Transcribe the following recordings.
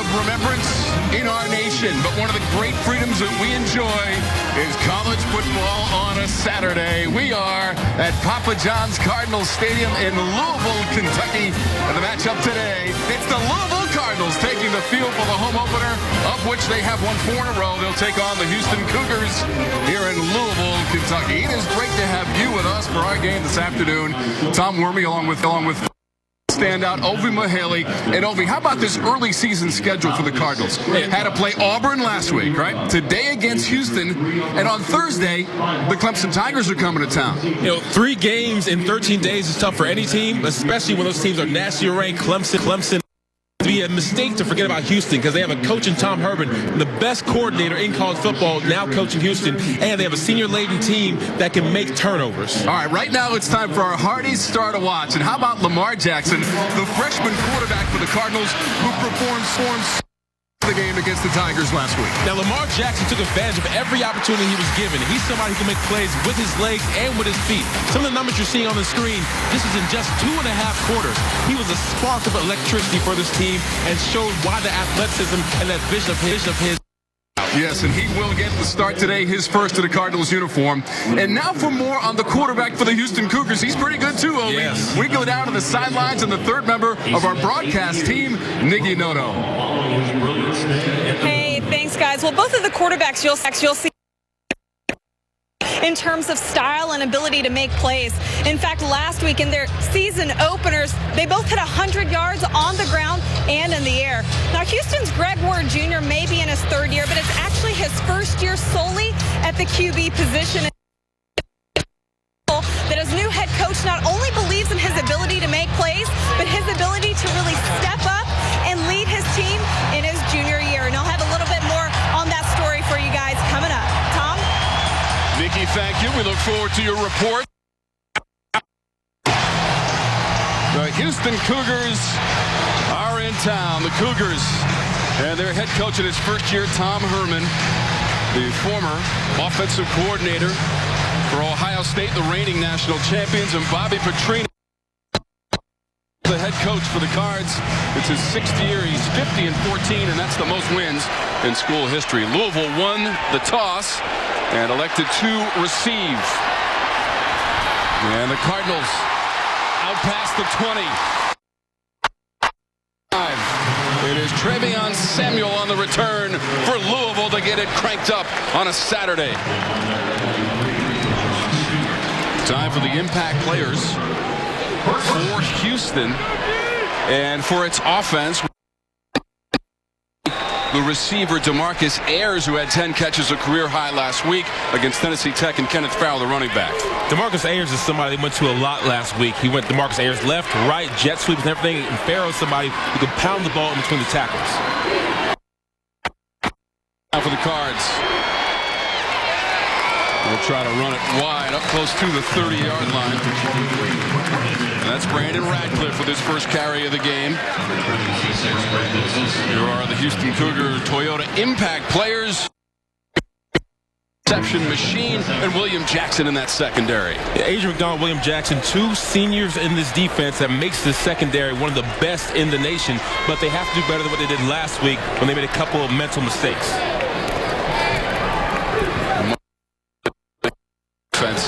of remembrance in our nation, but one of the great freedoms that we enjoy is college football on a Saturday. We are at Papa John's Cardinals Stadium in Louisville, Kentucky, and the matchup today, it's the Louisville Cardinals taking the field for the home opener, of which they have won 4 in a row. They'll take on the Houston Cougars here in Louisville, Kentucky. It is great to have you with us for our game this afternoon. Tom Wormy along with standout Ovi Mahaley. And Ovi, how about this early season schedule for the Cardinals? Had to play Auburn last week, right? Today against Houston, and on Thursday, the Clemson Tigers are coming to town. 3 games in 13 days is tough for any team, especially when those teams are nationally ranked. Clemson. To be a mistake to forget about Houston because they have a coach in Tom Herman, the best coordinator in college football, now coaching Houston, and they have a senior-laden team that can make turnovers. All right, now it's time for our Hardy's Star to Watch. And how about Lamar Jackson, the freshman quarterback for the Cardinals, who performed the game against the Tigers last week? Now, Lamar Jackson took advantage of every opportunity he was given. He's somebody who can make plays with his legs and with his feet. Some of the numbers you're seeing on the screen, this is in just 2.5 quarters. He was a spark of electricity for this team and showed why the athleticism and that vision of his. Yes, and he will get the start today, his first to the Cardinals uniform. And now for more on the quarterback for the Houston Cougars. He's pretty good too, Ovi. Yes. We go down to the sidelines and the third member of our broadcast team, Nikki Noto. Hey, thanks, guys. Well, both of the quarterbacks you'll see in terms of style and ability to make plays. In fact, last week in their season openers, they both hit 100 yards on the ground and in the air. Now, Houston's Greg Ward Jr. may be in his 3rd year, but it's actually his 1st year solely at the QB position. That his new head coach not only believes in his ability to make plays, but his ability to really step up and lead his team in his junior year. And I'll have a little bit more on that story for you guys coming up. Tom? Nikki, thank you. We look forward to your report. The Houston Cougars are in town. The Cougars and their head coach in his 1st year, Tom Herman, the former offensive coordinator for Ohio State, the reigning national champions, and Bobby Petrino, the head coach for the Cards. It's his 6th year. He's 50-14, and that's the most wins in school history. Louisville won the toss and elected to receive. And the Cardinals out past the 20. It is Trevion Samuel on the return for Louisville to get it cranked up on a Saturday. Time for the impact players for Houston and for its offense. The receiver, DeMarcus Ayers, who had 10 catches, a career high last week against Tennessee Tech, and Kenneth Farrell, the running back. DeMarcus Ayers is somebody they went to a lot last week. He went DeMarcus Ayers left, right, jet sweeps and everything. And Farrell is somebody who can pound the ball in between the tackles. Now for the Cards. We'll try to run it wide up close to the 30-yard line. And that's Brandon Radcliffe with his first carry of the game. Here are the Houston Cougar Toyota impact players. Reception machine and William Jackson in that secondary. Adrian McDonald, William Jackson, 2 seniors in this defense that makes this secondary one of the best in the nation. But they have to do better than what they did last week when they made a couple of mental mistakes. Which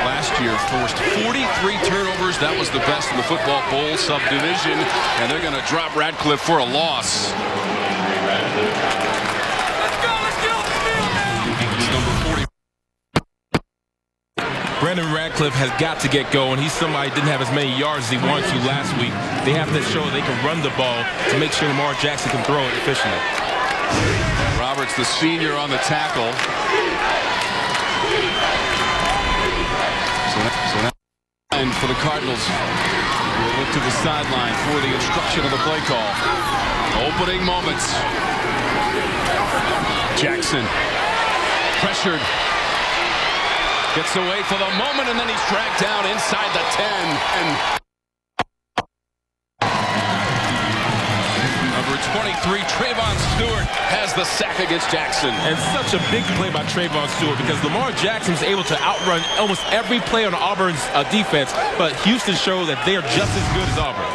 last year forced 43 turnovers. That was the best in the football bowl subdivision, and they're going to drop Radcliffe for a loss. Number 40. Brandon Radcliffe has got to get going. He's somebody who didn't have as many yards as he wanted to last week. They have to show they can run the ball to make sure Lamar Jackson can throw it efficiently. Roberts, the senior, on the tackle. So now for the Cardinals, we'll look to the sideline for the instruction of the play call. Opening moments. Jackson pressured, gets away for the moment, and then he's dragged down inside the 10. And number 23, Trayvon Stewart, has the sack against Jackson. And such a big play by Trayvon Stewart because Lamar Jackson's able to outrun almost every play on Auburn's defense, but Houston showed that they are just as good as Auburn.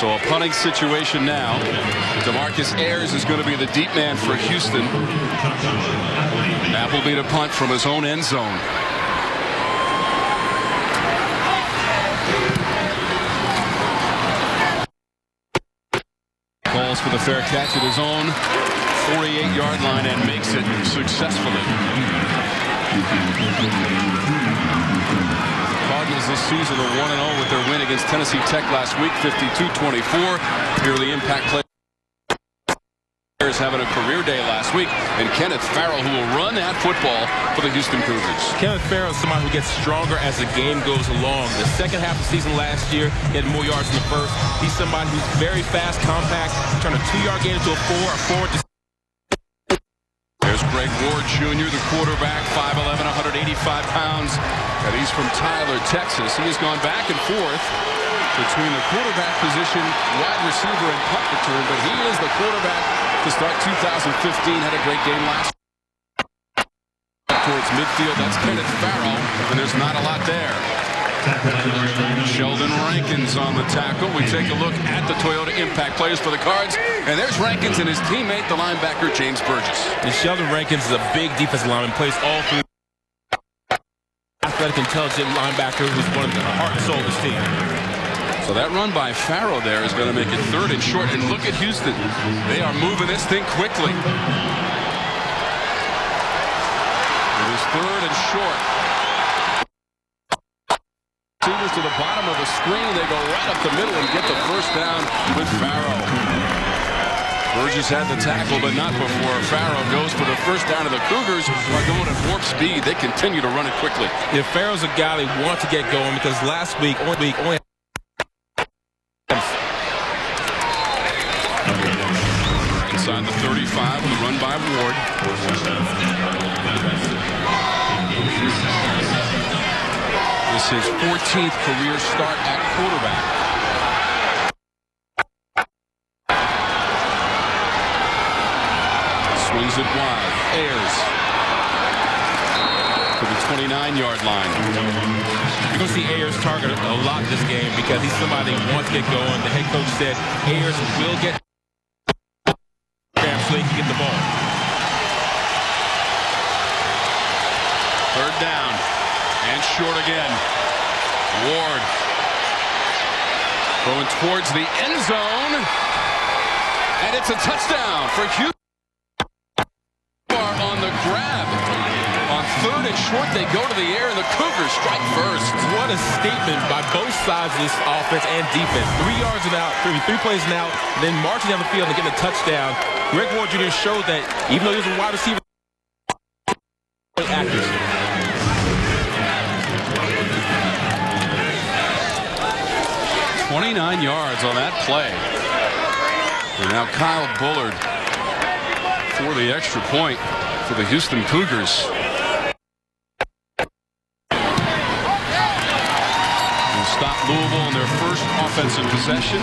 So a punting situation now. DeMarcus Ayers is going to be the deep man for Houston. Appleby to punt from his own end zone. Calls for the fair catch at his own 48-yard line and makes it successfully. Cardinals this season are 1-0 with their win against Tennessee Tech last week, 52-24. Here are the impact players having a career day last week, and Kenneth Farrell, who will run that football for the Houston Cougars. Kenneth Farrell is somebody who gets stronger as the game goes along. The second half of the season last year, he had more yards than the first. He's somebody who's very fast, compact, turn a 2-yard gain into a 4, a forward. There's Greg Ward Jr., the quarterback, 5'11", 185 pounds, and he's from Tyler, Texas. He has gone back and forth between the quarterback position, wide receiver, and punt return, but he is the quarterback to start 2015. Had a great game last towards midfield. That's Kenneth Farrell, and there's not a lot there. Sheldon Rankins on the tackle. We take a look at the Toyota impact players for the Cards, and there's Rankins and his teammate, the linebacker James Burgess. And Sheldon Rankins is a big defensive lineman, plays all through. Athletic, intelligent linebacker who's one of the heart and soul of his team. So that run by Farrell there is going to make it 3rd and short. And look at Houston. They are moving this thing quickly. It is 3rd and short. Receivers to the bottom of the screen. They go right up the middle and get the first down with Farrell. Burgess had the tackle, but not before Farrell goes for the first down. And the Cougars are going at warp speed. They continue to run it quickly. If Farrell's a guy they want to get going, because last week only inside the 35, we run by Ward. This is his 14th career start at quarterback. Swings it wide. Ayers to the 29-yard line. You're going to see Ayers target a lot this game because he's somebody who wants to get going. The head coach said Ayers will get so he can get the ball. 3rd down and short again. Ward going towards the end zone, and it's a touchdown for Houston. On the grab. On 3rd and short, they go to the air, and the Cougars strike first. What a statement by both sides of this offense and defense. 3 yards and out, 3 plays and out, then marching down the field and getting a touchdown. Greg Ward Jr. showed that even though he was a wide receiver, accuracy. 29 yards on that play. And now Kyle Bullard for the extra point for the Houston Cougars. Stop Louisville in their first offensive possession.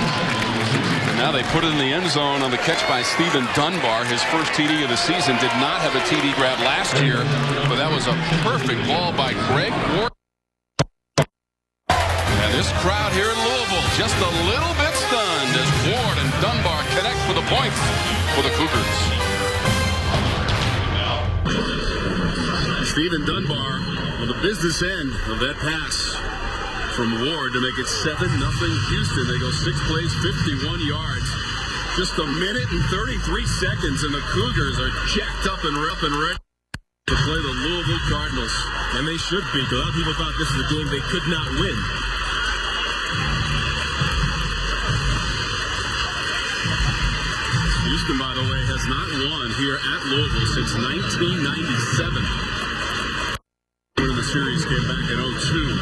And now they put it in the end zone on the catch by Stephen Dunbar. His first TD of the season. Did not have a TD grab last year, but that was a perfect ball by Greg Ward. And this crowd here in Louisville just a little bit stunned as Ward and Dunbar connect for the points for the Cougars. Stephen Dunbar on the business end of that pass from Ward to make it 7-0 Houston. They go 6 plays, 51 yards. Just a minute and 33 seconds, and the Cougars are jacked up and ready to play the Louisville Cardinals. And they should be. A lot of people thought this was a game they could not win. Houston, by the way, has not won here at Louisville since 1997. When the series came back in 2002.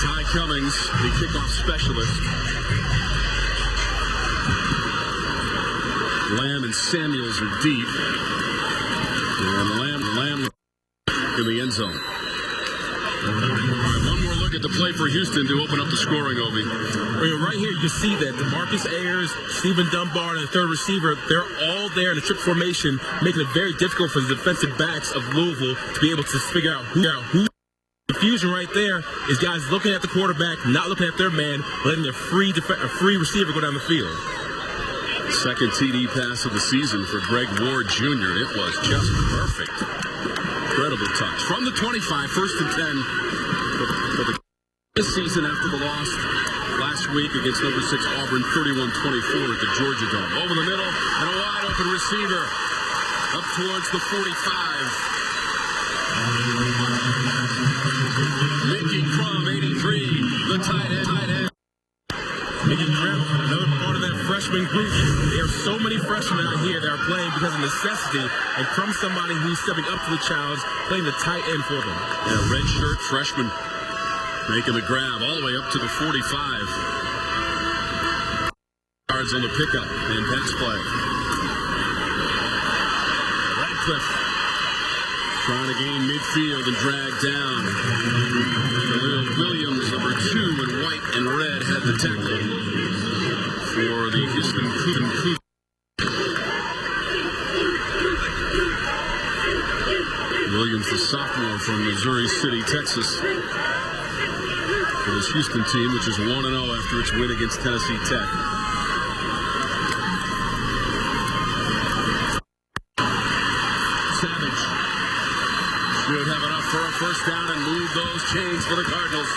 Ty Cummings, the kickoff specialist. Lamb and Samuels are deep. And Lamb in the end zone. All right, one more look at the play for Houston to open up the scoring, Obi. Right here, you can see that DeMarcus Ayers, Stephen Dunbar, and the third receiver, they're all there in the triple formation, making it very difficult for the defensive backs of Louisville to be able to figure out who confusion right there is guys looking at the quarterback, not looking at their man, letting a free receiver go down the field. Second TD pass of the season for Greg Ward Jr. It was just perfect. Incredible touch. From the 25, 1st and 10 for this season after the loss last week against number 6 Auburn, 31-24 at the Georgia Dome. Over the middle and a wide open receiver up towards the 45. Mickey Crum, 83, the tight end. Mickey Crum, another part of that freshman group. There are so many freshmen out here that are playing because of necessity, and Crum's somebody who's stepping up to the challenge, playing the tight end for them. Yeah, red shirt freshman making the grab all the way up to the 45. Yards on the pickup and pass play. Radcliffe trying to gain midfield and drag down. Khalil Williams, number 2 in white and red, had the tackle for the Houston Cougars. Williams, the sophomore from Missouri City, Texas, for this Houston team, which is 1-0 after its win against Tennessee Tech. Should have enough for a first down and move those chains for the Cardinals.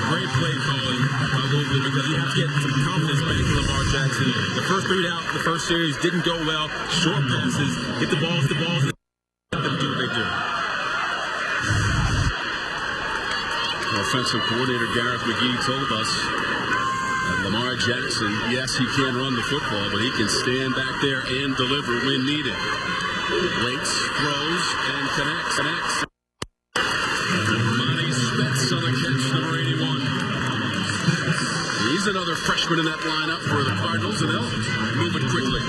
Great play calling by Louisville because you have to get some confidence back to Lamar Jackson. The first 3 out, the first series didn't go well. Short passes, hit the balls, and let them do what they do. Offensive coordinator Gareth McGee told us that Lamar Jackson, yes, he can run the football, but he can stand back there and deliver when needed. Waits, throws, and connects. Monty Spence on the catch, number 81. He's another freshman in that lineup for the Cardinals, and they'll move it quickly.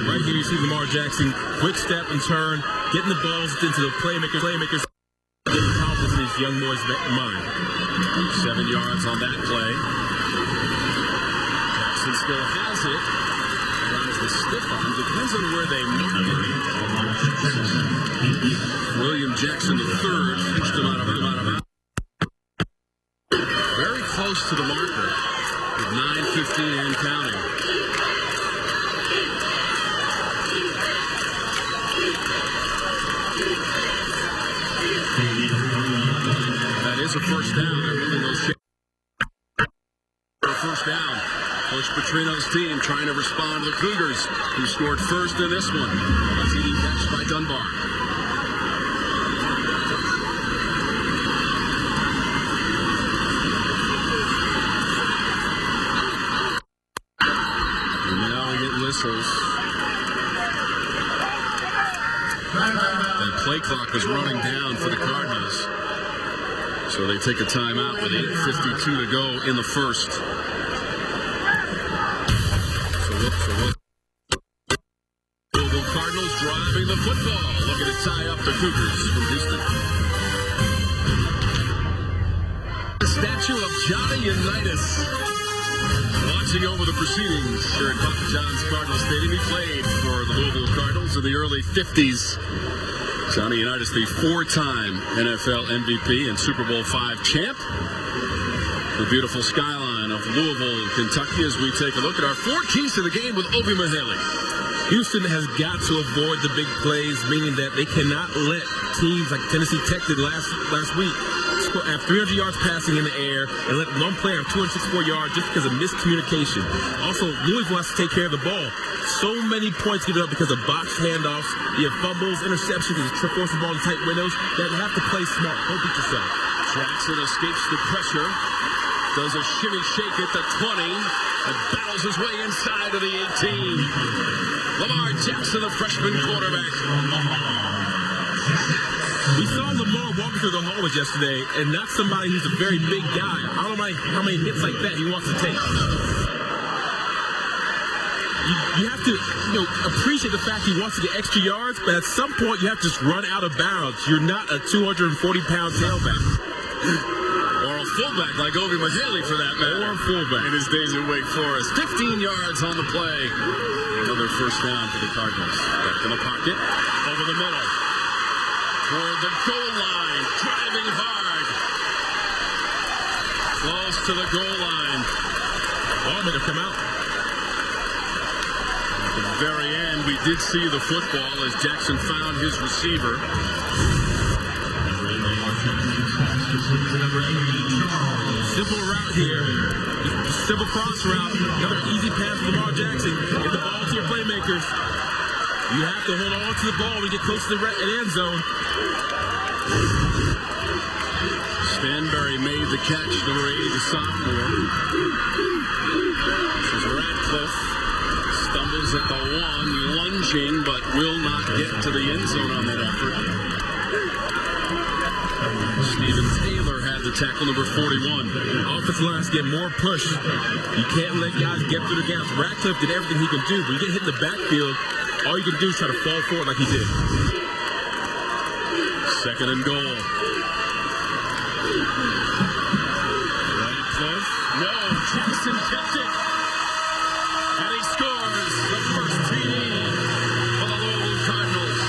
Right here you see Lamar Jackson, quick step and turn, getting the balls into the playmakers, getting confidence in his young boy's mind. 7 yards on that play. Jackson still has it. Tries the stiff arm. Depends on where they mark it. William Jackson III pushed him out of bounds. Very close to the marker with 9:15 and counting. That is a first down. They're moving those chains. First down. Coach Petrino's team trying to respond to the Cougars, who scored first in this one. A TD catch by Dunbar. And now we get whistles. That play clock was running down for the Cardinals. So they take a timeout with 8:52 to go in the first. Louisville Cardinals driving the football, looking to tie up the Cougars from Houston. The statue of Johnny Unitas watching over the proceedings here at Papa John's Cardinal Stadium. He played for the Louisville Cardinals in the early 50s. Johnny Unitas, the 4-time NFL MVP and Super Bowl V champ. The beautiful skyline of Louisville, Kentucky, as we take a look at our 4 keys to the game with Obi Mahaley. Houston has got to avoid the big plays, meaning that they cannot let teams like Tennessee Tech did last week have 300 yards passing in the air and let one player have 264 yards just because of miscommunication. Also, Louisville has to take care of the ball. So many points given up because of box handoffs. You have fumbles, interceptions, and forcing the ball in tight windows. That have to play smart. Don't beat yourself. Jackson escapes the pressure. Does a shimmy shake at the 20 and battles his way inside of the 18. Lamar Jackson, the freshman quarterback. We saw Lamar walking through the hallways yesterday, and not somebody who's a very big guy. I don't know how many hits like that he wants to take. You have to appreciate the fact he wants to get extra yards, but at some point you have to just run out of bounds. You're not a 240-pound tailback. Or a fullback like Obi Mahaley, for that matter. Or a fullback. In his days at Wake Forest. 15 yards on the play. Another first down for the Cardinals. Back in the pocket. Over the middle. toward the goal line, driving hard. Close to the goal line. Ball may have come out. At the very end, we did see the football as Jackson found his receiver. Simple route here. Simple cross route. Another easy pass for Lamar Jackson. Get the ball to your playmakers. You have to hold on to the ball when you get close to the end zone. Stanberry made the catch, number 80, the sophomore. This is Radcliffe. Stumbles at the one, lunging, but will not get to the end zone on that effort. Stephen Taylor had the tackle, number 41. Offensive lines get more push. You can't let guys get through the gaps. Radcliffe did everything he can do. When you get hit in the backfield, all you can do is try to fall forward like he did. Second and goal. Radcliffe. No, Jackson kept it. And he scores the first TD for the Louisville Cardinals.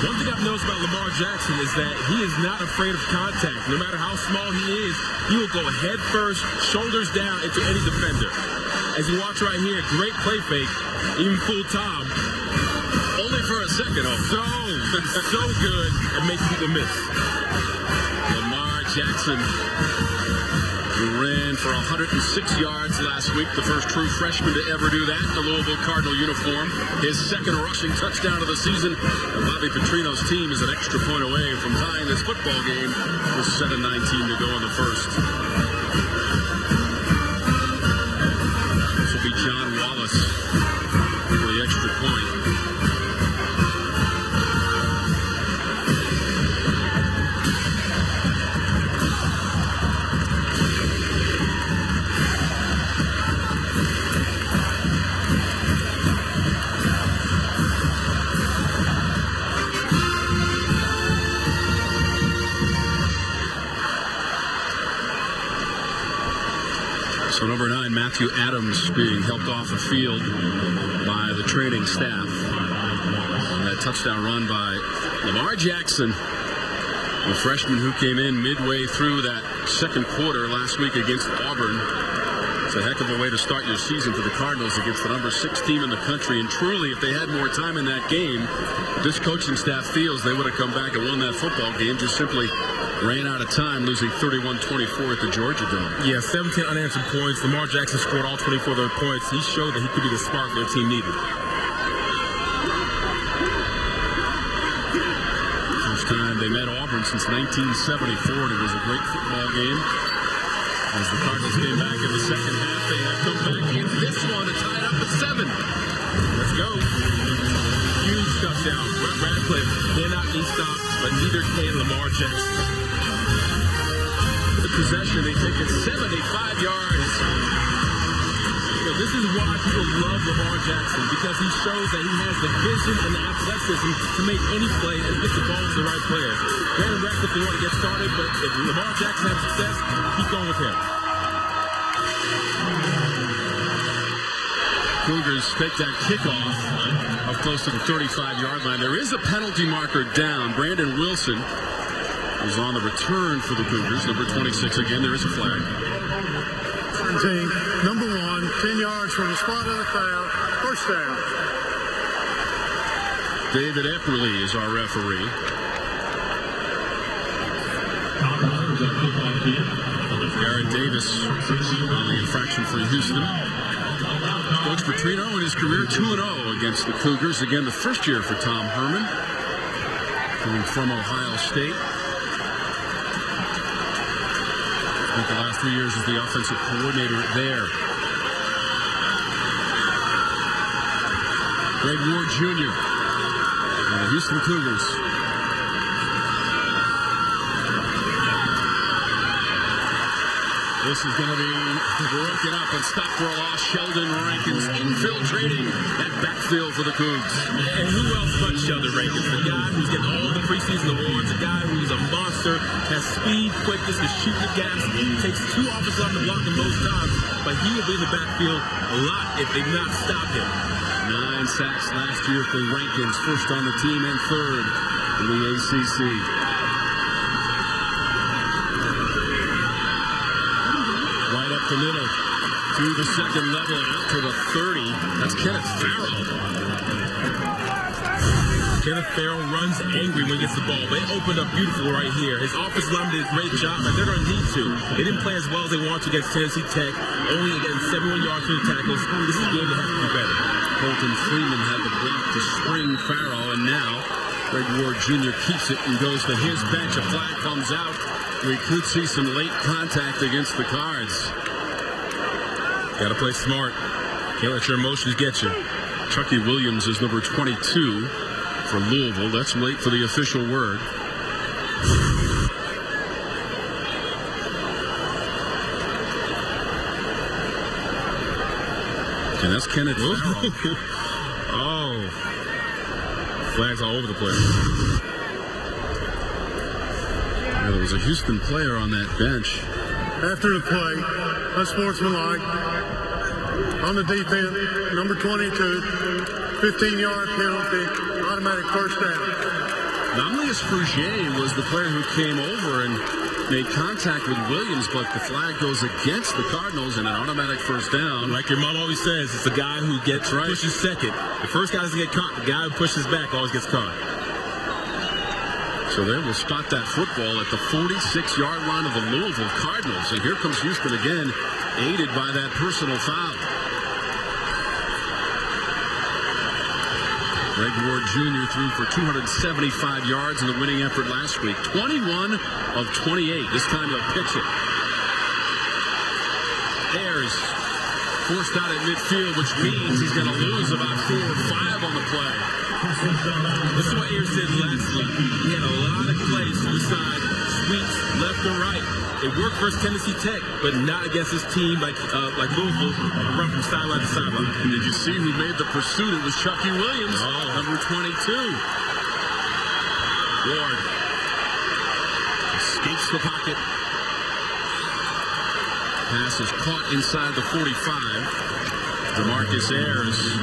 One thing I've noticed about Lamar Jackson is that he is not afraid of contact. No matter how small he is, he will go head first, shoulders down into any defender. As you watch right here, great play fake, even fooled Tom. Only for a second. So good at making people miss. Lamar Jackson, who ran for 106 yards last week, the first true freshman to ever do that in the Louisville Cardinal uniform. His second rushing touchdown of the season. And Bobby Petrino's team is an extra point away from tying this football game with 7:19 to go in the first. This will be John Wallace for the extra point. So number 9, Matthew Adams, being helped off the field by the training staff. And that touchdown run by Lamar Jackson, the freshman who came in midway through that second quarter last week against Auburn. It's a heck of a way to start your season for the Cardinals against the number 6 team in the country. And truly, if they had more time in that game, this coaching staff feels they would have come back and won that football game. Just simply ran out of time, losing 31-24 at the Georgia Dome. Yeah, 17 unanswered points. Lamar Jackson scored all 24 of their points. He showed that he could be the spark their team needed. First time they met Auburn since 1974, and it was a great football game. As the Cardinals came back in the second half, they have come back in this one to tie it up at 7. Let's go. Huge touchdown. Radcliffe cannot be stopped, but neither can Lamar Jackson. The possession, they take it 75 yards. You know, this is why people love Lamar Jackson, because he shows that he has the vision and the athleticism to make any play and get the ball to the right player. Brandon Radcliffe, they want to get started, but if Lamar Jackson has success, keep going with him. Cougars take that kickoff up close to the 35-yard line. There is a penalty marker down. Brandon Wilson is on the return for the Cougars. Number 26 again. There is a flag. Number 1, 10 yards from the spot of the foul. First down. David Epperly is our referee. Garrett Davis on the infraction for Houston. Coach Petrino in his career 2-0 against the Cougars. Again, the first year for Tom Herman, coming from Ohio State. Spent the last 3 years as the offensive coordinator there. Greg Ward Jr. and the Houston Cougars. This is going to be broken up and stopped for a loss. Sheldon Rankins infiltrating that backfield for the Cougs. And who else but Sheldon Rankins? The guy who's getting all the preseason awards, a guy who's a monster, has speed, quickness, is shooting the gas, takes 2 offensive linemen to block him most times, but he will be in the backfield a lot if they do not stop him. 9 sacks last year for Rankins, first on the team and third in the ACC. Right up the middle to the second level and out to the 30. That's Kenneth Farrell. Kenneth Farrell runs angry when he gets the ball. They opened up beautiful right here. His offensive line did a great job, but they're going to need to. They didn't play as well as they want to against Tennessee Tech, only getting 71 yards between tackles. This is a game they have to do better. Colton Freeman had the block to spring Farrell, and now Greg Ward Jr. keeps it and goes to his bench. A flag comes out. We could see some late contact against the Cards. Got to play smart. Can't let your emotions get you. Chucky Williams is number 22 for Louisville. That's late for the official word. And that's Kenneth Farrell. Oh. Flags all over the place. Yeah, there was a Houston player on that bench. After the play, unsportsmanlike. On the defense, number 22, 15-yard penalty, automatic first down. Nomelius Frugier was the player who came over and made contact with Williams, but the flag goes against the Cardinals and an automatic first down. Like your mom always says, it's the guy who gets pushes second. The first guy doesn't get caught. The guy who pushes back always gets caught. So they will spot that football at the 46-yard line of the Louisville Cardinals. And here comes Houston again, aided by that personal foul. Greg Ward Jr. threw for 275 yards in the winning effort last week. 21 of 28. This time they'll pitch it. Ayers forced out at midfield, which means he's going to lose about 4 or 5 on the play. This is what Ayers did last week. He had a lot of plays to the side, sweeps left and right. It worked versus Tennessee Tech, but not against this team like Louisville, run from sideline to sideline. And did you see who made the pursuit? It was Chucky Williams, number 22. Ward escapes the pocket. Pass is caught inside the 45. DeMarcus Ayers,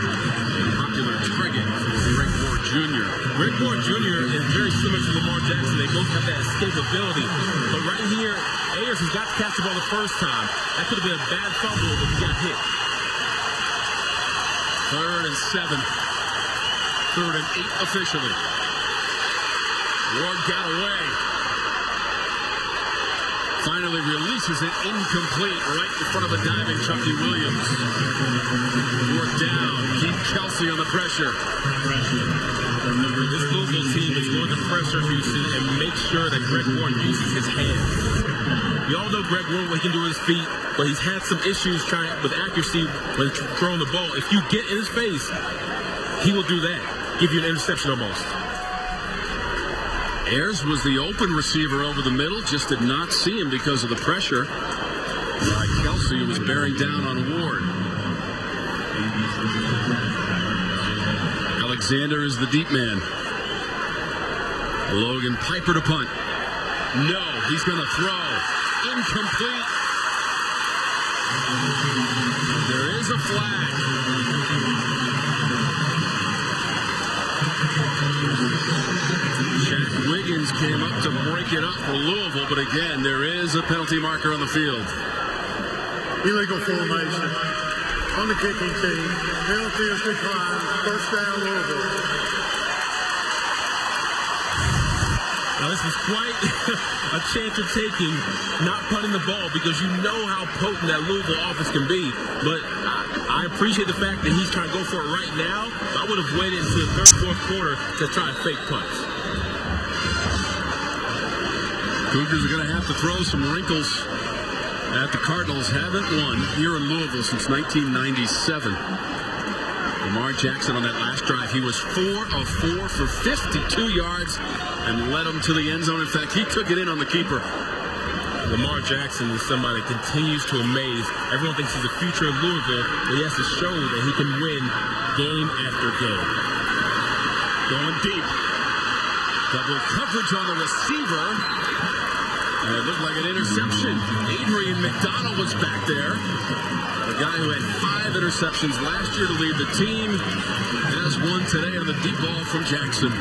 popular target for Greg Ward Jr. Greg Ward Jr. is very similar to Lamar Jackson. They both have that escapability. But right here, Ayers has got to catch the ball the first time. That could have been a bad fumble if he got hit. 3rd and 7. 3rd and 8 officially. Ward got away. Finally releases it incomplete right in front of a diving Chucky Williams. Work down. Keep Kelsey on the pressure. This Louisville team is going to pressure Houston and make sure that Greg Ward uses his hands. We all know Greg Ward, what he can do with his feet, but he's had some issues with accuracy when throwing the ball. If you get in his face, he will do that. Give you an interception almost. Ayers was the open receiver over the middle, just did not see him because of the pressure by Kelsey, who was bearing down on Ward. Alexander is the deep man. Logan Piper to punt. No, he's going to throw. Incomplete. There is a flag. Jack Wiggins came up to break it up for Louisville, but again, there is a penalty marker on the field. Illegal formation on the kicking team. Penalty is declined. First down, Louisville. Now, this was quite a chance of taking, not punting the ball, because you know how potent that Louisville offense can be. But I appreciate the fact that he's trying to go for it right now. I would have waited until the 3rd, 4th quarter to try and fake punts. Cougars are going to have to throw some wrinkles that the Cardinals haven't won here in Louisville since 1997. Lamar Jackson on that last drive, he was 4 of 4 for 52 yards and led them to the end zone. In fact, he took it in on the keeper. Lamar Jackson is somebody that continues to amaze. Everyone thinks he's the future of Louisville, but he has to show that he can win game after game. Going deep. Double coverage on the receiver. And it looked like an interception. Adrian McDonald was back there. A guy who had 5 interceptions last year to lead the team has one today on the deep ball from Jackson.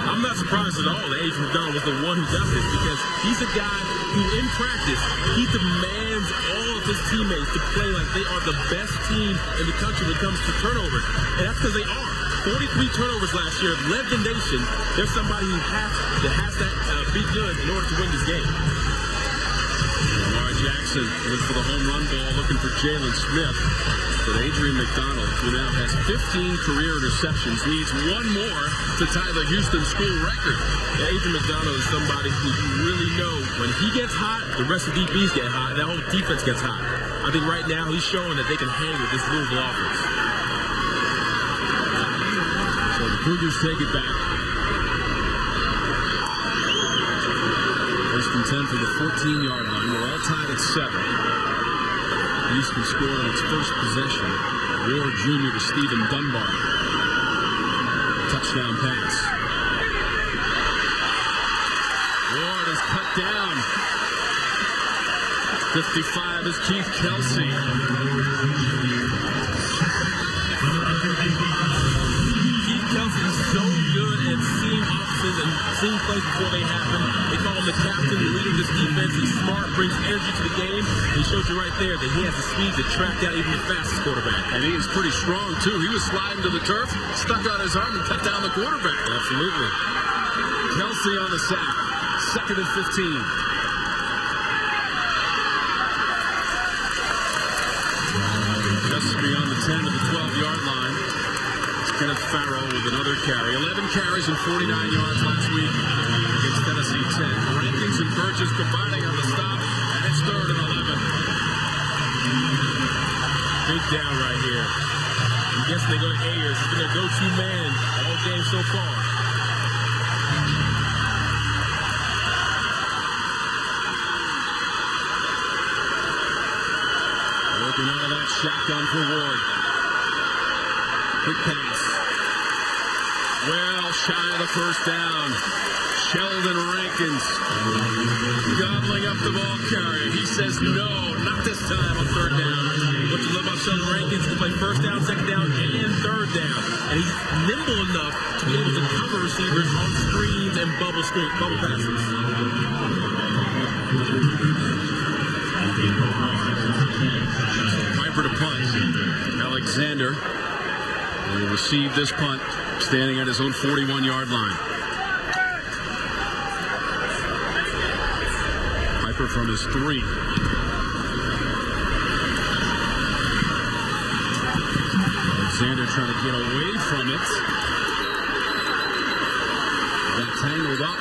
I'm not surprised at all that Adrian McDonald was the one who got this, because he's a guy who in practice, he demands all of his teammates to play like they are the best team in the country when it comes to turnovers. And that's because they are. 43 turnovers last year, led the nation. There's somebody who has to be good in order to win this game. Lamar Jackson went for the home run ball, looking for Jalen Smith. But Adrian McDonald, who now has 15 career interceptions, needs one more to tie the Houston school record. Yeah, Adrian McDonald is somebody who you really know when he gets hot, the rest of the DBs get hot, and that whole defense gets hot. I think right now he's showing that they can hang with this Louisville offense. So the Cougars take it back. First and 10 for the 14-yard line. We're all tied at 7. Houston scored on its first possession. Ward Jr. to Stephen Dunbar. Touchdown pass. Ward is cut down. 55 is Keith Kelsey. Kelsey is so good at seeing options and seeing plays before they happen. They call him the captain, the leader of this defense. He's smart, brings energy to the game. He shows you right there that he has the speed to track down even the fastest quarterback. And he is pretty strong, too. He was sliding to the turf, stuck out his arm, and cut down the quarterback. Absolutely. Kelsey on the sack. 2nd and 15. Just beyond the 10 to the 12-yard line. Kenneth Farrell with another carry. 11 carries and 49 yards last week against Tennessee Tech. Rankins and Burgess combining on the stop, and it's 3rd and 11. Big down right here. I'm guessing they go to Ayers. He's been their go-to man all game so far. Working out of that shotgun for Ward. Quick pass. Well, shy of the first down. Sheldon Rankins gobbling up the ball carrier. He says no, not this time on 3rd down. What you love about Sheldon Rankins, he can play 1st down, 2nd down, and 3rd down. And he's nimble enough to be able to cover receivers on screens and bubble passes. Piper to punt. Alexander will receive this punt, standing at his own 41-yard line. Piper from his 3. Alexander trying to get away from it. Got tangled up.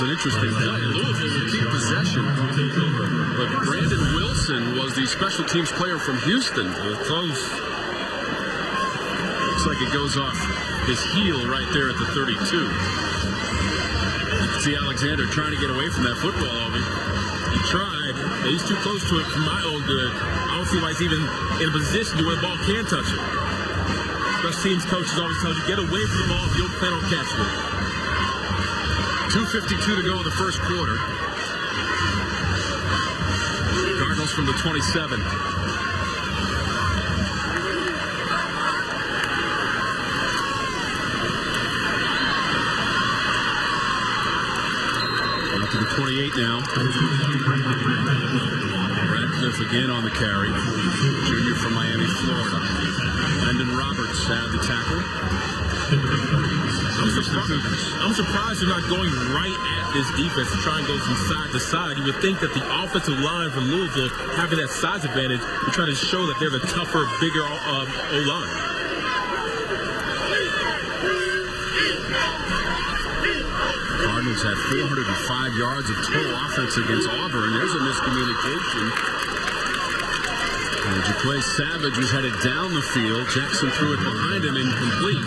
An interesting play. Louisville will keep possession, but Brandon Wilson was the special teams player from Houston. Close. Looks like it goes off his heel right there at the 32. You can see Alexander trying to get away from that football, Obi. He tried. He's too close to it for my own good. I don't see why he's even in a position to where the ball can touch it. Special teams coaches always tell you, get away from the ball if you don't plan on catching it. 2:52 to go in the first quarter. Cardinals from the 27. Out to the 28 now. Radcliffe again on the carry. Junior from Miami, Florida. Landon Roberts had the tackle. I'm surprised they're not going right at this defense to try and go from side to side. You would think that the offensive line from Louisville, having that size advantage, would try to show that they're the tougher, bigger O-line. Cardinals had 405 yards of total offense against Auburn. There's a miscommunication. Jaquay Savage was headed down the field. Jackson threw it behind him, incomplete.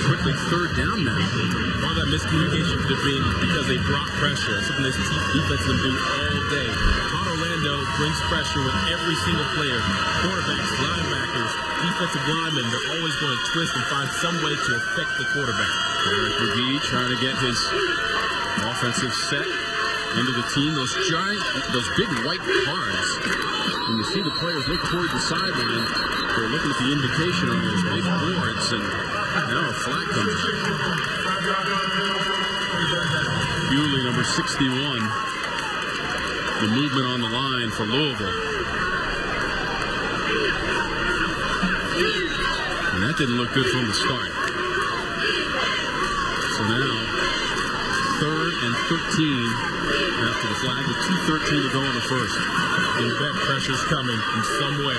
Quickly third down now. All that miscommunication could have been because they brought pressure. Something this defense has been doing all day. Hot Orlando brings pressure with every single player. Quarterbacks, linebackers, defensive linemen, they're always going to twist and find some way to affect the quarterback. Eric McGee trying to get his offensive set into the team. Those big white cards. When you see the players look toward the sideline, they're looking at the indication on those big boards, and now a flag comes. Hewley, number 61. The movement on the line for Louisville. And that didn't look good from the start. So now, 3rd and 13 after the flag with 2:13 to go in the first. And that pressure's coming in some way.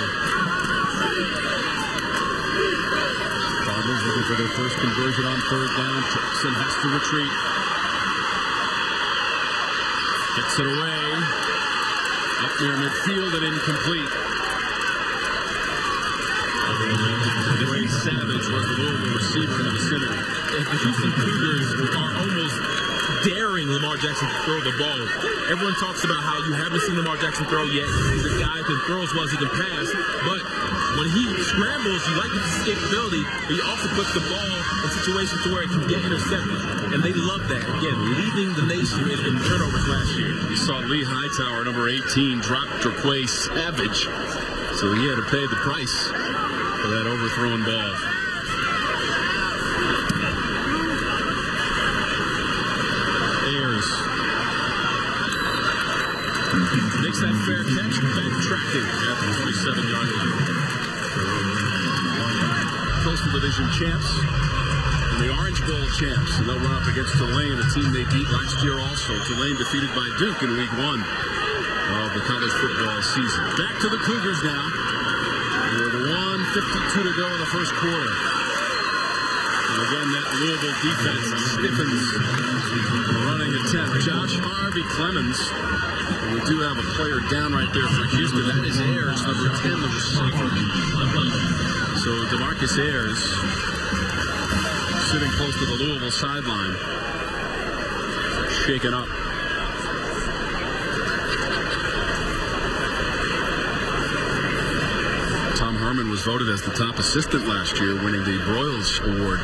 Cardinals looking for their first conversion on 3rd down. Jackson has to retreat. Gets it away. Up near midfield and incomplete. Jaquay Savage was the Louisville receiver in the vicinity. The Houston Cougars are almost daring Lamar Jackson to throw the ball. Everyone talks about how you haven't seen Lamar Jackson throw yet. He's a guy who can throw as well as he can pass. But when he scrambles, you like his escapability, but he also puts the ball in situations to where it can get intercepted. And they love that. Again, leading the nation in turnovers last year. You saw Lee Hightower, number 18, drop Jaquay Savage. So he had to pay the price for that overthrown ball. Makes that fair catch, backtracking at the 27-yard line. Coastal Division champs and the Orange Bowl champs. And they'll run up against Tulane, a team they beat last year also. Tulane defeated by Duke in week 1 of the college football season. Back to the Cougars now. With 1:52 to go in the first quarter. And again, that Louisville defense stiffens the running attempt. Josh Harvey Clemens. And we do have a player down right there for Houston. That is Ayers, number 10, the receiver. So DeMarcus Ayers sitting close to the Louisville sideline. Shaken up. Tom Herman was voted as the top assistant last year, winning the Broyles Award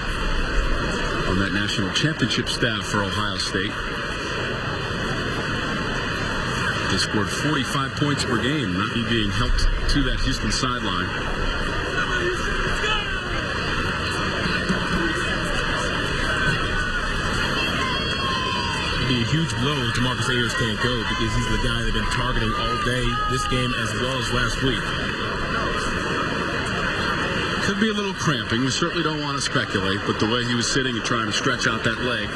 on that national championship staff for Ohio State. They scored 45 points per game, not being helped to that Houston sideline. It'd be a huge blow if DeMarcus Ayers can't go, because he's the guy they've been targeting all day this game as well as last week. Could be a little cramping. We certainly don't want to speculate, but the way he was sitting and trying to stretch out that leg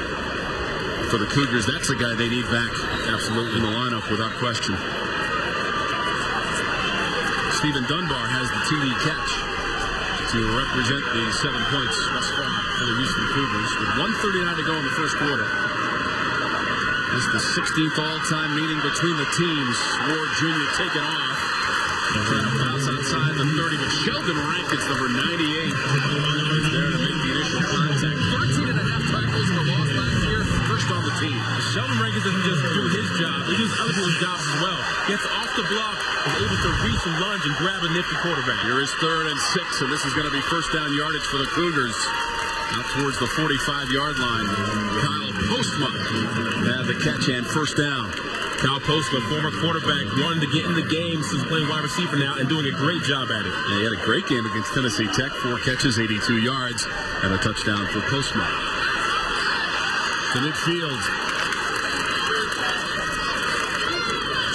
for the Cougars, that's the guy they need back absolutely in the lineup without question. Stephen Dunbar has the TD catch to represent the 7 points thus far for the Houston Cougars with 1:39 to go in the first quarter. This is the 16th all-time meeting between the teams. Ward Jr. taken off. Trying to bounce outside the 30, but Sheldon Rankin's number 98 is there to make the initial contact. 13.5 tackles for loss last year. First on the team. Sheldon Rankins doesn't just do his job, he does other people's jobs as well. Gets off the block, is able to reach and lunge and grab a nifty quarterback. Here is 3rd and 6, and this is going to be first down yardage for the Cougars. Out towards the 45-yard line. Kyle Postma had the catch and first down. Kyle Postma, former quarterback, wanted to get in the game since playing wide receiver now and doing a great job at it. Yeah, he had a great game against Tennessee Tech. 4 catches, 82 yards, and a touchdown for Postma. To midfield.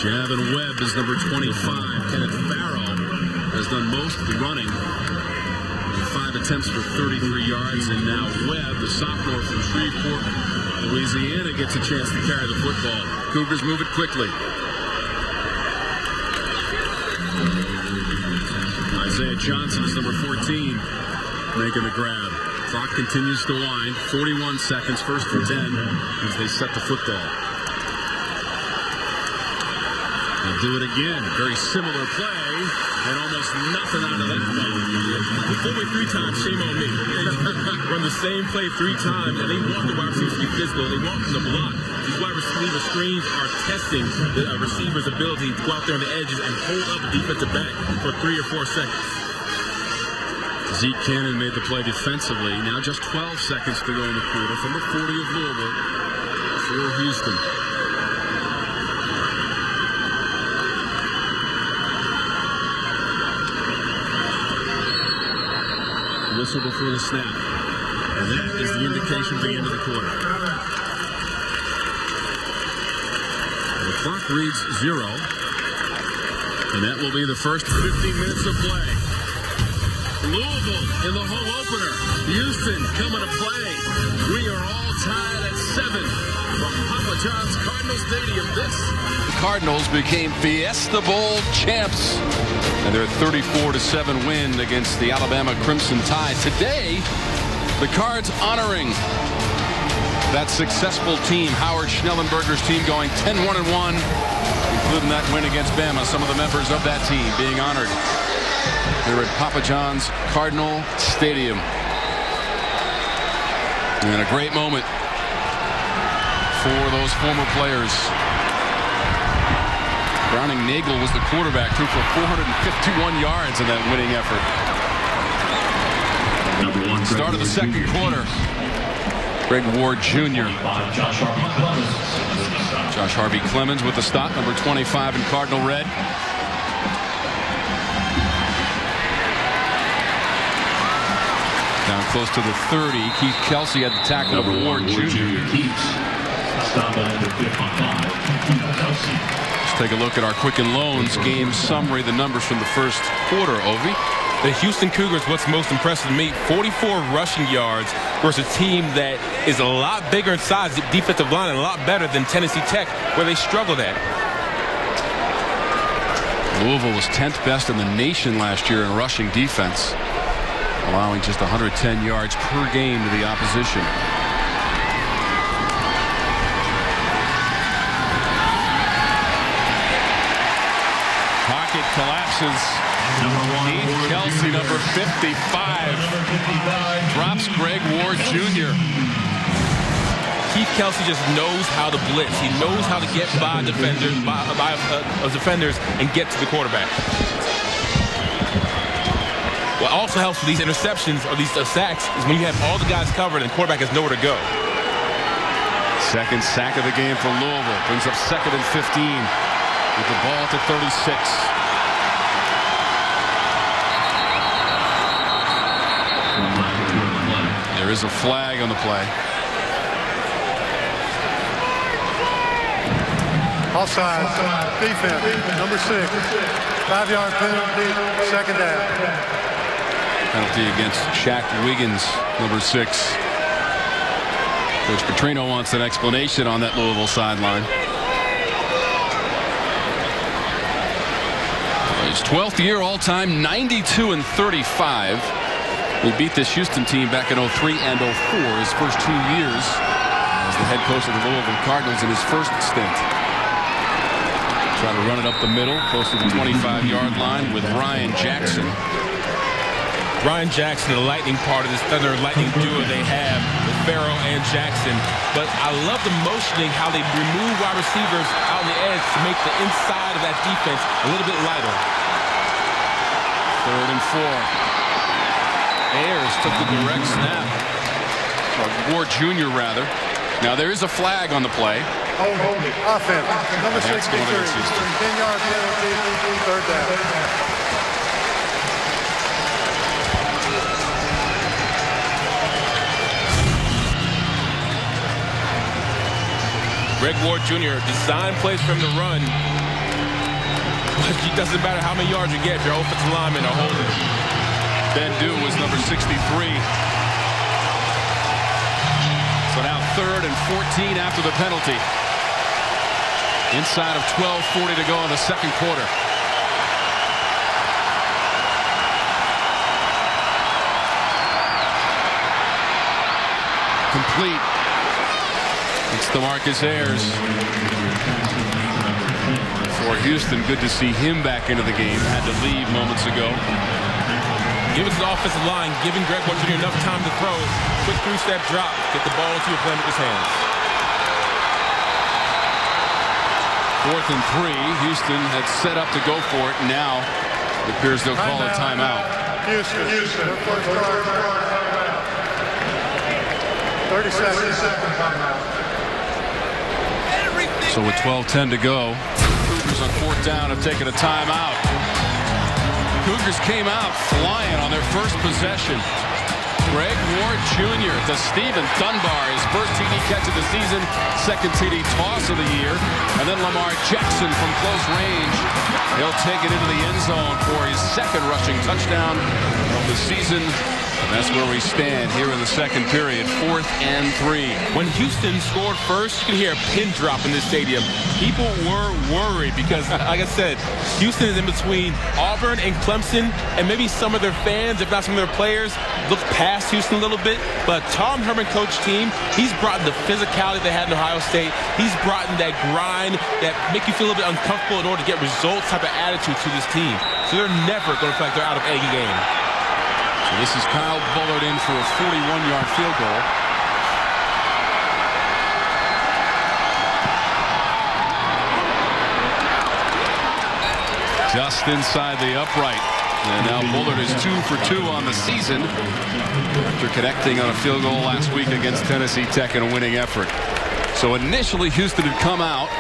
Javin Webb is number 25. Kenneth Farrell has done most of the running. 5 attempts for 33 yards, and now Webb, the sophomore from Shreveport, Louisiana, gets a chance to carry the football. Cougars move it quickly. Isaiah Johnson is number 14, making the grab. Clock continues to wind. 41 seconds, 1st and 10, as they set the football. They'll do it again. Very similar play. play, and almost nothing out of that play. He pulled me 3 times, shame on me. Run the same play 3 times, and they want the wide receivers to be physical. They want them to block. These wide receiver screens are testing the receiver's ability to go out there on the edges and hold up the defensive back for 3 or 4 seconds. Zeke Cannon made the play defensively. Now just 12 seconds to go in the quarter from the 40 of Louisville for Houston. Whistle before the snap. And that is the indication for the end of the quarter. The clock reads 0. And that will be the first 15 minutes of play. Louisville in the home opener. Houston coming to play. We are all tied at 7 from Papa John's Cardinal Stadium. The Cardinals became Fiesta Bowl champs, and their 34-7 win against the Alabama Crimson Tide. Today, the Cards honoring that successful team, Howard Schnellenberger's team, going 10-1-1, including that win against Bama. Some of the members of that team being honored here at Papa John's Cardinal Stadium. And a great moment for those former players. Browning-Nagel was the quarterback, threw for 451 yards in that winning effort. Start of the second quarter. Greg Ward Jr. Josh Harvey Clemens with the stop, number 25 in Cardinal red. Down close to the 30. Keith Kelsey had the tackle over Ward Jr. Let's take a look at our Quicken Loans game summary, the numbers from the first quarter, Ovi. The Houston Cougars, what's most impressive to me, 44 rushing yards versus a team that is a lot bigger in size, defensive line, and a lot better than Tennessee Tech, where they struggled at. Louisville was 10th best in the nation last year in rushing defense, allowing just 110 yards per game to the opposition. Pocket collapses. Keith Kelsey, number 55, drops Greg Ward Jr. Keith Kelsey just knows how to blitz. He knows how to get by defenders, defenders and get to the quarterback. What also helps with these interceptions or these sacks is when you have all the guys covered and the quarterback has nowhere to go. Second sack of the game for Louisville. Brings up 2nd and 15 with the ball to 36. There is a flag on the play. Offside. Defense. Number 6. 5-yard penalty. Second down. Penalty against Shaq Wiggins, number 6. Coach Petrino wants an explanation on that Louisville sideline. His 12th year all-time, 92-35. He beat this Houston team back in 03 and 04, his first 2 years as the head coach of the Louisville Cardinals in his first stint. Try to run it up the middle, close to the 25-yard line with Ryan Jackson. Ryan Jackson, the lightning part of this Thunder Lightning duo they have with Farrell and Jackson. But I love the motioning, how they remove wide receivers out on the edge to make the inside of that defense a little bit lighter. 3rd and 4. Ayers took the direct snap. Or Ward Jr. rather. Now there is a flag on the play. Offense. Number 63. 10-yard penalty. 3rd down. Greg Ward Jr. designed plays for him to run. But it doesn't matter how many yards you get if your offensive linemen are holding. Ben Dew was number 63. So now 3rd and 14 after the penalty. Inside of 12:40 to go in the second quarter. Complete. It's DeMarcus Ayers for for Houston. Good to see him back into the game. Had to leave moments ago. Give it to the offensive line, giving Greg Ward Jr. enough time to throw. Quick three-step drop. Get the ball into your playmaker's hands. 4th and 3. Houston had set up to go for it. Now it appears they'll call a timeout. Houston. Their first timeout. 30 seconds. So with 12:10 to go, Cougars on 4th down have taken a timeout. Cougars came out flying on their first possession. Greg Ward Jr. to Stephen Dunbar, his first TD catch of the season, second TD toss of the year, and then Lamar Jackson from close range. He'll take it into the end zone for his second rushing touchdown of the season. And that's where we stand here in the second period, 4th and 3. When Houston scored first, you could hear a pin drop in this stadium. People were worried because, like I said, Houston is in between Auburn and Clemson, and maybe some of their fans, if not some of their players, look past Houston a little bit. But Tom Herman coach team, he's brought in the physicality they had in Ohio State. He's brought in that grind that make you feel a little bit uncomfortable in order to get results type of attitude to this team. So they're never going to feel like they're out of any game. So this is Kyle Bullard in for a 41-yard field goal. Just inside the upright. And now Bullard is 2 for 2 on the season after connecting on a field goal last week against Tennessee Tech in a winning effort. So initially Houston had come out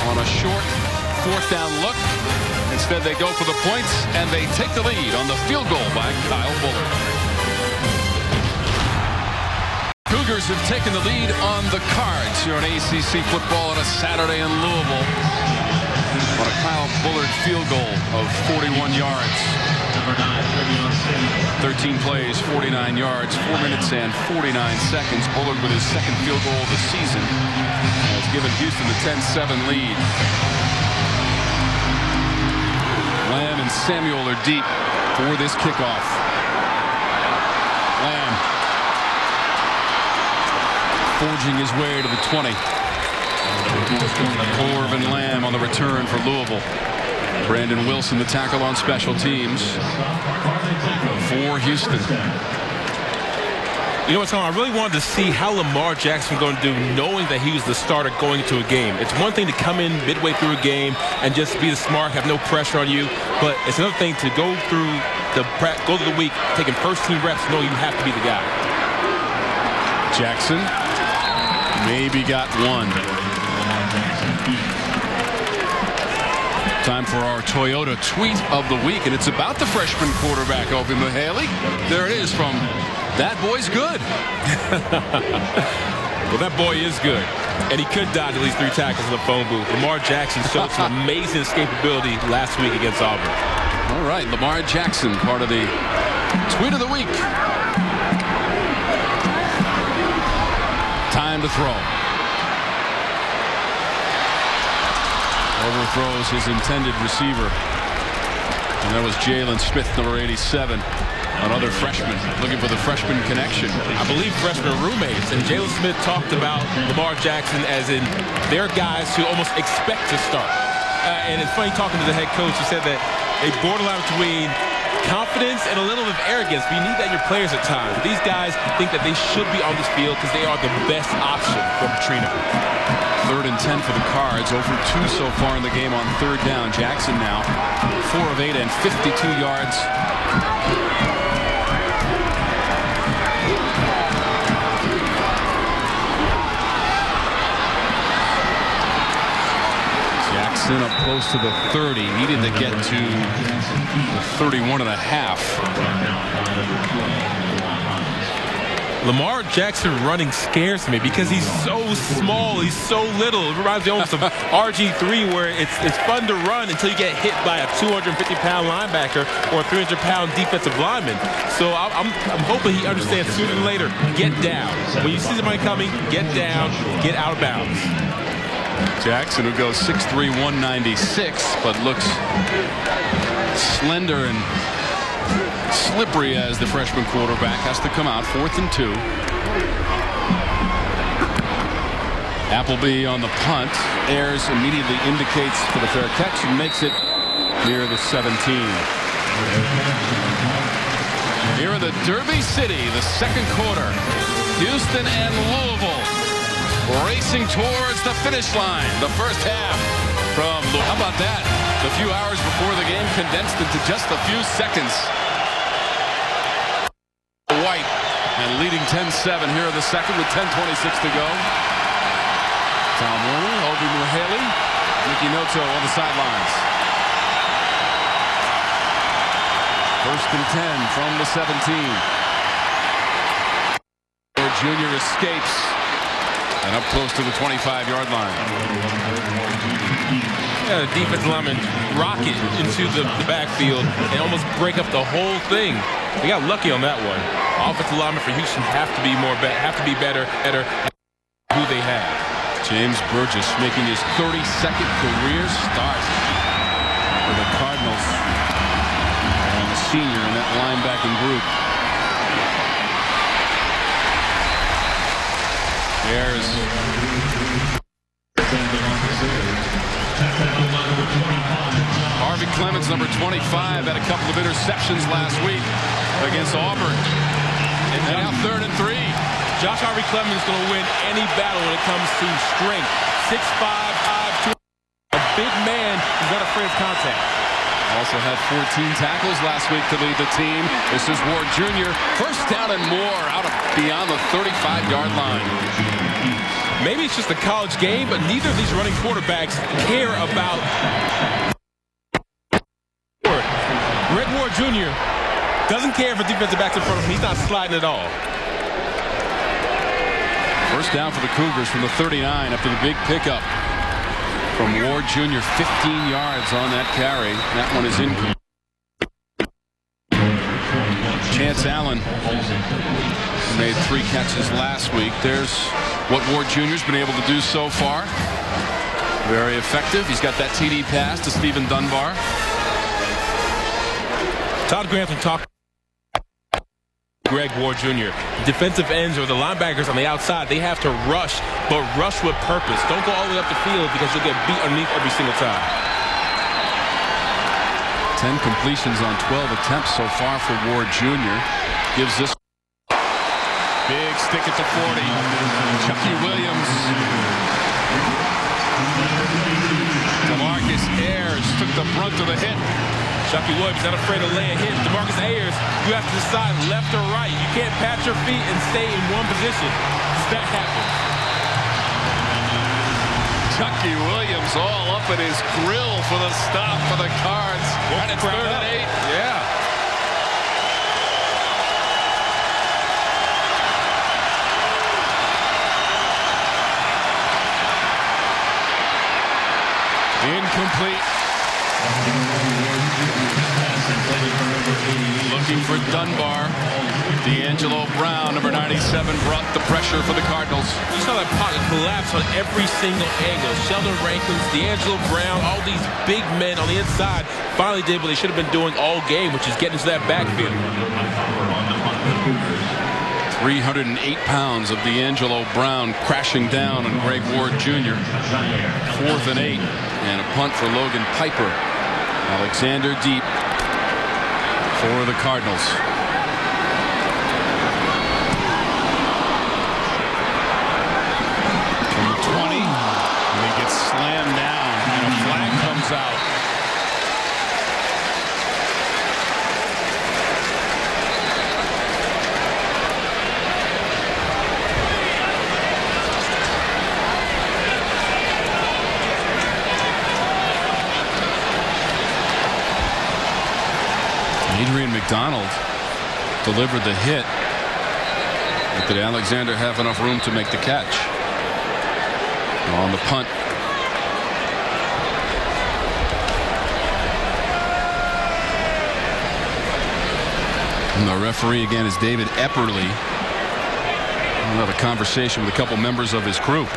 on a short 4th down look. Instead they go for the points and they take the lead on the field goal by Kyle Bullard. Cougars have taken the lead on the Cards here on ACC football on a Saturday in Louisville. On a Kyle Bullard field goal of 41 yards. 13 plays, 49 yards, 4 minutes and 49 seconds. Bullard with his second field goal of the season has given Houston the 10-7 lead. Lamb and Samuel are deep for this kickoff. Lamb forging his way to the 20. Corbin Lamb on the return for Louisville. Brandon Wilson the tackle on special teams for Houston. You know what, Tom? I really wanted to see how Lamar Jackson was going to do knowing that he was the starter going into a game. It's one thing to come in midway through a game and just be the smart, have no pressure on you. But it's another thing to go through the week, taking first team reps, knowing you have to be the guy. Jackson maybe got one. Time for our Toyota tweet of the week, and it's about the freshman quarterback, Opie Mahaley. There it is from That Boy's Good. Well, that boy is good, and he could dodge at least 3 tackles in the phone booth. Lamar Jackson showed some amazing escapability last week against Auburn. All right, Lamar Jackson, part of the tweet of the week. Time to throw. Overthrows his intended receiver. And that was Jalen Smith, number 87. Another freshman looking for the freshman connection. I believe freshman roommates. And Jalen Smith talked about Lamar Jackson as in they're guys who almost expect to start. And it's funny talking to the head coach. He said that a borderline between confidence and a little bit of arrogance. But you need that in your players at times. These guys think that they should be on this field because they are the best option for Petrino. 3rd and 10 for the Cards. 0 for 2 so far in the game on 3rd down. Jackson now 4 of 8 and 52 yards. Jackson up close to the 30. Needed to get to the 31 and a half. Lamar Jackson running scares me because he's so small, he's so little. It reminds me almost of RG3, where it's fun to run until you get hit by a 250-pound linebacker or a 300-pound defensive lineman. So I'm hoping he understands sooner than later, get down. When you see somebody coming, get down, get out of bounds. Jackson, who goes 6'3", 196, but looks slender and slippery as the freshman quarterback, has to come out. 4th and 2. Appleby on the punt. Ayers immediately indicates for the fair catch and makes it near the 17. Here in the Derby City, the second quarter. Houston and Louisville racing towards the finish line. The first half from Louisville. How about that? A few hours before the game condensed into just a few seconds. White and leading 10-7 here in the second with 10:26 to go. Tom Warner, Obi Muhaley, Nicky Noto on the sidelines. First and 10 from the 17. Junior escapes and up close to the 25-yard line. Yeah, the defensive lineman rocket into the backfield and almost break up the whole thing. They got lucky on that one. Offensive linemen for Houston have to be better who they have. James Burgess making his 32nd career start for the Cardinals. And the senior in that linebacking group. Ayers. Harvey Clemens, number 25, had a couple of interceptions last week against Auburn. And now 3rd and 3. Josh Harvey Clemens is going to win any battle when it comes to strength. 6'5", 5'2". A big man who's not afraid of contact. Also had 14 tackles last week to lead the team. This is Ward Jr. First down and more out of beyond the 35-yard line. Maybe it's just a college game, but neither of these running quarterbacks care about. Greg Ward Jr. doesn't care if a defensive back's in front of him. He's not sliding at all. First down for the Cougars from the 39 after the big pickup from Ward Jr. 15 yards on that carry. That one is incomplete. Chance Allen made 3 catches last week. There's what Ward Jr.'s been able to do so far. Very effective. He's got that TD pass to Stephen Dunbar. Todd Grantham talked Greg Ward Jr. Defensive ends or the linebackers on the outside, they have to rush, but rush with purpose. Don't go all the way up the field because you'll get beat underneath every single time. 10 completions on 12 attempts so far for Ward Jr. Gives this big stick at the 40. Chucky Williams. DeMarcus Ayers took the brunt of the hit. Chucky Williams not afraid to lay a hit. DeMarcus Ayers, you have to decide left or right. You can't pat your feet and stay in one position. That happens. Chucky Williams all up in his grill for the stop for the Cards. And it's 3rd and 8. Yeah. Incomplete. Looking for Dunbar. D'Angelo Brown, number 97, brought the pressure for the Cardinals. You saw that pocket collapse on every single angle. Sheldon Rankins, D'Angelo Brown, all these big men on the inside finally did what they should have been doing all game, which is getting to that backfield. 308 pounds of D'Angelo Brown crashing down on Greg Ward Jr. 4th and 8, and a punt for Logan Piper. Alexander deep for the Cardinals. From the 20, and he gets slammed down, and a flag comes out. Adrian McDonald delivered the hit. But did Alexander have enough room to make the catch? On the punt. And the referee again is David Epperly. We'll have a conversation with a couple members of his crew.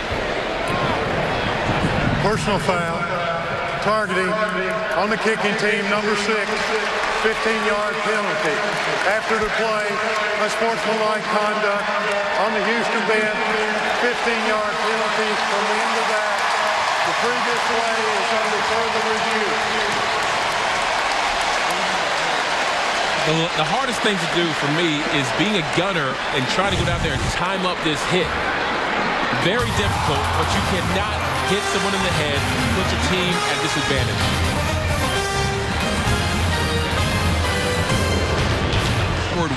Personal foul. Targeting on the kicking team, number 6. 15-yard penalty. After the play, unsportsmanlike conduct on the Houston bench, 15-yard penalty. From the end of that, the previous play is under further review. The hardest thing to do for me is being a gunner and trying to go down there and time up this hit. Very difficult, but you cannot hit someone in the head and put your team at disadvantage.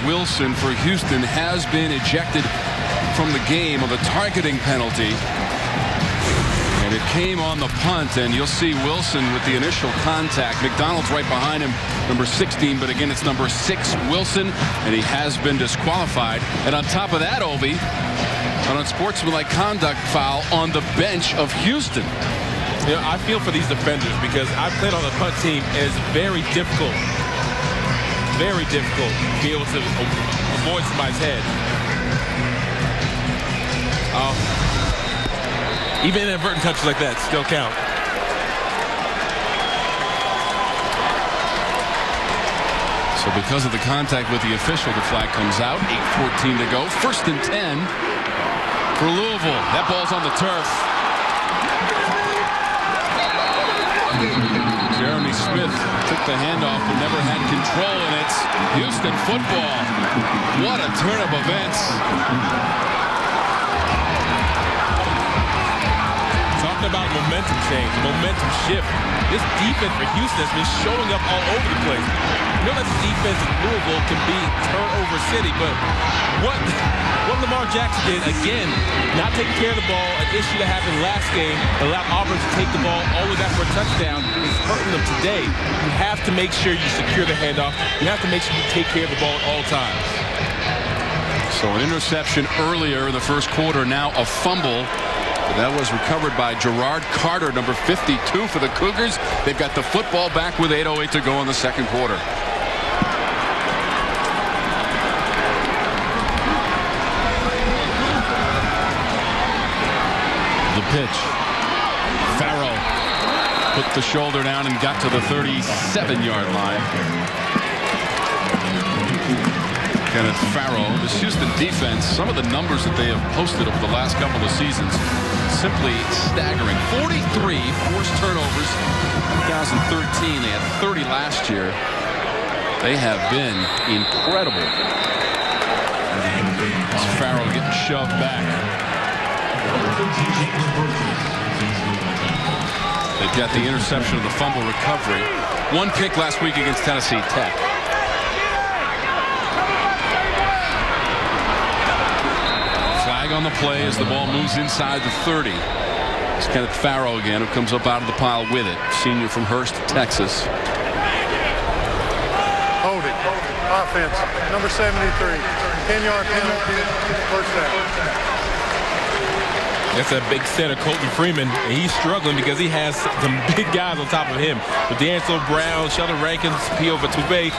Wilson for Houston has been ejected from the game on the targeting penalty. And it came on the punt, and you'll see Wilson with the initial contact. McDonald's right behind him, number 16, but again, it's number 6, Wilson, and he has been disqualified. And on top of that, Ovi, an unsportsmanlike conduct foul on the bench of Houston. You know, I feel for these defenders because I played on the punt team, and it's very difficult to be able to avoid somebody's head. Even inadvertent touches like that still count. So because of the contact with the official, the flag comes out. 8:14 to go. 1st and 10 for Louisville. That ball's on the turf. Jeremy Smith took the handoff but never had control, and it's Houston football. What a turn of events. Talking about momentum change, momentum shift. This defense for Houston has been showing up all over the place. You know that the defense in Louisville can be turnover city, but what Lamar Jackson did, again, not taking care of the ball, an issue that happened last game, allowed Auburn to take the ball all the way back for a touchdown, is hurting them today. You have to make sure you secure the handoff. You have to make sure you take care of the ball at all times. So an interception earlier in the first quarter, now a fumble. That was recovered by Gerard Carter, number 52 for the Cougars. They've got the football back with 8:08 to go in the second quarter. The pitch. Farrell put the shoulder down and got to the 37-yard line. Kenneth Farrell, this Houston defense, some of the numbers that they have posted over the last couple of seasons, simply staggering. 43 forced turnovers. 2013, they had 30 last year. They have been incredible. As Farrell getting shoved back. They've got the interception of the fumble recovery. One pick last week against Tennessee Tech. On the play as the ball moves inside the 30. It's Kenneth Farrell again, who comes up out of the pile with it. Senior from Hurst, Texas. Holding. Offense. Number 73. 10-yard penalty. First down. That's a big set of Colton Freeman, and he's struggling because he has some big guys on top of him. With D'Angelo Brown, Sheldon Rankins, Pio Vatube.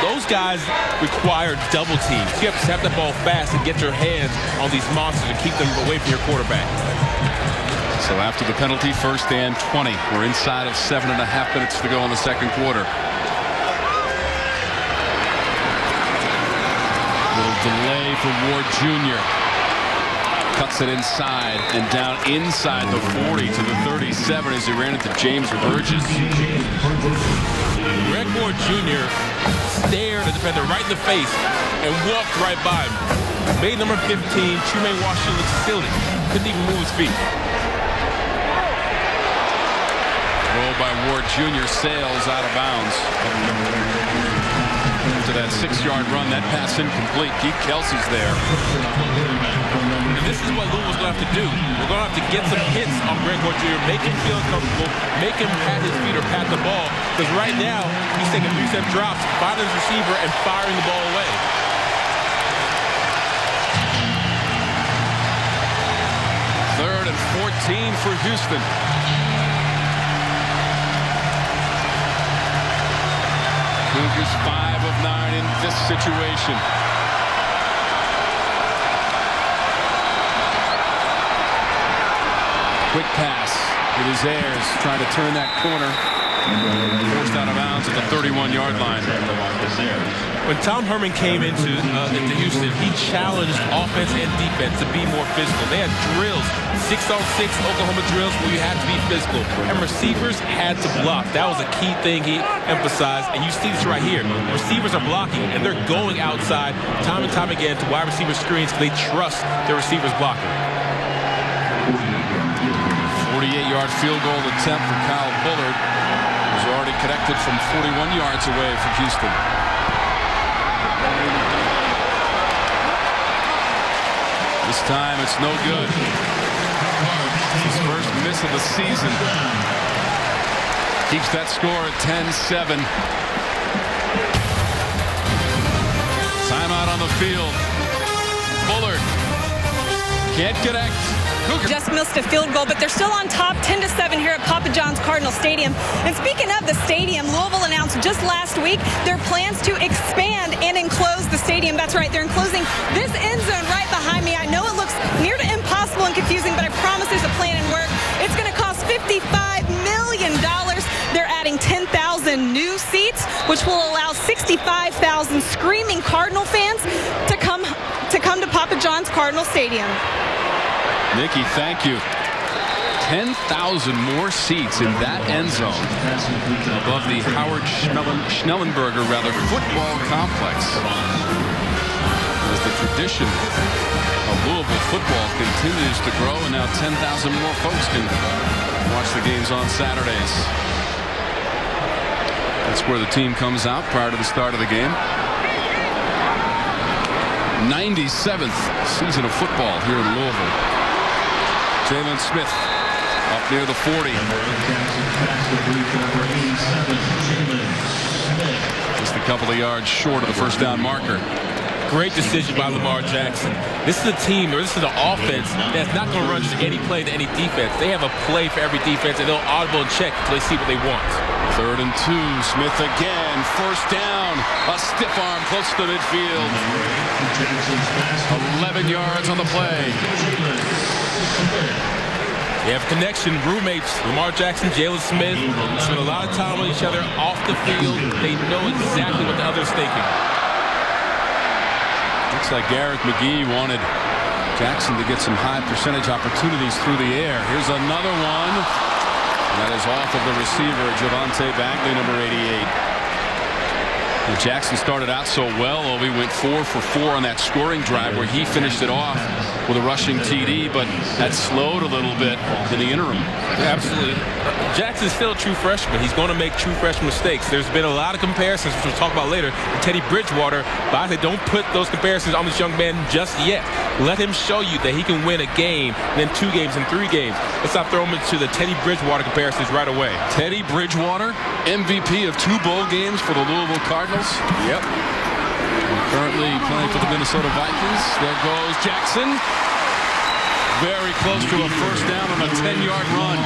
Those guys require double teams. You have to tap the ball fast and get your hands on these monsters and keep them away from your quarterback. So after the penalty, 1st and 20. We're inside of 7.5 minutes to go in the second quarter. Little delay for Ward Jr. Cuts it inside and down inside the 40 to the 37 as he ran into James Burgess. Greg Ward Jr. stared the defender right in the face and walked right by him. Made number 15, Trumaine Washington, look silly. Couldn't even move his feet. Roll by Ward Jr. sails out of bounds. To that 6-yard run, that pass incomplete. Keith Kelsey's there. And this is what Louisville's going to have to do. We're going to have to get some hits on Greg Ward Jr., make him feel uncomfortable, make him pat his feet or pat the ball. Because right now, he's taking 3-step drops, finding his receiver, and firing the ball away. Third and 14 for Houston. Cougars 5 of 9 in this situation. Quick pass with his heirs trying to turn that corner. Forced out of bounds at the 31-yard line. When Tom Herman came into Houston, he challenged offense and defense to be more physical. They had drills, 6-on-6 Oklahoma drills where you had to be physical. And receivers had to block. That was a key thing he emphasized. And you see this right here. Receivers are blocking, and they're going outside time and time again to wide receiver screens because they trust their receivers blocking. 48-yard field goal attempt for Kyle Bullard, who's already connected from 41 yards away from Houston. This time it's no good. His first miss of the season. Keeps that score at 10-7. Timeout on the field. Bullard can't connect. Cougars just missed a field goal, but they're still on top 10-7 here at Papa John's Cardinal Stadium. And speaking of the stadium, Louisville announced just last week their plans to expand and enclose the stadium. That's right, they're enclosing this end zone right behind me. I know it looks near to impossible and confusing, but I promise there's a plan in work. It's going to cost $55 million. They're adding 10,000 new seats, which will allow 65,000 screaming Cardinal fans to come to Papa John's Cardinal Stadium. Nikki, thank you. 10,000 more seats in that end zone above the Howard Schnellenberger football complex. As the tradition of Louisville football continues to grow, and now 10,000 more folks can watch the games on Saturdays. That's where the team comes out prior to the start of the game. 97th season of football here in Louisville. Jalen Smith up near the 40. Just a couple of yards short of the first down marker. Great decision by Lamar Jackson. This is a team, or this is an offense that's not going to run just any play to any defense. They have a play for every defense, and they'll audible and check until they see what they want. 3rd and 2. Smith again. First down. A stiff arm close to midfield. 11 yards on the play. They have connection, roommates, Lamar Jackson, Jalen Smith, spend a lot of time with each other off the field. They know exactly what the other's thinking. Looks like Garrett McGee wanted Jackson to get some high percentage opportunities through the air. Here's another one. And that is off of the receiver, Javante Bagley, number 88. And Jackson started out so well. He went 4 for 4 on that scoring drive where he finished it off with a rushing TD, but that slowed a little bit in the interim. Absolutely. Jackson's still a true freshman. He's going to make true freshman mistakes. There's been a lot of comparisons, which we'll talk about later, to Teddy Bridgewater, but I say don't put those comparisons on this young man just yet. Let him show you that he can win a game, and then 2 games and 3 games. Let's not throw him into the Teddy Bridgewater comparisons right away. Teddy Bridgewater, MVP of 2 bowl games for the Louisville Cardinals. Yep. Currently playing for the Minnesota Vikings. There goes Jackson. Very close to a first down on a 10-yard run.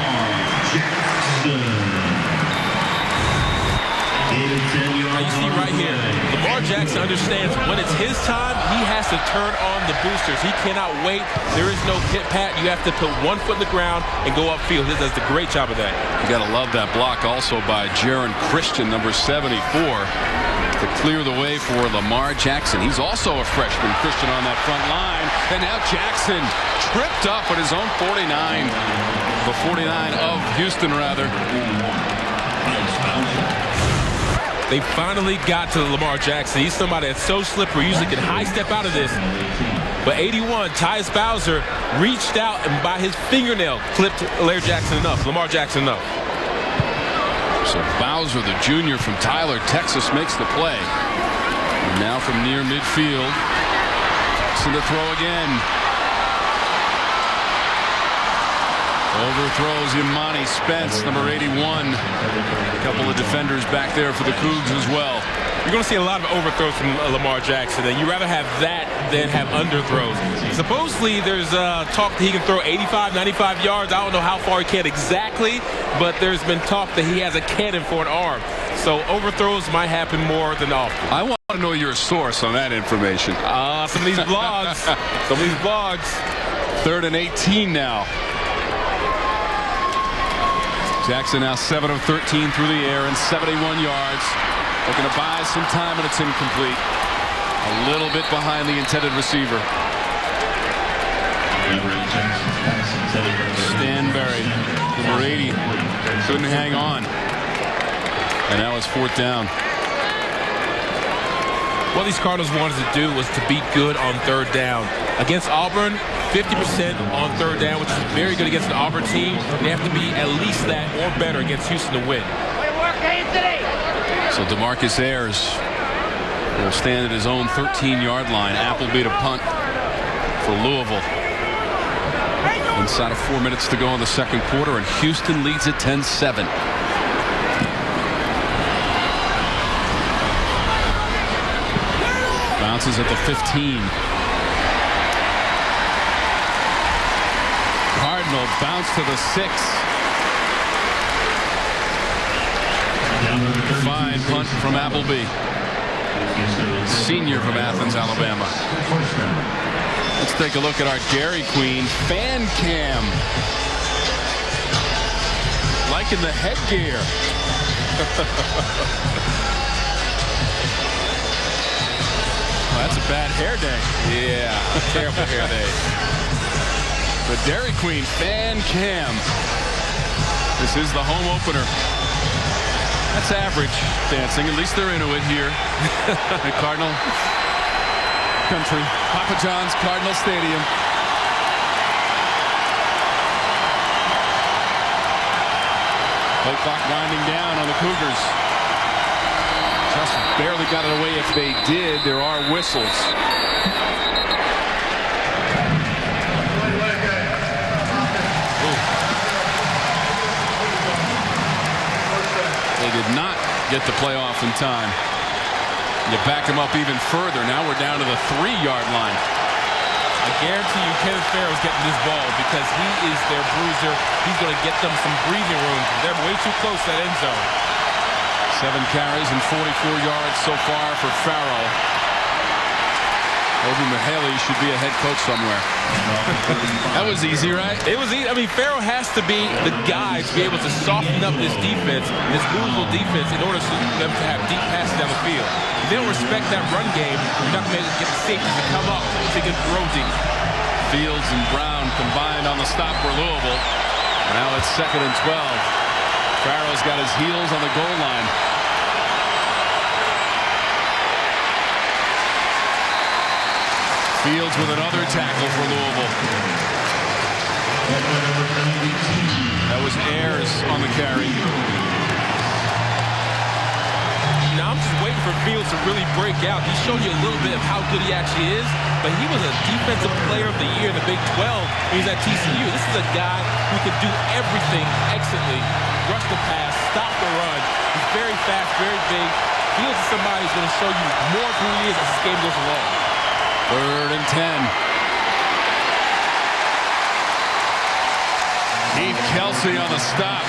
Now you see right here, Lamar Jackson understands when it's his time, he has to turn on the boosters. He cannot wait. There is no pit pat. You have to put 1 foot in the ground and go upfield. He does a great job of that. You got to love that block also by Jaron Christian, number 74, to clear the way for Lamar Jackson. He's also a freshman. Christian on that front line. And now Jackson tripped up at his own 49. The 49 of Houston, rather. They finally got to Lamar Jackson. He's somebody that's so slippery, usually can high step out of this. But 81, Tyus Bowser reached out and by his fingernail clipped Lamar Jackson enough. So Bowser, the junior from Tyler, Texas, makes the play. And now from near midfield, to the throw again. Overthrows Imani Spence, number 81. A couple of defenders back there for the Cougs as well. You're going to see a lot of overthrows from Lamar Jackson, and you'd rather have that than have underthrows. Supposedly, there's talk that he can throw 85, 95 yards. I don't know how far he can exactly, but there's been talk that he has a cannon for an arm. So overthrows might happen more than often. I want to know your source on that information. Some of these blogs. 3rd and 18 now. Jackson now 7 of 13 through the air and 71 yards. Looking to buy some time, and it's incomplete. A little bit behind the intended receiver. Stanberry, number 80, couldn't hang on. And now it's 4th down. What these Cardinals wanted to do was to be good on 3rd down. Against Auburn, 50% on 3rd down, which is very good against an Auburn team. They have to be at least that or better against Houston to win. So DeMarcus Ayers will stand at his own 13-yard line. Appleby to punt for Louisville. Inside of 4 minutes to go in the second quarter, and Houston leads at 10-7. Bounces at the 15. Cardinal bounce to the 6. Fine punt from Appleby. Senior from Athens, Alabama. Let's take a look at our Dairy Queen fan cam. Liking the headgear. Well, that's a bad hair day. Yeah, a terrible hair day. The Dairy Queen fan cam. This is the home opener. That's average dancing. At least they're into it here at Cardinal Country. Papa John's Cardinal Stadium. Play clock winding down on the Cougars. Just barely got it away. If they did, there are whistles. They did not get the play off in time. You back them up even further. Now we're down to the 3-yard line. I guarantee you Kenneth Farrell's getting this ball because he is their bruiser. He's going to get them some breathing room. They're way too close to that end zone. 7 carries and 44 yards so far for Farrell. Obi Mihaly should be a head coach somewhere. That was easy, right? It was easy. I mean, Farrell has to be the guy to be able to soften up this defense, this Louisville defense, in order for them to have deep passes down the field. If they don't respect that run game, you're not going to get the safeties to come up to get throw deep. Fields and Brown combined on the stop for Louisville. Now it's 2nd and 12. Farrell's got his heels on the goal line. Fields with another tackle for Louisville. That was Ayers on the carry. Now I'm just waiting for Fields to really break out. He showed you a little bit of how good he actually is, but he was a defensive player of the year in the Big 12 when he was at TCU. This is a guy who can do everything excellently. Rush the pass, stop the run. He's very fast, very big. Fields is somebody who's going to show you more of who he is as this game goes along. 3rd and 10. Keith Kelsey on the stop.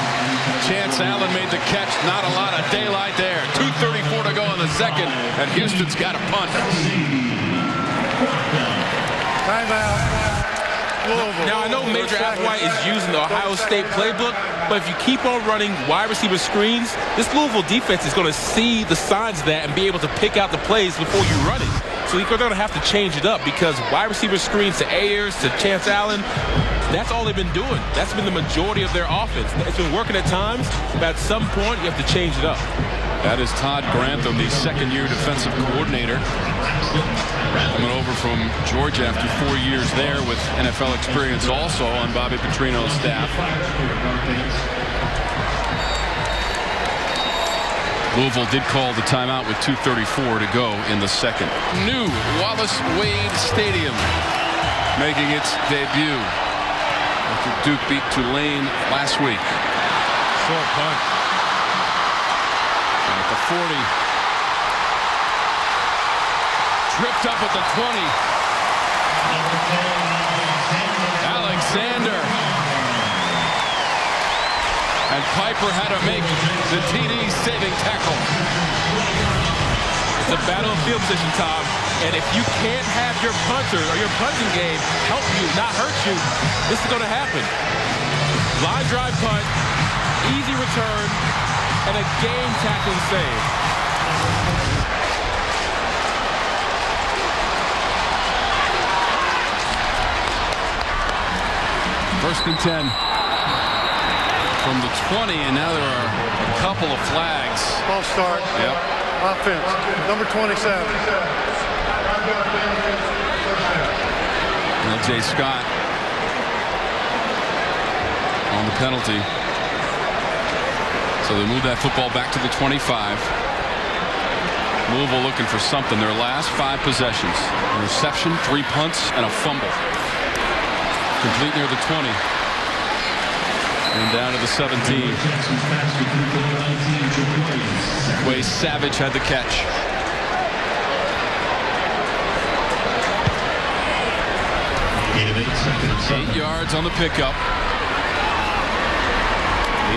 Chance Allen made the catch. Not a lot of daylight there. 2:34 to go in the second, and Houston's got a punt. Timeout. Now, I know Major Applewhite is using the Ohio State playbook, but if you keep on running wide receiver screens, this Louisville defense is going to see the signs of that and be able to pick out the plays before you run it. So they're going to have to change it up because wide receiver screens to Ayers, to Chance Allen, that's all they've been doing. That's been the majority of their offense. It's been working at times, but at some point, you have to change it up. That is Todd Grantham, the second-year defensive coordinator. Coming over from Georgia after 4 years there with NFL experience also on Bobby Petrino's staff. Louisville did call the timeout with 2:34 to go in the second. New Wallace Wade Stadium making its debut after Duke beat Tulane last week. Short punt. At the 40. Tripped up at the 20. Alexander. And Piper had to make the TD saving tackle. It's a battle of field position, Tom. And if you can't have your punter or your punting game help you, not hurt you, this is going to happen. Line drive punt, easy return, and a game tackling save. First and 10 from the 20, and now there are a couple of flags. False start. Yep. Offense. Number 27. L.J. Scott on the penalty. So they move that football back to the 25. Louisville looking for something. Their last 5 possessions. An interception, 3 punts, and a fumble. Complete near the 20. And down to the 17. Way Savage had the catch. 8 yards on the pickup.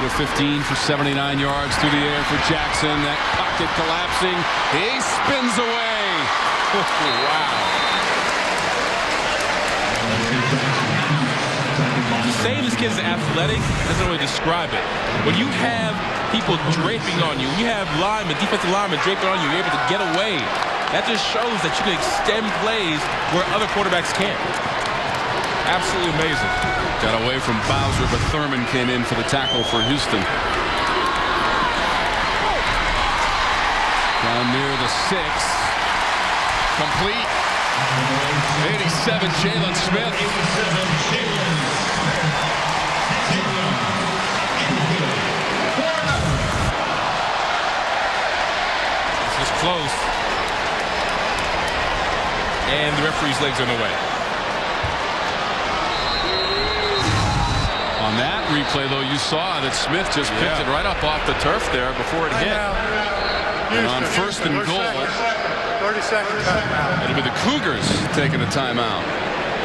8 of 15 for 79 yards through the air for Jackson. That pocket collapsing. He spins away. Wow. Saying this kid is athletic doesn't really describe it. When you have people draping on you, when you have linemen, defensive linemen draping on you, you're able to get away. That just shows that you can extend plays where other quarterbacks can't. Absolutely amazing. Got away from Bowser, but Thurman came in for the tackle for Houston. Down near the 6. Complete. 87, Jalen Smith. This is close. And the referee's legs are in the way. On that replay, though, you saw that Smith just picked it right up off the turf there before it hit. And on first and goal, 30-second timeout. It'll be the Cougars taking a timeout.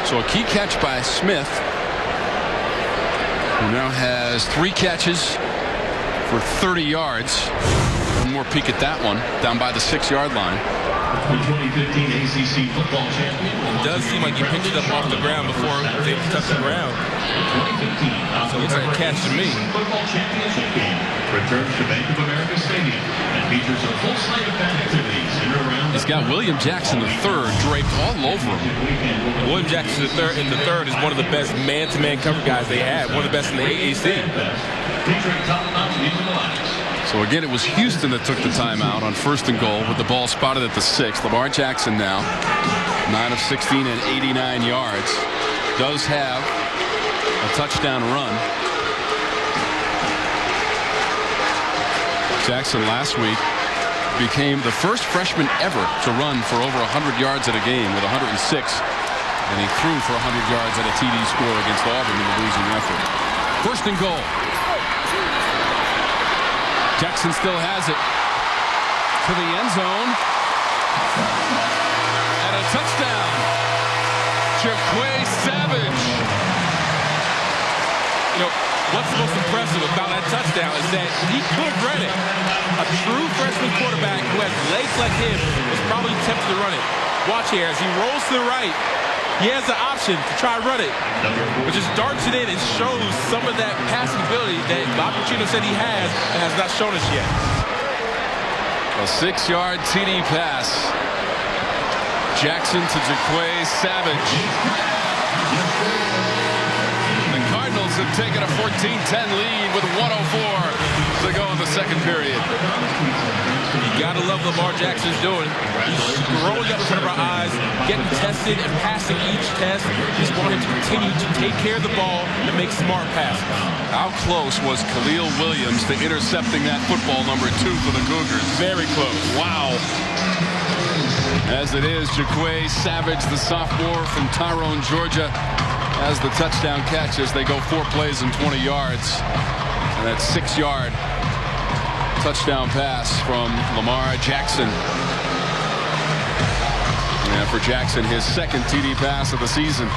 So a key catch by Smith, who now has 3 catches for 30 yards. One more peek at that one, down by the 6-yard line. The 2015 ACC football champion. It does seem like he picked it up off the ground before they touched the ground. So it's like a catch to me. Football championship game returns to Bank of America Stadium and features a full slate of fan activities in and around. He's got William Jackson III draped all over him. William Jackson III is one of the best man-to-man cover guys they have. One of the best in the AAC. Featuring top-notch musical acts. So again, it was Houston that took the timeout on first and goal with the ball spotted at the 6. Lamar Jackson now 9 of 16 and 89 yards. Does have a touchdown run. Jackson last week became the first freshman ever to run for over 100 yards at a game with 106. And he threw for 100 yards at a TD score against Auburn in the losing effort. First and goal. Jackson still has it to the end zone. And a touchdown. Jaquay Savage. You know, what's most impressive about that touchdown is that he could have run it. A true freshman quarterback who has legs like him was probably tempted to run it. Watch here, as he rolls to the right, he has the option to try to run it, but just darts it in and shows some of that passing ability that Bob Pacino said he has and has not shown us yet. A 6-yard TD pass. Jackson to Jaquay Savage. The Cardinals have taken a 14-10 lead with 1:04 to go in the second period. You gotta love what Lamar Jackson's doing. He's growing up in front of our eyes, getting tested and passing each test. Just want him to continue to take care of the ball and make smart passes. How close was Khalil Williams to intercepting that football, number 2 for the Cougars? Very close. Wow. As it is, Jaquay Savage, the sophomore from Tyrone, Georgia, has the touchdown catch as they go 4 plays and 20 yards. And that 6-yard touchdown pass from Lamar Jackson. And for Jackson, his second TD pass of the season.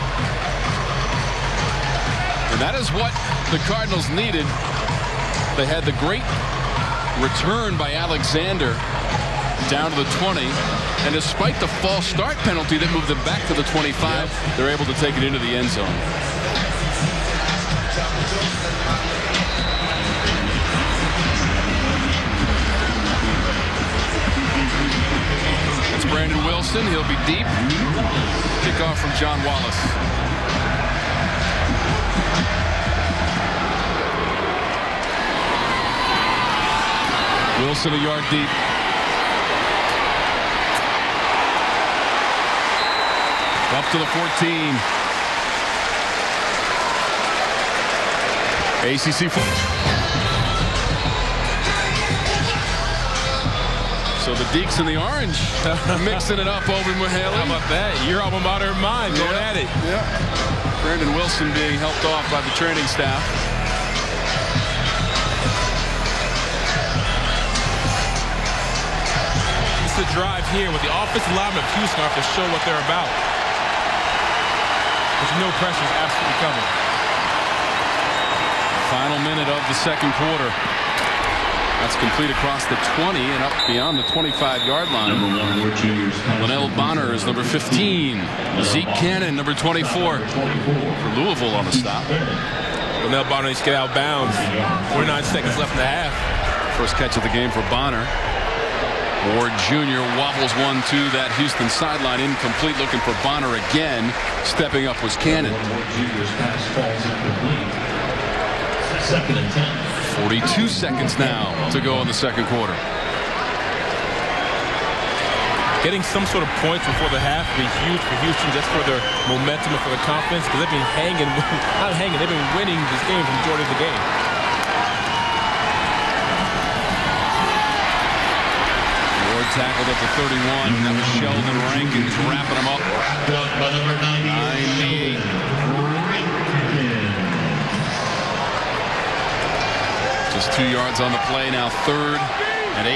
And that is what the Cardinals needed. They had the great return by Alexander down to the 20. And despite the false start penalty that moved them back to the 25, they're able to take it into the end zone. It's Brandon Wilson. He'll be deep. Kickoff from John Wallace. Wilson a yard deep. Up to the 14. ACC football. So the Deeks in the orange mixing it up over in Haley. How about that? Your alma mater and mine going at it. Yeah. Brandon Wilson being helped off by the training staff. It's the drive here with the offensive linemen of Houston have to show what they're about. There's no pressure is absolutely coming. Final minute of the second quarter. That's complete across the 20 and up beyond the 25-yard line. Linnell Bonner is number 15. Zeke Cannon, number 24. For Louisville on the stop. Linnell Bonner needs to get out of bounds. 49 seconds left in the half. First catch of the game for Bonner. Ward Jr. wobbles one to that Houston sideline. Incomplete, looking for Bonner again. Stepping up was Cannon. 42 seconds now to go in the second quarter. Getting some sort of points before the half would be huge for Houston, just for their momentum and for their confidence, because they've been hanging, not hanging, they've been winning this game for the majority of the game. Ward tackled at the 31. That was Sheldon Rankins wrapping him up. By number 98. Just 2 yards on the play now. 3rd and 8.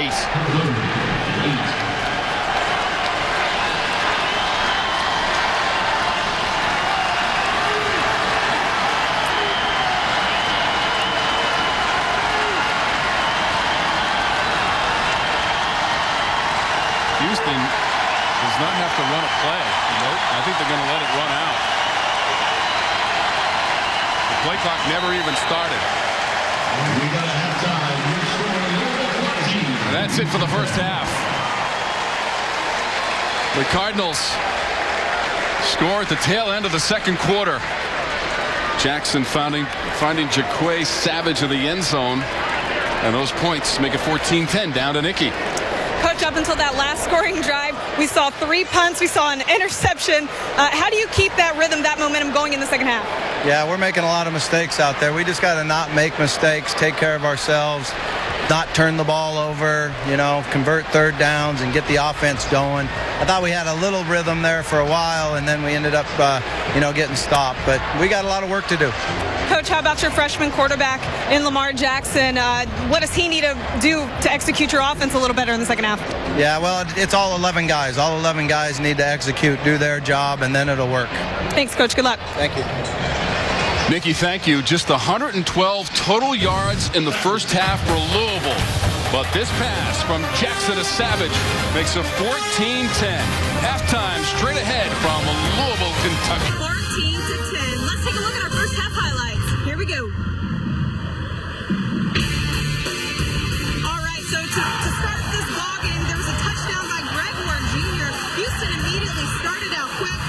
Houston does not have to run a play. Nope. I think they're going to let it run out. The play clock never even started. That's it for the first half. The Cardinals score at the tail end of the second quarter. Jackson finding Jaquay Savage in the end zone. And those points make it 14-10 down to Nicky. Coach, up until that last scoring drive, we saw 3 punts, we saw an interception. How do you keep that rhythm, that momentum going in the second half? Yeah, we're making a lot of mistakes out there. We just got to not make mistakes, take care of ourselves, not turn the ball over, convert third downs and get the offense going. I thought we had a little rhythm there for a while, and then we ended up, getting stopped. But we got a lot of work to do. Coach, how about your freshman quarterback in Lamar Jackson? What does he need to do to execute your offense a little better in the second half? Yeah, well, it's all 11 guys. All 11 guys need to execute, do their job, and then it'll work. Thanks, Coach. Good luck. Thank you. Nicky, thank you. Just 112 total yards in the first half for Louisville. But this pass from Jackson to Savage makes it 14-10. Halftime straight ahead from Louisville, Kentucky. 14-10. Let's take a look at our first half highlights. Here we go. All right, so to start this ball game, there was a touchdown by Greg Ward Jr. Houston immediately started out quick,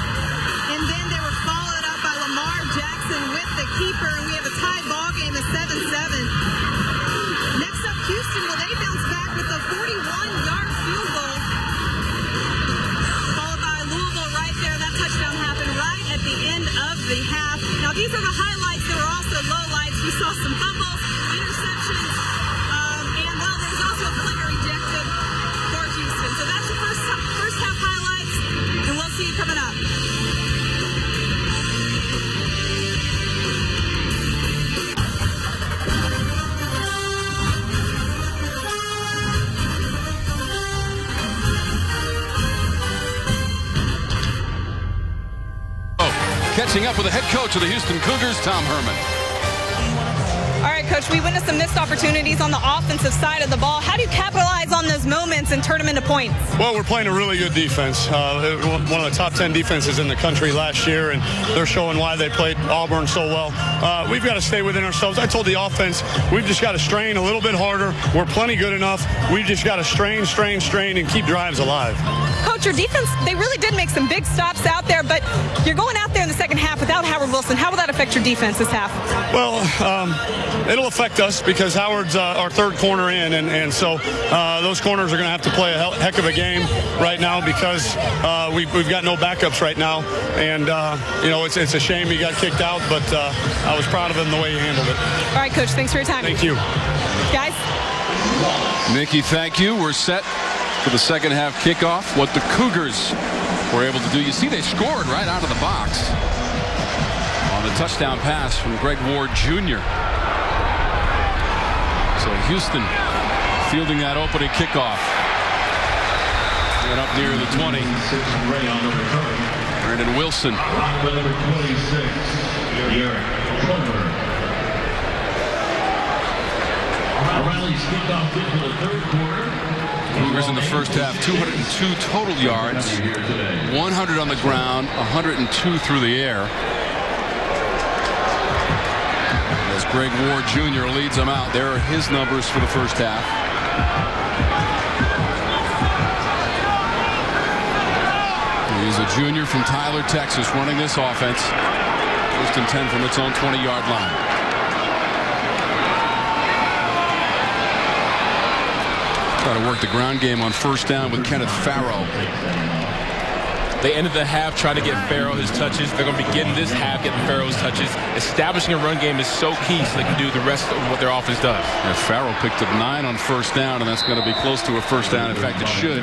and then they were followed up by Lamar Jackson with the keeper, and we have a tied ball game at 7-7. Next up, Houston, will they bounce back with a 41-yard field goal? Followed by Louisville right there. That touchdown happened right at the end of the half. Now, these are the highlights. There were also lowlights. We saw some fumbles, interceptions, and, well, there was also a flicker ejected for Houston. So that's the first half highlights, and we'll see you coming up. Catching up with the head coach of the Houston Cougars, Tom Herman. All right, right, Coach, we witnessed some missed opportunities on the offensive side of the ball. How do you capitalize on those moments and turn them into points? Well, we're playing a really good defense. One of the top 10 defenses in the country last year, and they're showing why they played Auburn so well. We've got to stay within ourselves. I told the offense, we've just got to strain a little bit harder. We're plenty good enough. We've just got to strain, and keep drives alive. Coach, your defense, they really did make some big stops out there, but you're going out there in the second half without Howard Wilson. How will that affect your defense this half? Well, it'll affect us because Howard's our third corner in, and so those corners are going to have to play a heck of a game right now because we've got no backups right now, and it's a shame he got kicked out, but I was proud of him the way he handled it. All right, Coach, thanks for your time. Thank you. Guys? Nikki, thank you. We're set for the second half kickoff. What the Cougars were able to do. You see they scored right out of the box on the touchdown pass from Greg Ward Jr. So Houston fielding that opening kickoff. Went up near the 20. Brandon Wilson. Cougars in the first half, 202 total yards, 100 on the ground, 102 through the air. As Greg Ward Jr. leads them out, there are his numbers for the first half. He's a junior from Tyler, Texas, running this offense. First and 10 from its own 20-yard line. Try to work the ground game on first down with Kenneth Farrow. They ended the half trying to get Farrow his touches. They're going to begin this half getting Farrow's touches. Establishing a run game is so key so they can do the rest of what their offense does. Yeah, Farrow picked up 9 on first down, and that's going to be close to a first down. In fact, it should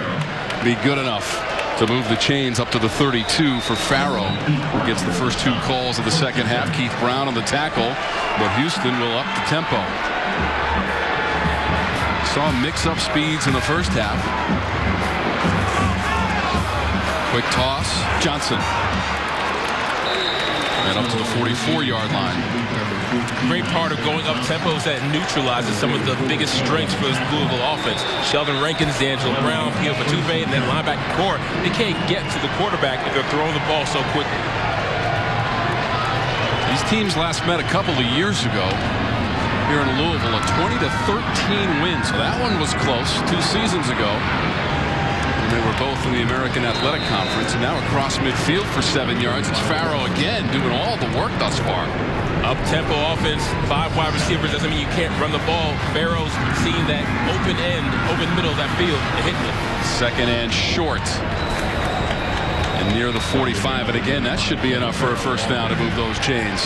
be good enough to move the chains up to the 32 for Farrow, who gets the first 2 calls of the second half. Keith Brown on the tackle, but Houston will up the tempo. Saw mix-up speeds in the first half. Quick toss, Johnson. And up to the 44-yard line. Great part of going up tempo is that it neutralizes some of the biggest strengths for this Louisville offense. Sheldon Rankins, D'Angelo Brown, Pio Patuve, and then linebacker core. They can't get to the quarterback if they're throwing the ball so quickly. These teams last met a couple of years ago here in Louisville, a 20-13 win. So that one was close 2 seasons ago. And they were both in the American Athletic Conference. And now across midfield for 7 yards, it's Farrow again doing all the work thus far. Up-tempo offense, 5 wide receivers doesn't mean you can't run the ball. Farrow's seeing that open end, open middle of that field, and hitting it. Second and short. And near the 45. And again, that should be enough for a first down to move those chains.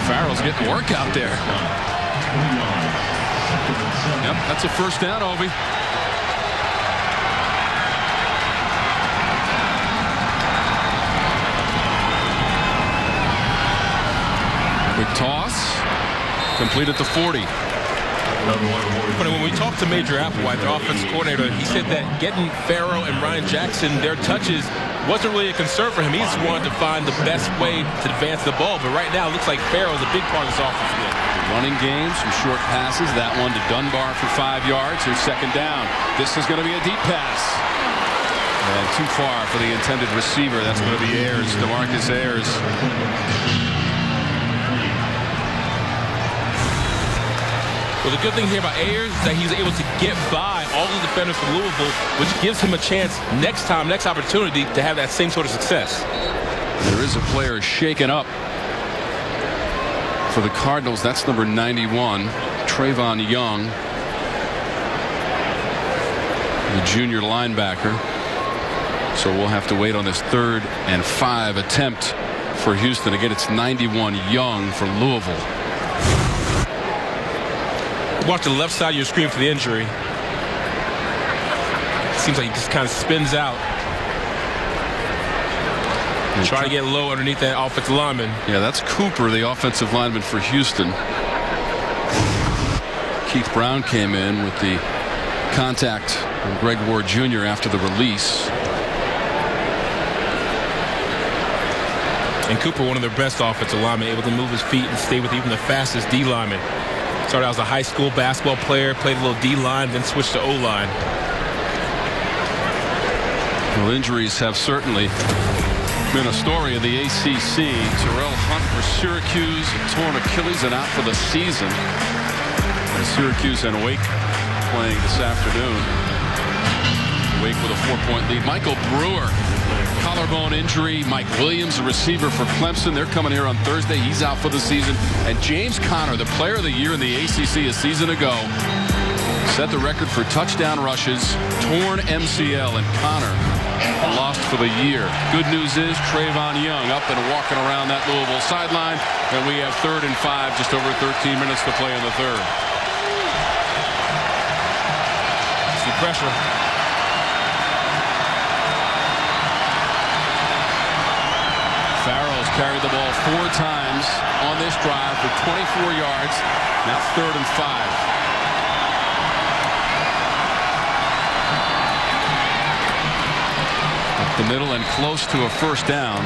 Farrell's getting work out there. Yep, that's a first down, Ovi. Quick toss. Complete at the 40. But when we talked to Major Applewhite, their offensive coordinator, he said that getting Farrow and Ryan Jackson their touches wasn't really a concern for him. He just wanted to find the best way to advance the ball. But right now, it looks like Farrow's a big part of this offense again. Running game, some short passes. That one to Dunbar for 5 yards. Here's second down. This is going to be a deep pass. And too far for the intended receiver. That's going to be Ayers, DeMarcus Ayers. Well, the good thing here about Ayers is that he's able to get by all the defenders from Louisville, which gives him a chance next opportunity to have that same sort of success. There is a player shaken up for the Cardinals. That's number 91, Trayvon Young, the junior linebacker. So we'll have to wait on this 3rd and 5 attempt for Houston. Again, it's 91 Young for Louisville. Watch the left side of your screen for the injury. Seems like he just kind of spins out. Trying to get low underneath that offensive lineman. Yeah, that's Cooper, the offensive lineman for Houston. Keith Brown came in with the contact from Greg Ward Jr. after the release. And Cooper, one of their best offensive linemen, able to move his feet and stay with even the fastest D lineman. Started out as a high school basketball player, played a little D-line, then switched to O-line. Well, injuries have certainly been a story of the ACC. Terrell Hunt for Syracuse, a torn Achilles and out for the season. And Syracuse and Wake playing this afternoon. Wake with a 4-point lead. Michael Brewer, collarbone injury. Mike Williams, the receiver for Clemson. They're coming here on Thursday. He's out for the season. And James Conner, the player of the year in the ACC a season ago, set the record for touchdown rushes. Torn MCL, and Conner lost for the year. Good news is Trayvon Young up and walking around that Louisville sideline. And we have 3rd and 5, just over 13 minutes to play in the third. See pressure. Farrell's carried the ball 4 times on this drive for 24 yards. Now 3rd and 5. Up the middle and close to a first down.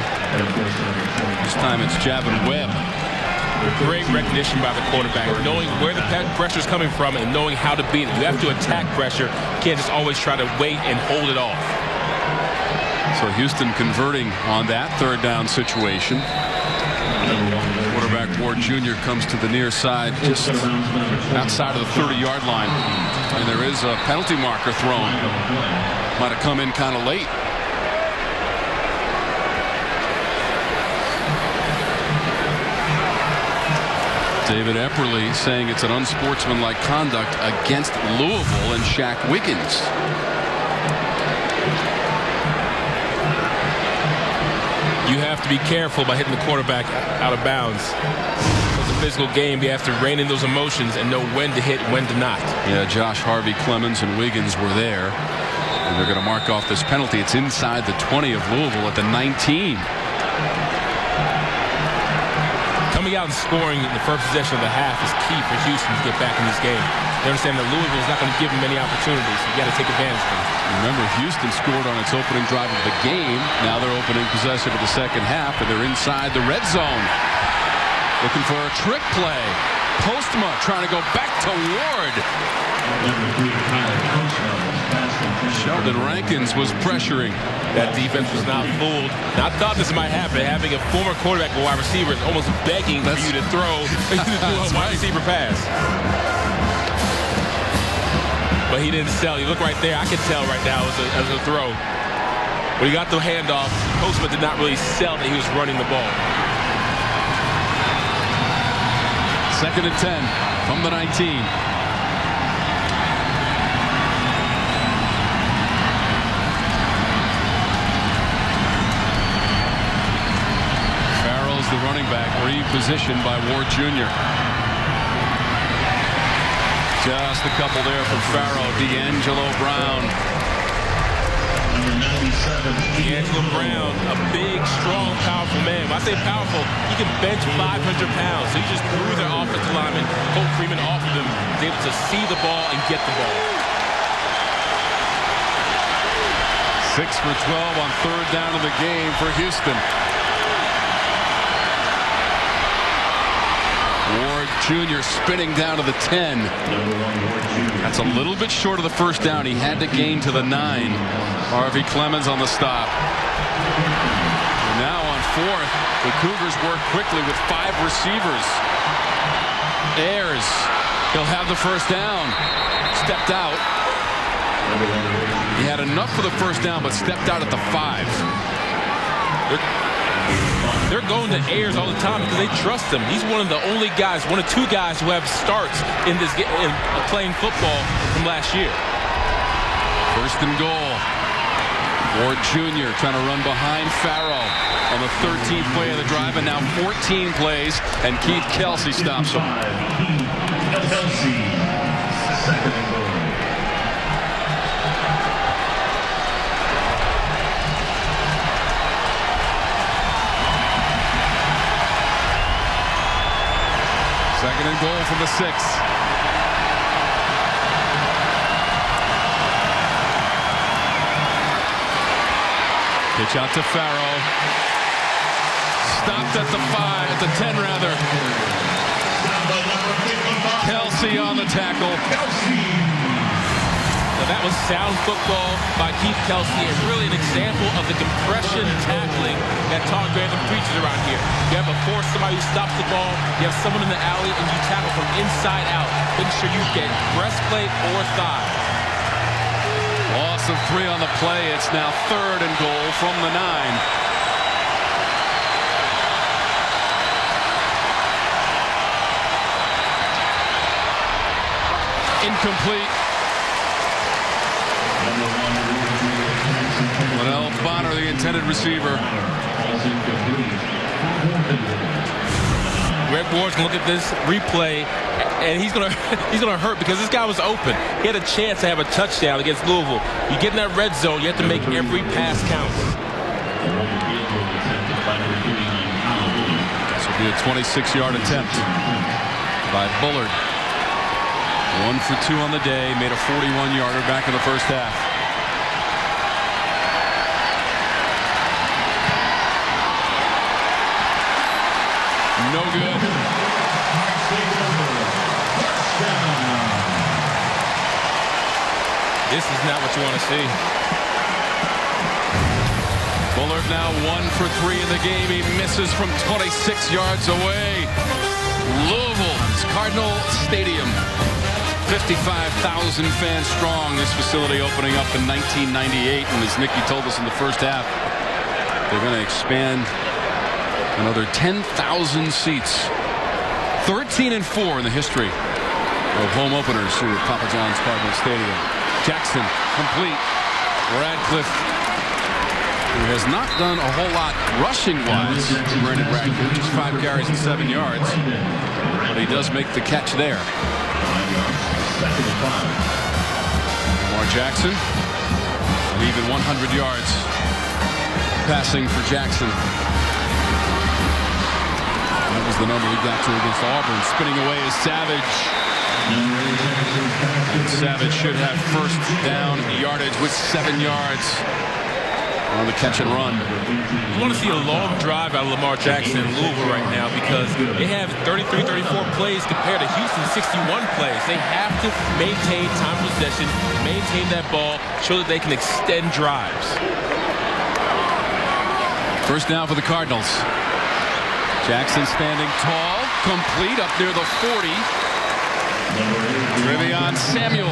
This time it's Javin Webb. Great recognition by the quarterback, knowing where the pressure is coming from and knowing how to beat it. You have to attack pressure. You can't just always try to wait and hold it off. So Houston converting on that 3rd down situation. Quarterback Ward Jr. comes to the near side, just outside of the 30-yard line. And there is a penalty marker thrown. Might have come in kind of late. David Epperly saying it's an unsportsmanlike conduct against Louisville and Shaq Wiggins. You have to be careful by hitting the quarterback out of bounds. It's a physical game. You have to rein in those emotions and know when to hit, when to not. Yeah, Josh Harvey, Clemens, and Wiggins were there. And they're going to mark off this penalty. It's inside the 20 of Louisville at the 19. Coming out and scoring in the first possession of the half is key for Houston to get back in this game. They understand that Louisville is not going to give them many opportunities. You got to take advantage of them. Remember, Houston scored on its opening drive of the game. Now they're opening possession of the second half, and they're inside the red zone. Looking for a trick play. Postma trying to go back to Ward. Sheldon Rankins was pressuring. That defense was not fooled. And I thought this might happen. Having a former quarterback or wide receiver is almost begging for you to throw a wide receiver pass. But he didn't sell. You look right there. I can tell right now as a throw. When he got the handoff, Postma did not really sell that he was running the ball. 2nd and 10 from the 19. Farrell's the running back, repositioned by Ward Jr. Just a couple there from Farrell. D'Angelo Brown. D'Angelo Brown, a big, strong, powerful man. When I say powerful, he can bench 500 pounds. So he just threw their offensive lineman, Colt Freeman, off of him. He's able to see the ball and get the ball. 6 for 12 on 3rd down of the game for Houston. Ward Jr. spinning down to the 10. That's a little bit short of the first down. He had to gain to the 9. Harvey Clemens on the stop. And now on 4th, the Cougars work quickly with 5 receivers. Ayers, he'll have the first down. Stepped out. He had enough for the first down, but stepped out at the 5. They're going to Ayers all the time because they trust him. He's one of the only guys, one of 2 guys who have starts in this in playing football from last year. 1st and goal. Ward Jr. trying to run behind Farrell on the 13th play of the drive, and now 14 plays, and Keith Kelsey stops him. Kelsey, 2nd and goal. Second and goal from the 6. Pitch out to Farrell. Stopped at the 5, at the 10 rather. Kelsey on the tackle. So that was sound football by Keith Kelsey, and really an example of the compression tackling that Todd Grantham preaches around here. You have a force, somebody who stops the ball, you have someone in the alley, and you tackle from inside out, making sure you get breastplate or thigh. Loss of 3 on the play. It's now 3rd and goal from the 9. Incomplete. Liddell Bonner, the intended receiver. Greg Ward's gonna look at this replay, and he's gonna hurt because this guy was open. He had a chance to have a touchdown against Louisville. You get in that red zone, you have to make every pass count. This will be a 26-yard attempt by Bullard. 1 for 2 on the day, made a 41-yarder back in the first half. No good. This is not what you want to see. Bullard now 1 for 3 in the game. He misses from 26 yards away. Louisville's Cardinal Stadium. 55,000 fans strong. This facility opening up in 1998. And as Nicky told us in the first half, they're going to expand another 10,000 seats. 13-4 in the history of home openers here at Papa John's Cardinal Stadium. Jackson complete. Radcliffe, who has not done a whole lot rushing-wise. Brandon Radcliffe, just 5 carries and 7 yards. But he does make the catch there. Lamar Jackson, an even 100 yards passing for Jackson. That was the number he got to against Auburn. Spinning away is Savage. And Savage should have first down yardage with 7 yards on the catch and run. You want to see a long drive out of Lamar Jackson in Louisville right now because they have 33, 34 plays compared to Houston's 61 plays. They have to maintain time possession, maintain that ball, show that they can extend drives. First down for the Cardinals. Jackson standing tall, complete up near the 40. Trevion Samuel.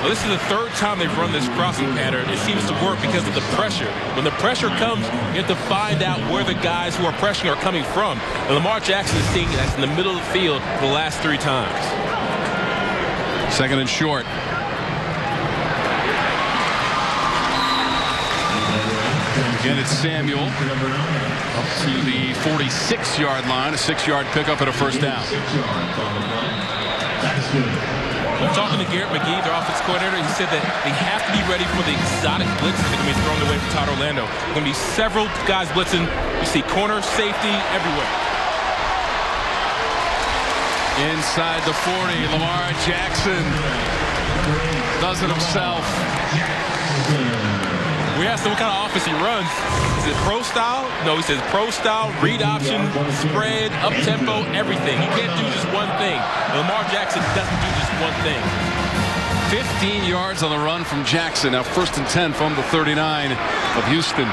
Well, this is the 3rd time they've run this crossing pattern. It seems to work because of the pressure. When the pressure comes, you have to find out where the guys who are pressuring are coming from. And Lamar Jackson is seeing that's in the middle of the field for the last 3 times. 2nd and short. Again, it's Samuel up to the 46-yard line. A 6-yard pickup and a first down. I'm talking to Garrett McGee, their offensive coordinator. He said that they have to be ready for the exotic blitzes that are going to be thrown away from Todd Orlando. There are going to be several guys blitzing. You see corner, safety, everywhere. Inside the 40, Lamar Jackson does it himself. We asked him what kind of offense he runs. Is it pro style? No, he says pro style, read option, spread, up tempo, everything. You can't do just one thing. Lamar Jackson doesn't do just one thing. 15 yards on the run from Jackson. Now 1st and 10 from the 39 of Houston.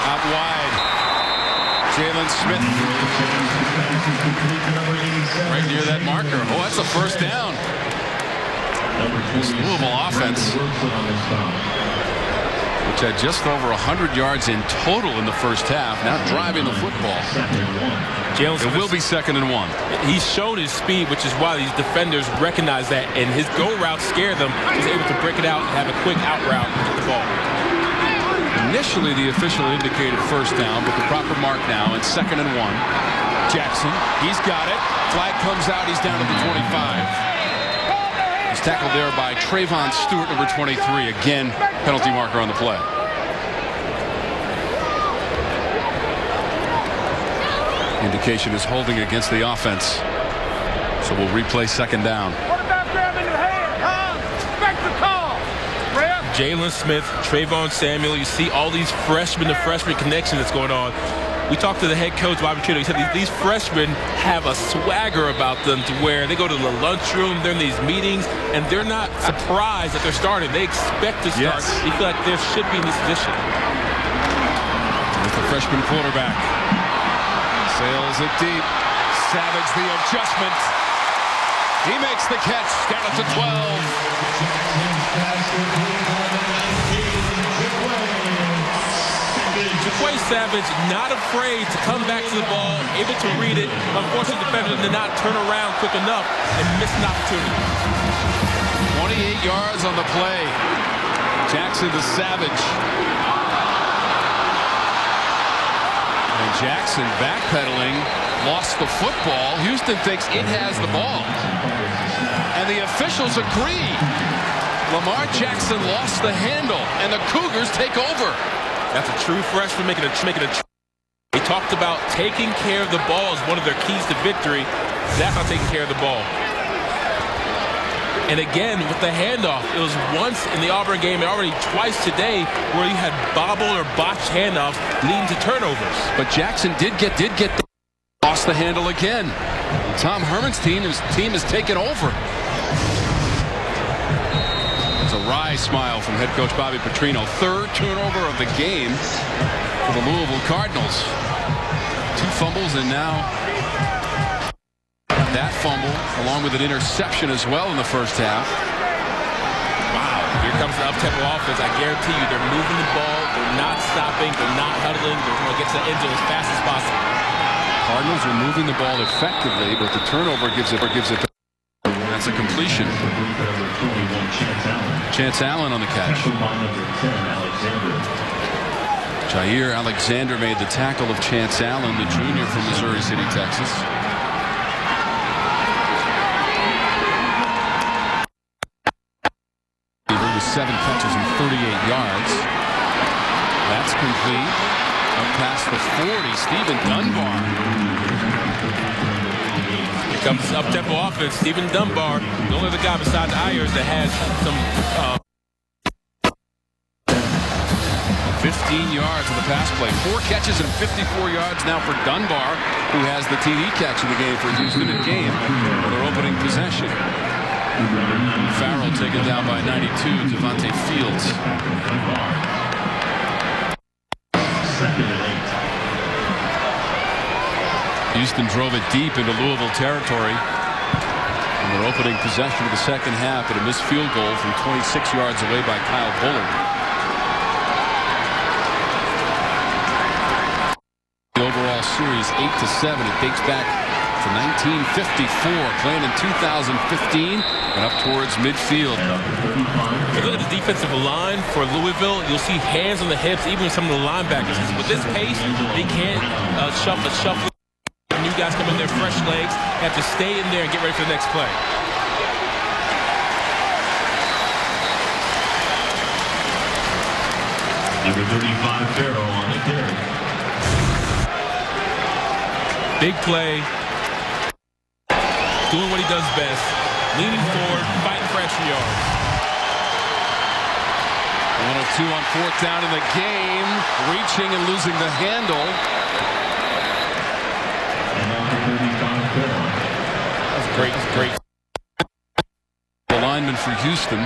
Out wide. Jalen Smith. Right near that marker. Oh, that's a first down. This Louisville offense, which had just over 100 yards in total in the first half, now driving the football. It will be 2nd and 1. He's shown his speed, which is why these defenders recognize that, and his go route scared them. He's able to break it out and have a quick out route and get the ball. Initially, the official indicated first down, but the proper mark now, and 2nd and 1. Jackson, he's got it. Flag comes out, he's down to the 25. He's tackled there by Trayvon Stewart, number 23. Again, penalty marker on the play. Indication is holding against the offense. So we'll replay 2nd down. What about grabbing the hand, huh? Respect the call, Ref. Jalen Smith, Trayvon Samuel. You see all these freshman to freshman connection that's going on. We talked to the head coach, Bobby Petrino. He said these freshmen have a swagger about them to where they go to the lunchroom, they're in these meetings, and they're not surprised that they're starting. They expect to start. Yes. They feel like they should be in this position. With the freshman quarterback. Sails it deep. Savage the adjustment. He makes the catch. Down at the 12. Jaquay Savage not afraid to come back to the ball, able to read it. Unfortunately, the defender did not turn around quick enough and missed an opportunity. 28 yards on the play. Jackson to Savage. And Jackson backpedaling, lost the football. Houston thinks it has the ball. And the officials agree. Lamar Jackson lost the handle, and the Cougars take over. That's a true freshman making a. He talked about taking care of the ball as one of their keys to victory. That's not taking care of the ball. And again, with the handoff, it was once in the Auburn game and already twice today where you had bobble or botched handoffs leading to turnovers. But Jackson did get lost the handle again. Tom Herman's team has taken over. It's a wry smile from head coach Bobby Petrino. Third turnover of the game for the Louisville Cardinals. 2 fumbles and now that fumble along with an interception as well in the first half. Wow, here comes the up-tempo offense. I guarantee you they're moving the ball. They're not stopping. They're not huddling. They're going to get to the end zone as fast as possible. Cardinals are moving the ball effectively, but the turnover gives it. That's a completion. Chance Allen on the catch. Jair Alexander made the tackle of Chance Allen, the junior from Missouri City, Texas. With 7 catches and 38 yards. That's complete. Up past the 40, Stephen Dunbar. Here comes this up-tempo offense. Stephen Dunbar, the only other guy besides Ayers that has some 15 yards on the pass play. 4 catches and 54 yards now for Dunbar, who has the TD catch in the game for Houston in game for their opening possession. Farrell taken down by 92. Devontae Fields. Houston drove it deep into Louisville territory in their opening possession of the second half, but a missed field goal from 26 yards away by Kyle Bullard. The overall series 8-7. It dates back to 1954, playing in 2015 and up towards midfield. If you look at the defensive line for Louisville, you'll see hands on the hips, even some of the linebackers. With this pace, they can't shuffle. New guys come in there, fresh legs, have to stay in there and get ready for the next play. Number 35, Farrell on the carry. Big play. Doing what he does best. Leaning forward, fighting for extra yards. 1 of 2 on 4th down in the game. Reaching and losing the handle. That's great. The lineman for Houston.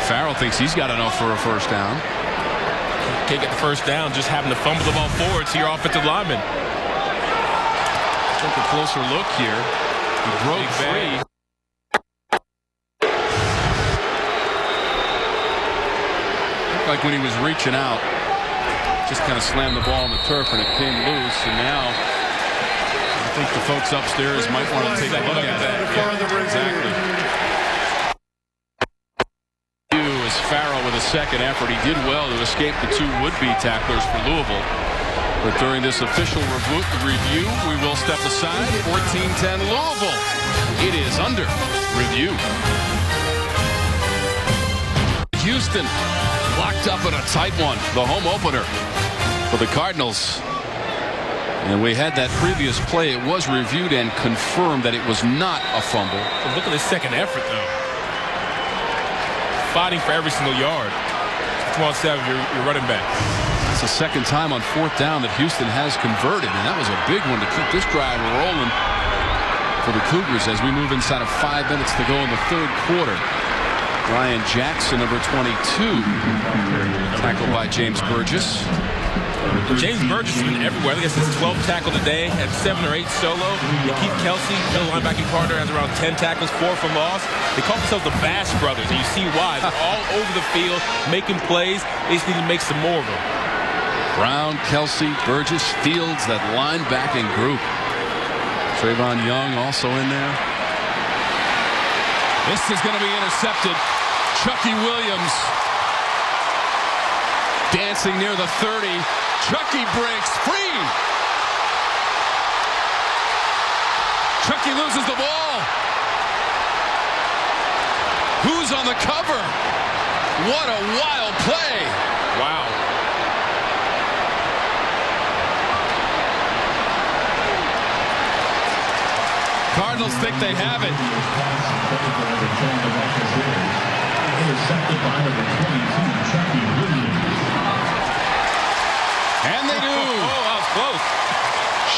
Farrell thinks he's got enough for a first down. Can't get the first down, just having to fumble the ball forward to your offensive lineman. Take a closer look here. He broke free. Looked like when he was reaching out, just kind of slammed the ball on the turf and it came loose. And now I think the folks upstairs might want to take a look at that. Yeah, exactly. Is Farrell with a second effort. He did well to escape the 2 would-be tacklers for Louisville. But during this official review, we will step aside. 14-10 Louisville. It is under review. Houston locked up in a tight one. The home opener for the Cardinals. And we had that previous play. It was reviewed and confirmed that it was not a fumble. But look at the second effort, though. fighting for every single yard. Come on, Sev, you're running back. It's the second time on 4th down that Houston has converted, and that was a big one to keep this drive rolling for the Cougars as we move inside of 5 minutes to go in the third quarter. Ryan Jackson, number 22, tackled by James Burgess. James Burgess has been everywhere. I think it's his 12th tackle today, had 7 or 8 solo. Keith Kelsey, middle linebacking partner, has around 10 tackles, 4 for loss. They call themselves the Bash Brothers, and you see why. They're all over the field, making plays. They just need to make some more of them. Brown, Kelsey, Burgess, Fields, that linebacking group. Trayvon Young also in there. This is going to be intercepted. Chucky Williams dancing near the 30. Chucky breaks free. Chucky loses the ball. Who's on the cover? What a wild play. Wow. Cardinals think they have it. And they do. Oh, that was close.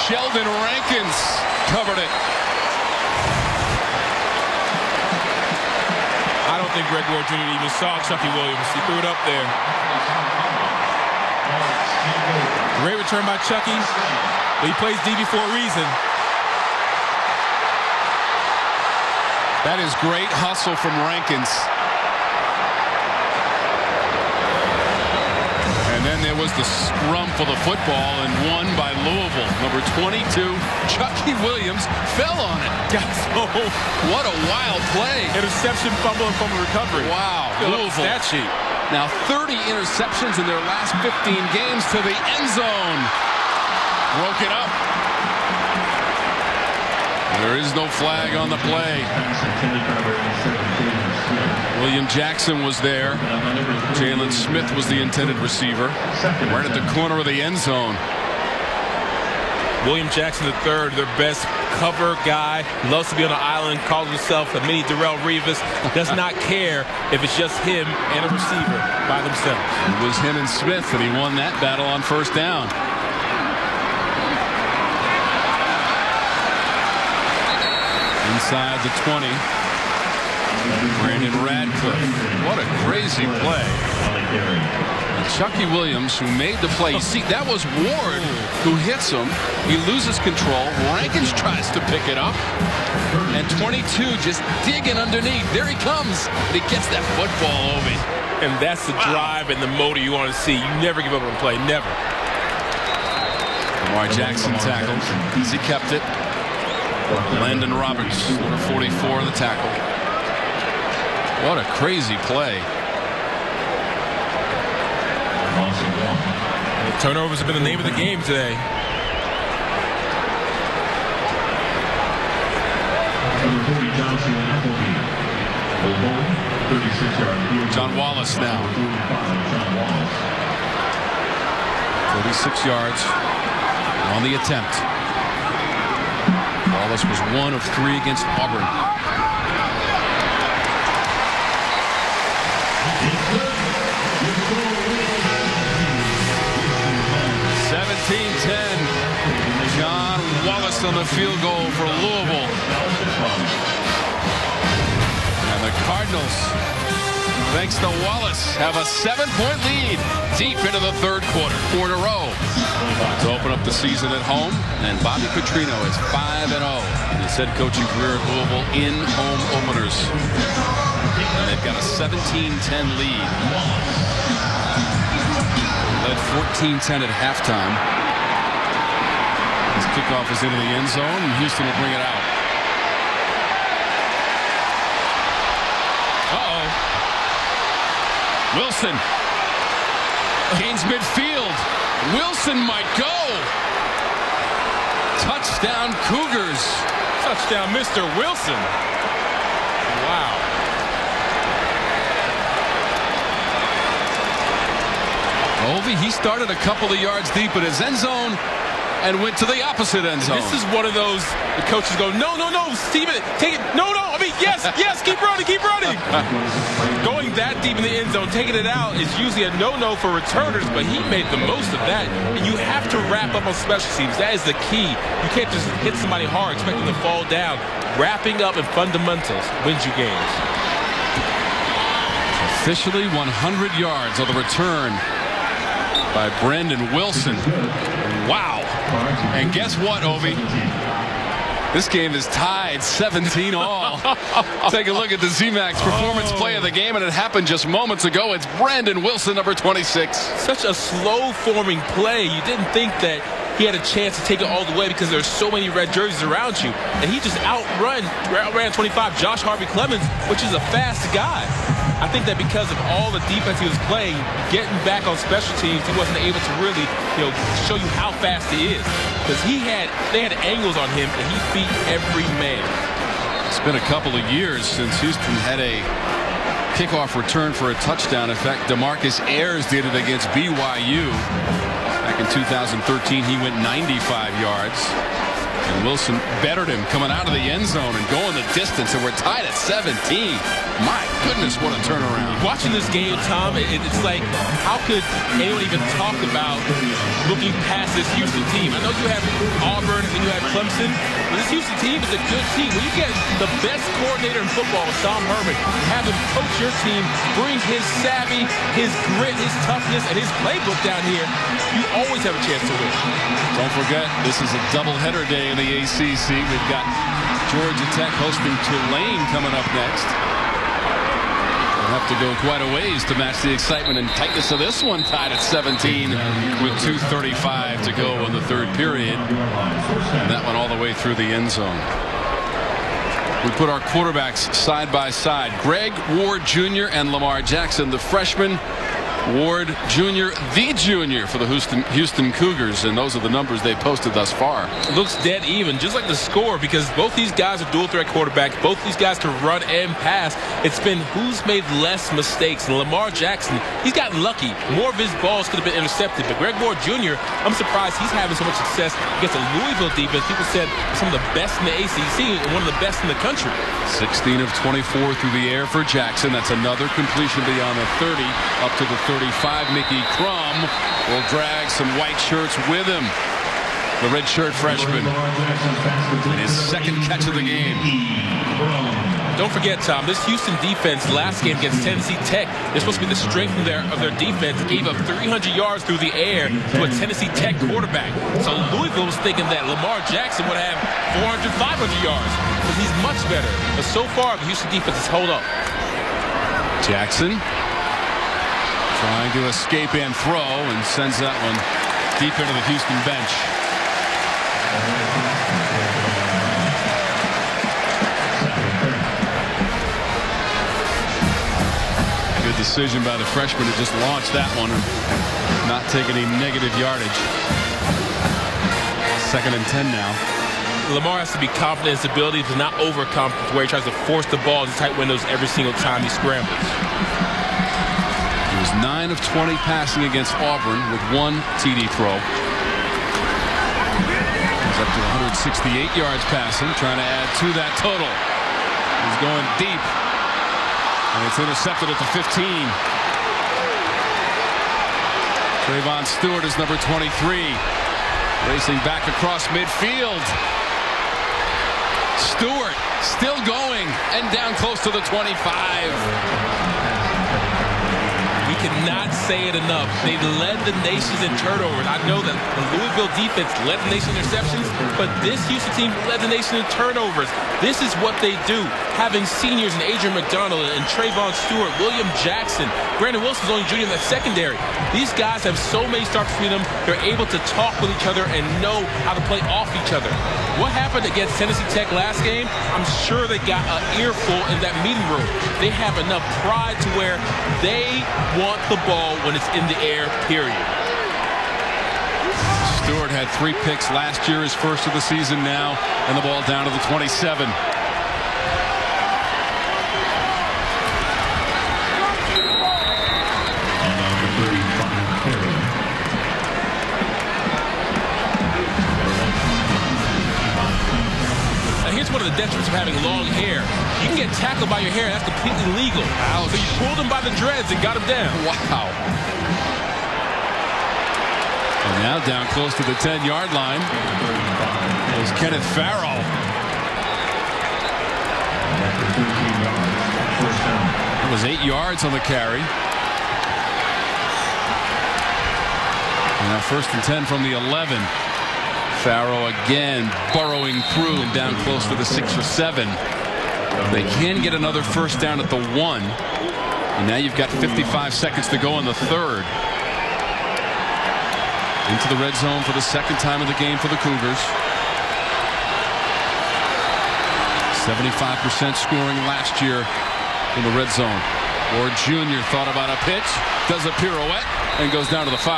Sheldon Rankins covered it. I don't think Greg Ward Jr. even saw Chucky Williams. He threw it up there. Great return by Chucky. But he plays DB for a reason. That is great hustle from Rankins. And then there was the scrum for the football and won by Louisville. Number 22, Chucky Williams, fell on it. What a wild play. Interception, fumble, and fumble recovery. Wow. Louisville. Stat sheet. Now 30 interceptions in their last 15 games to the end zone. Broke it up. There is no flag on the play. William Jackson was there. Jalen Smith was the intended receiver. Right at the corner of the end zone. William Jackson III, their best cover guy. Loves to be on the island. Calls himself a mini Darrell Revis. Does not care if it's just him and a receiver by themselves. It was him and Smith, and he won that battle on 1st down. Inside the 20. Brandon Radcliffe. What a crazy play. Chucky Williams, who made the play. You see, that was Ward who hits him. He loses control. Rankins tries to pick it up. And 22 just digging underneath. There he comes. And he gets that football over. And that's the drive and the motor you want to see. You never give up on a play. Never. Lamar Jackson tackled. He kept it. Landon Roberts, number 44, the tackle. What a crazy play. Turnovers have been the name of the game today. John Wallace now. 36 yards on the attempt. Wallace was 1 of 3 against Auburn. John Wallace on the field goal for Louisville. And the Cardinals, thanks to Wallace, have a 7-point lead deep into the third quarter. 4 in a row to open up the season at home. And Bobby Petrino is 5-0 in his head coaching career at Louisville in home openers. And they've got a 17-10 lead. Led 14-10 at halftime. This kickoff is into the end zone, and Houston will bring it out. Uh-oh. Wilson gains midfield. Wilson might go. Touchdown, Cougars. Touchdown, Mr. Wilson. Wow. Ovi, he started a couple of yards deep in his end zone. and went to the opposite end zone. This is one of those, the coaches go, no, Steven, take it, no, I mean, yes, keep running. Going that deep in the end zone, taking it out is usually a no-no for returners, but he made the most of that. And you have to wrap up on special teams. That is the key. You can't just hit somebody hard expecting to fall down. Wrapping up in fundamentals wins you games. Officially 100 yards on the return by Brendan Wilson. Wow. And guess what, Ovi? This game is tied 17 all. Take a look at the Z-Max performance play of the game, and it happened just moments ago. It's Brendan Wilson, number 26. Such a slow-forming play. You didn't think that he had a chance to take it all the way because there's so many red jerseys around you. And he just outran 25 Josh Harvey Clemens, which is a fast guy. I think that because of all the defense he was playing, getting back on special teams, he wasn't able to really, show you how fast he is. Because they had angles on him, and he beat every man. It's been a couple of years since Houston had a kickoff return for a touchdown. In fact, DeMarcus Ayers did it against BYU. Back in 2013, he went 95 yards. And Wilson bettered him coming out of the end zone and going the distance, and we're tied at 17. My goodness, what a turnaround. Watching this game, Tom, it's like, how could anyone even talk about looking past this Houston team? I know you have Auburn and you have Clemson, but this Houston team is a good team. When you get the best coordinator in football, Tom Herman, have him coach your team, bring his savvy, his grit, his toughness, and his playbook down here, you always have a chance to win. Don't forget, this is a doubleheader day in the ACC. We've got Georgia Tech hosting Tulane coming up next. We'll have to go quite a ways to match the excitement and tightness of this one, tied at 17 with 2:35 to go in the third period. And that one all the way through the end zone. We put our quarterbacks side by side. Greg Ward Jr. and Lamar Jackson, the freshman. Ward Jr., the junior for the Houston Cougars, and those are the numbers they posted thus far. It looks dead even, just like the score, because both these guys are dual threat quarterbacks. Both these guys can run and pass. It's been who's made less mistakes. And Lamar Jackson, he's gotten lucky. More of his balls could have been intercepted. But Greg Ward Jr., I'm surprised he's having so much success against a Louisville defense. People said some of the best in the ACC and one of the best in the country. 16 of 24 through the air for Jackson. That's another completion beyond the 30, up to the 35. Mickey Crum will drag some white shirts with him. The redshirt freshman. And his second catch of the game. Don't forget, Tom, this Houston defense last game against Tennessee Tech, they're supposed to be the strength of their defense. Gave up 300 yards through the air to a Tennessee Tech quarterback. So Louisville was thinking that Lamar Jackson would have 400, 500 yards because he's much better. But so far, the Houston defense has held up. Jackson trying to escape and throw, and sends that one deep into the Houston bench. Good decision by the freshman to just launch that one and not take any negative yardage. 2nd and 10 now. Lamar has to be confident in his ability to not overconfident, where he tries to force the ball into tight windows every single time he scrambles. He was 9 of 20 passing against Auburn with 1 TD throw. He's up to 168 yards passing, trying to add to that total. He's going deep, and it's intercepted at the 15. Trayvon Stewart is number 23, racing back across midfield. Stewart still going and down close to the 25. We cannot say it enough. They led the nation in turnovers. I know that the Louisville defense led the nation in interceptions, but this Houston team led the nation in turnovers. This is what they do. Having seniors in Adrian McDonald and Trayvon Stewart, William Jackson, Brandon Wilson's only junior in that secondary. These guys have so many starts between them. They're able to talk with each other and know how to play off each other. What happened against Tennessee Tech last game? I'm sure they got an earful in that meeting room. They have enough pride to where they want the ball when it's in the air, period. Stewart had 3 picks last year, his first of the season now, and the ball down to the 27. detriment of having long hair. You can get tackled by your hair. That's completely legal. So you pulled him by the dreads and got him down. Wow. And now down close to the 10-yard line is Kenneth Farrell. It was 8 yards on the carry. And now 1st and 10 from the 11. Farrell again burrowing through and down close to the 6 or 7. They can get another first down at the 1. And now you've got 55 seconds to go in the 3rd. Into the red zone for the 2nd time of the game for the Cougars. 75% scoring last year in the red zone. Ward Jr. thought about a pitch, does a pirouette, and goes down to the 5.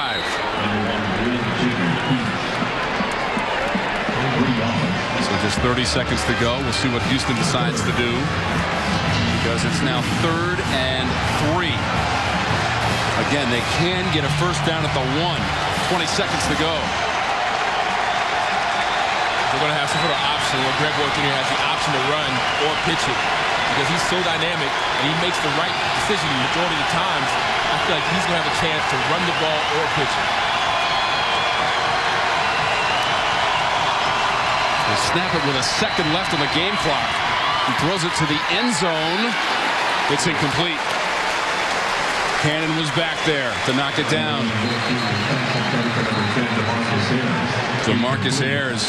So just 30 seconds to go. We'll see what Houston decides to do, because it's now 3rd and 3. Again, they can get a first down at the 1. 20 seconds to go. They're going to have some sort of option where Greg Ward Jr. has the option to run or pitch it, because he's so dynamic and he makes the right decision the majority of the times. I feel like he's going to have a chance to run the ball or pitch it. They snap it with a second left on the game clock. He throws it to the end zone. It's incomplete. Cannon was back there to knock it down. DeMarcus Ayers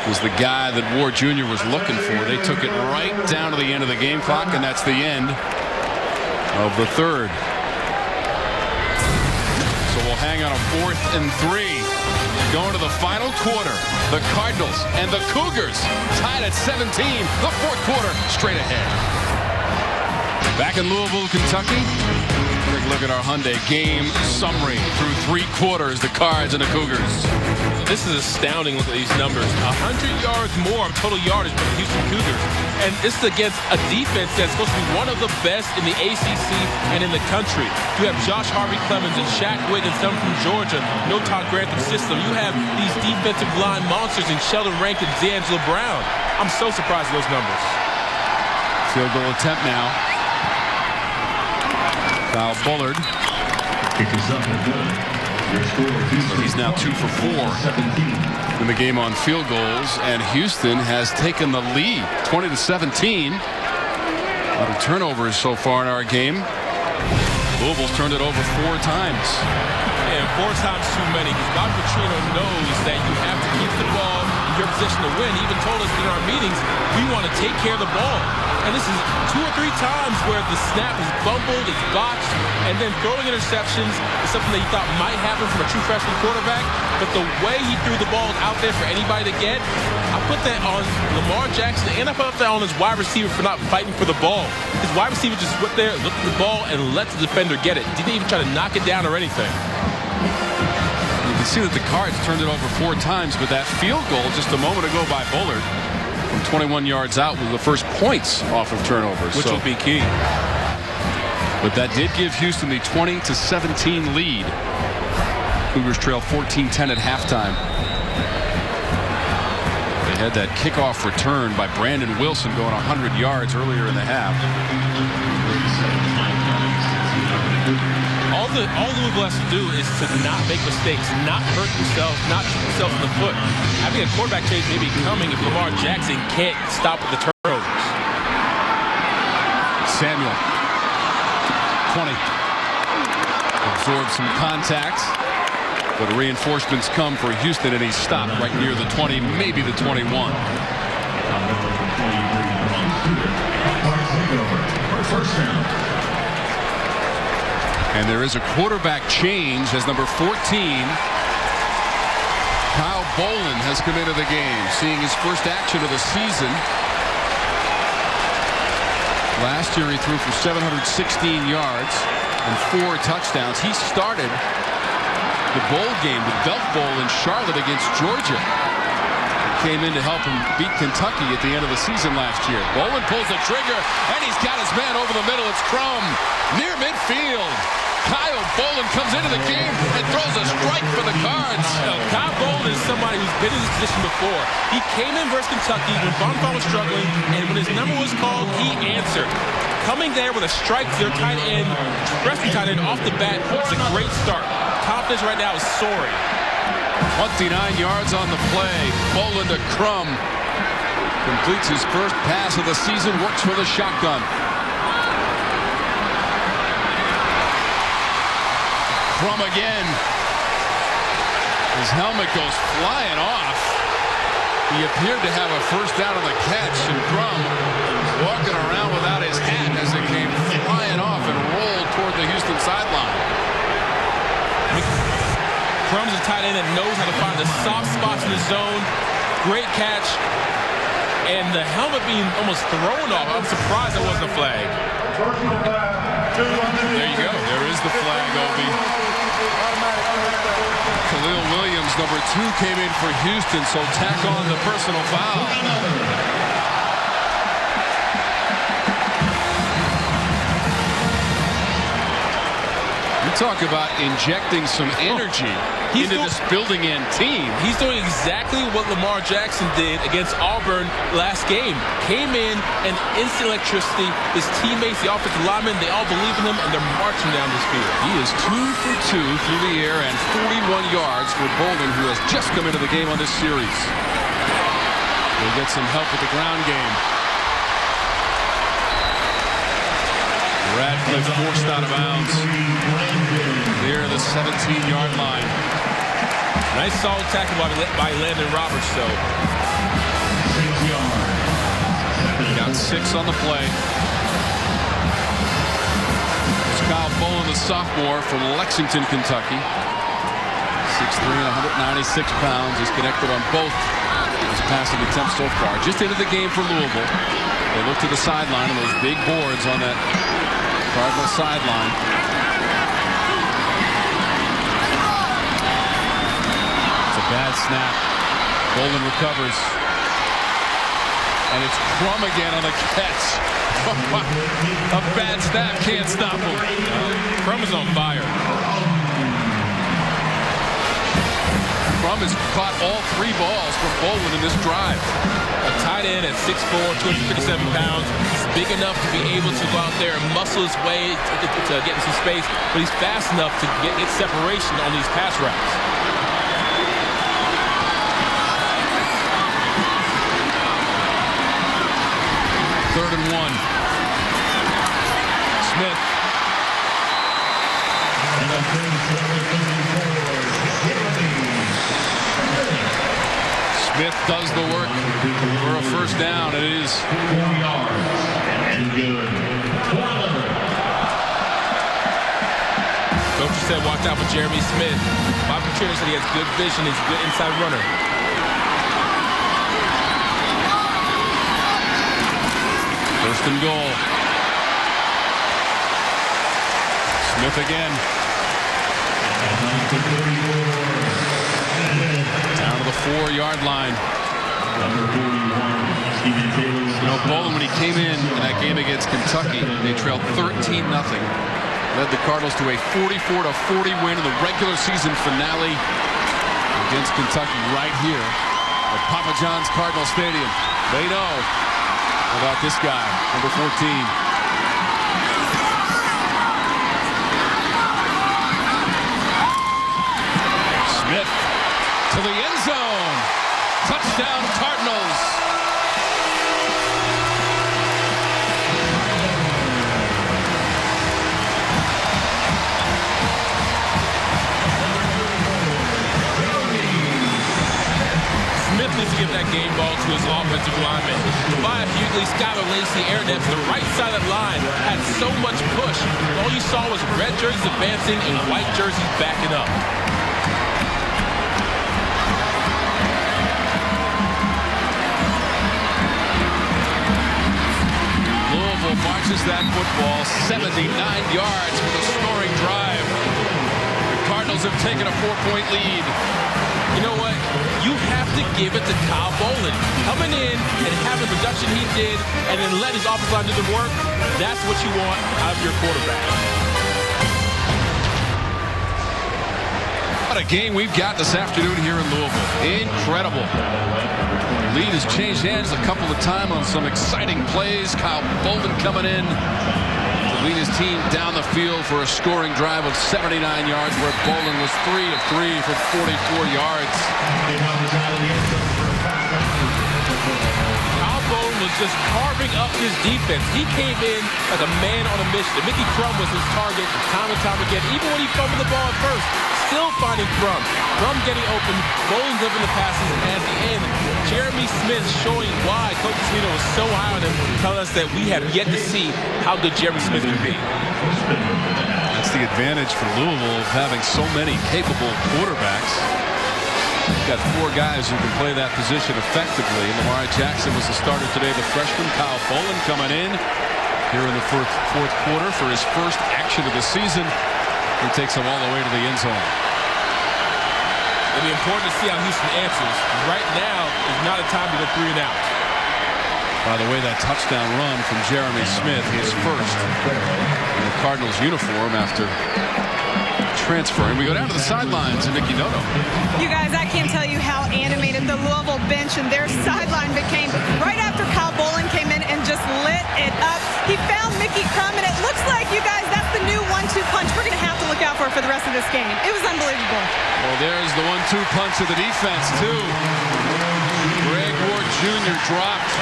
was the guy that Ward Jr. was looking for. They took it right down to the end of the game clock, and that's the end of the 3rd. So we'll hang on a 4th and 3. Going to the final quarter. The Cardinals and the Cougars tied at 17. The 4th quarter straight ahead. Back in Louisville, Kentucky. Quick look at our Hyundai game summary through 3 quarters. The Cards and the Cougars. This is astounding. Look at these numbers. 100 yards more of total yardage for the Houston Cougars. And this is against a defense that's supposed to be one of the best in the ACC and in the country. You have Josh Harvey Clemens and Shaq Wiggins, some from Georgia. No Todd Grantham system. You have these defensive line monsters in Sheldon Rankin, D'Angelo Brown. I'm so surprised at those numbers. Field goal attempt now. Kyle Bullard. So he's now 2 for 4 in the game on field goals, and Houston has taken the lead 20-17. A lot of turnovers so far in our game. Louisville's turned it over 4 times. And 4 times too many, because Bob Petrino knows that you have to keep the ball in your position to win. He even told us in our meetings, we want to take care of the ball. And this is 2 or 3 times where the snap is bumbled, it's botched, and then throwing interceptions is something that you thought might happen from a true freshman quarterback. But the way he threw the ball out there for anybody to get, I put that on Lamar Jackson, and I put that on his wide receiver for not fighting for the ball. His wide receiver just went there, looked at the ball, and let the defender get it. Didn't even try to knock it down or anything. You can see that the Cards turned it over 4 times, but that field goal just a moment ago by Bullard from 21 yards out was the first points off of turnovers. Which will be key. But that did give Houston the 20-17 lead. Cougars trail 14-10 at halftime. They had that kickoff return by Brandon Wilson going 100 yards earlier in the half. All Louisville has to do is to not make mistakes, not hurt themselves, not shoot themselves in the foot. I think a quarterback change may be coming if Lamar Jackson can't stop with the turnovers. Samuel, 20. Absorbed some contact, but reinforcements come for Houston, and he's stopped right near the 20, maybe the 21. First down. And there is a quarterback change as number 14, Kyle Boland, has come into the game, seeing his first action of the season. Last year he threw for 716 yards and 4 touchdowns. He started the bowl game, the Belk Bowl in Charlotte against Georgia. Came in to help him beat Kentucky at the end of the season last year. Boland pulls the trigger, and he's got his man over the middle. It's Crum near midfield. Kyle Bolin comes into the game and throws a strike for the Cards. Kyle Bolin is somebody who's been in this position before. He came in versus Kentucky when Bonfant was struggling, and when his number was called, he answered. Coming there with a strike to their tight end, freshman tight end off the bat, it's a great start. Confidence right now is soaring. 29 yards on the play. Bolin to Crum. Completes his first pass of the season. Works for the shotgun. Crum again. His helmet goes flying off. He appeared to have a first down on the catch, and Crum walking around without his hat as it came flying off and rolled toward the Houston sideline. Crum's a tight end that knows how to find the soft spots in the zone. Great catch. And the helmet being almost thrown off. I'm surprised there wasn't a flag. There you go. There is the flag, Obi. Khalil Williams, number 2, came in for Houston, so tack on the personal foul. You talk about injecting some energy into this building and team. He's doing exactly what Lamar Jackson did against Auburn last game. Came in and instant electricity. His teammates, the offensive linemen, they all believe in him, and they're marching down this field. He is 2 for 2 through the air and 41 yards for Bolin, who has just come into the game on this series. He'll get some help with the ground game. Radcliffe forced out of bounds near the 17-yard line. Nice solid tackle by Landon Roberts, though. Got 6 on the play. It's Kyle Bolin, the sophomore from Lexington, Kentucky. 6'3" and 196 pounds. He's connected on both his passing attempts so far. Just into the game for Louisville. They look to the sideline and those big boards on that Cardinals sideline. It's a bad snap. Bolin recovers. And it's Crum again on the catch. A bad snap can't stop him. Crum is on fire. Crum has caught all 3 balls from Bolin in this drive. A tight end at 6'4", 257 pounds. He's big enough to be able to go out there and muscle his way to get in some space, but he's fast enough to get separation on these pass routes. Third and 1. Smith. Smith does the work for a first down. It is 4 yards and good. Coach said watch out for Jeremy Smith. Bob Patricia said he has good vision. He's a good inside runner. First and goal. Smith again. Down to the 4-yard line. You know, Bolin, when he came in that game against Kentucky, they trailed 13-0. Led the Cardinals to a 44-40 win in the regular season finale against Kentucky right here at Papa John's Cardinal Stadium. They know about this guy, number 14. Smith to the end zone. Touchdown, Cardinals. Smith needs to give that game ball to his offensive lineman. Tobias Hughley, Skylar Lacey, Aaron Epps, the right side of the line had so much push. All you saw was red jerseys advancing and white jerseys backing up. Louisville marches that football 79 yards with a scoring drive. The Cardinals have taken a 4-point lead. You know what? You have to give it to Kyle Bolin. Coming in and having the production he did and then let his offensive line do the work, that's what you want out of your quarterback. What a game we've got this afternoon here in Louisville. Incredible. Lead has changed hands a couple of times on some exciting plays. Kyle Bolden coming in to lead his team down the field for a scoring drive of 79 yards, where Bolden was 3 of 3 for 44 yards. Kyle Bolden was just carving up his defense. He came in like a man on a mission. Mickey Crum was his target time and time again. Even when he fumbled the ball at first, still finding Crum. Crum getting open, Bolden delivering the passes, and at the end, Jeremy Smith showing why Coach Smith was so high on him, telling us that we have yet to see how good Jeremy Smith can be. That's the advantage for Louisville of having so many capable quarterbacks. Got 4 guys who can play that position effectively. Lamar Jackson was the starter today. The freshman Kyle Bolden coming in here in the fourth quarter for his first action of the season. He takes him all the way to the end zone. It'll be important to see how Houston answers. Right now is not a time to go 3 and out. By the way, that touchdown run from Jeremy Smith, his first in the Cardinals uniform after transferring. We go down to the sidelines and Nikki Noto. You guys, I can't tell you how animated the Louisville bench and their sideline became right after Kyle Bolden came in and just lit it up. He found Mickey Crum, and it looks like, you guys, that's the new 1-2 punch we're going to have to look out for the rest of this game. It was unbelievable. Well, there's the 1-2 punch of the defense, too. Greg Ward Jr. dropped.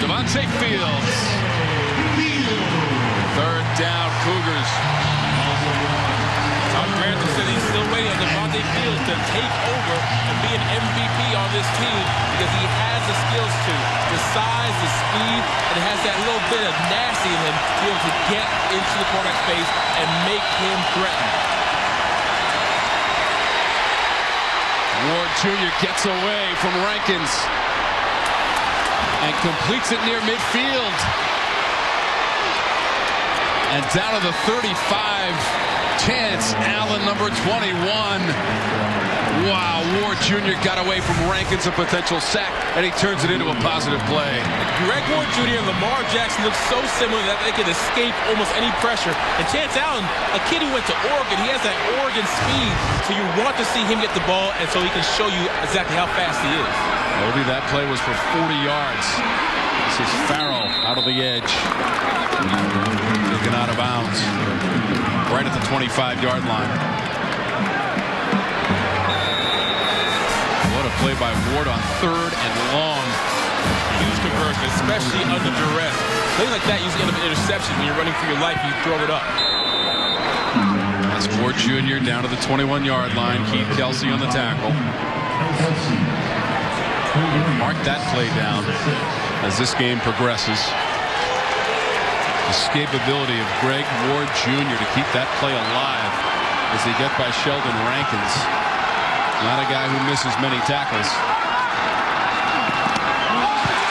Devontae Fields. 3rd down, Cougars. Tom Grantham said he's still waiting on Devontae Fields to take over and be an MVP on this team because he has the skills to. The size, the speed, and has that little bit of nasty in him to be able to get into the quarterback's face and make him threaten. Ward Jr. gets away from Rankins and completes it near midfield. And down to the 35, Chance Allen, number 21. Wow, Ward Jr. got away from Rankins, a potential sack, and he turns it into a positive play. Greg Ward Jr. and Lamar Jackson look so similar that they can escape almost any pressure. And Chance Allen, a kid who went to Oregon, he has that Oregon speed, so you want to see him get the ball, and so he can show you exactly how fast he is. Maybe that play was for 40 yards. This is Farrell out of the edge. Taken out of bounds. Right at the 25-yard line. What a play by Ward on 3rd and long. Huge conversion, especially under duress. Plays like that usually end up an interception when you're running for your life and you throw it up. That's Ward Jr. down to the 21-yard line. Keith Kelsey on the tackle. Mark that play down as this game progresses. Escapability of Greg Ward Jr. to keep that play alive as they get by Sheldon Rankins. Not a guy who misses many tackles.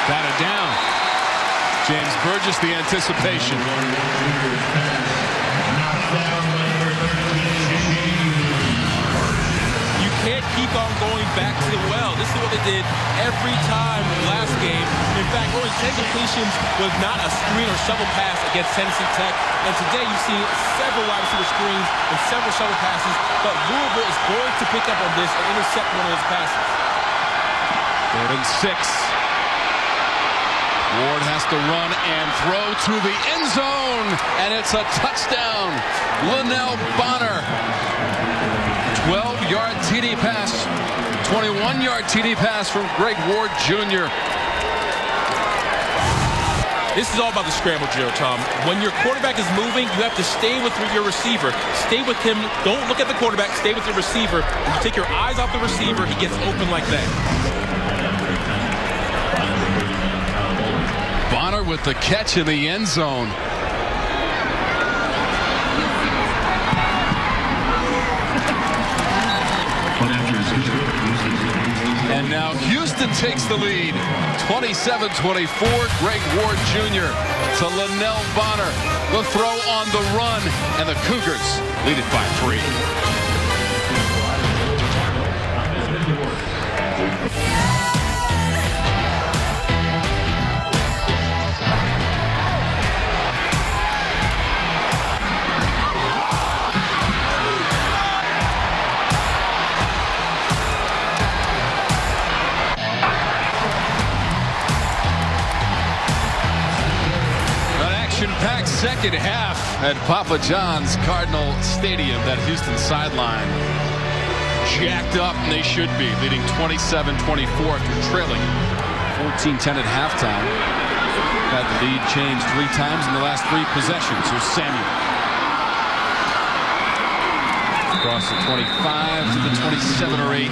Batted down. James Burgess, the anticipation. You can't keep on going back to the well. This is what they did every time last game. In fact, only 10 completions was not a screen or shovel pass against Tennessee Tech. And today you've seen several wide receiver screens and several shovel passes. But Louisville is going to pick up on this and intercept one of those passes. 3rd and 6. Ward has to run and throw to the end zone. And it's a touchdown. Linnell Bonner. 12-yard TD pass. 21-yard TD pass from Greg Ward Jr. This is all about the scramble drill, Tom. When your quarterback is moving, you have to stay with your receiver. Stay with him. Don't look at the quarterback. Stay with your receiver. When you take your eyes off the receiver, he gets open like that. Bonner with the catch in the end zone. And now Houston takes the lead. 27-24. Greg Ward Jr. to Linnell Bonner. The throw on the run. And the Cougars lead it by 3. NCAAF at Papa John's Cardinal Stadium. That Houston sideline jacked up, and they should be, leading 27-24 after trailing 14-10 at halftime. Had the lead changed 3 times in the last 3 possessions. Here's Samuel. Across the 25 to the 27 or 8.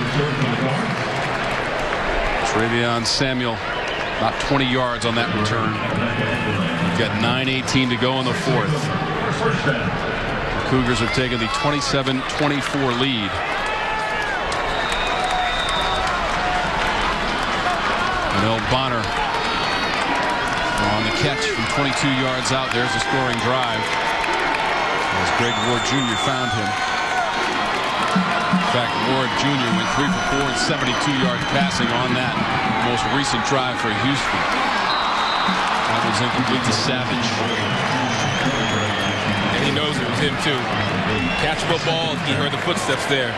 Travion Samuel, about 20 yards on that return. We've got 9:18 to go in the 4th. The Cougars have taken the 27-24 lead. And Bonner on the catch from 22 yards out. There's a scoring drive as Greg Ward Jr. found him. In fact, Ward Jr. went 3 for 4 and 72 yards passing on that most recent drive for Houston. That was incomplete to Savage. And he knows it was him too. Catchable ball, he heard the footsteps there.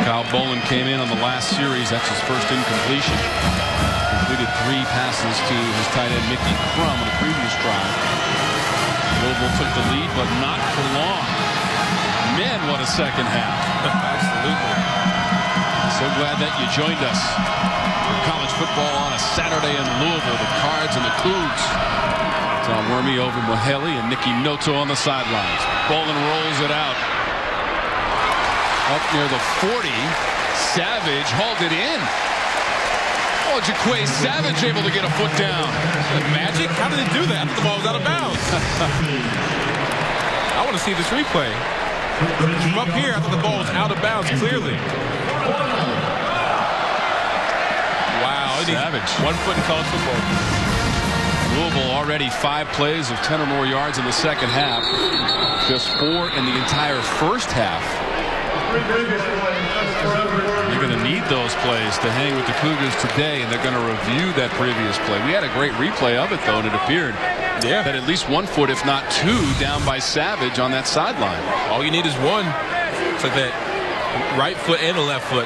Kyle Bolin came in on the last series. That's his first incompletion. Completed 3 passes to his tight end Mickey Crum on the previous drive. Louisville took the lead, but not for long. Man, what a second half. Absolutely. So glad that you joined us for college football on a Saturday in Louisville. The Cards and the Cougs. Tom Wormy over Mahaley and Nicky Noto on the sidelines. Bolin rolls it out. Up near the 40. Savage hauled it in. Oh, Jaquay Savage able to get a foot down. Magic? How did he do that? I thought the ball was out of bounds. I want to see this replay. From up here, I thought the ball was out of bounds clearly. Wow. Savage. 1 foot in college football. Louisville already 5 plays of 10 or more yards in the second half. Just 4 in the entire first half. You're going to need those plays to hang with the Cougars today, and they're going to review that previous play. We had a great replay of it, though, and it appeared that at least 1 foot, if not 2, down by Savage on that sideline. All you need is 1. It's like that right foot and the left foot.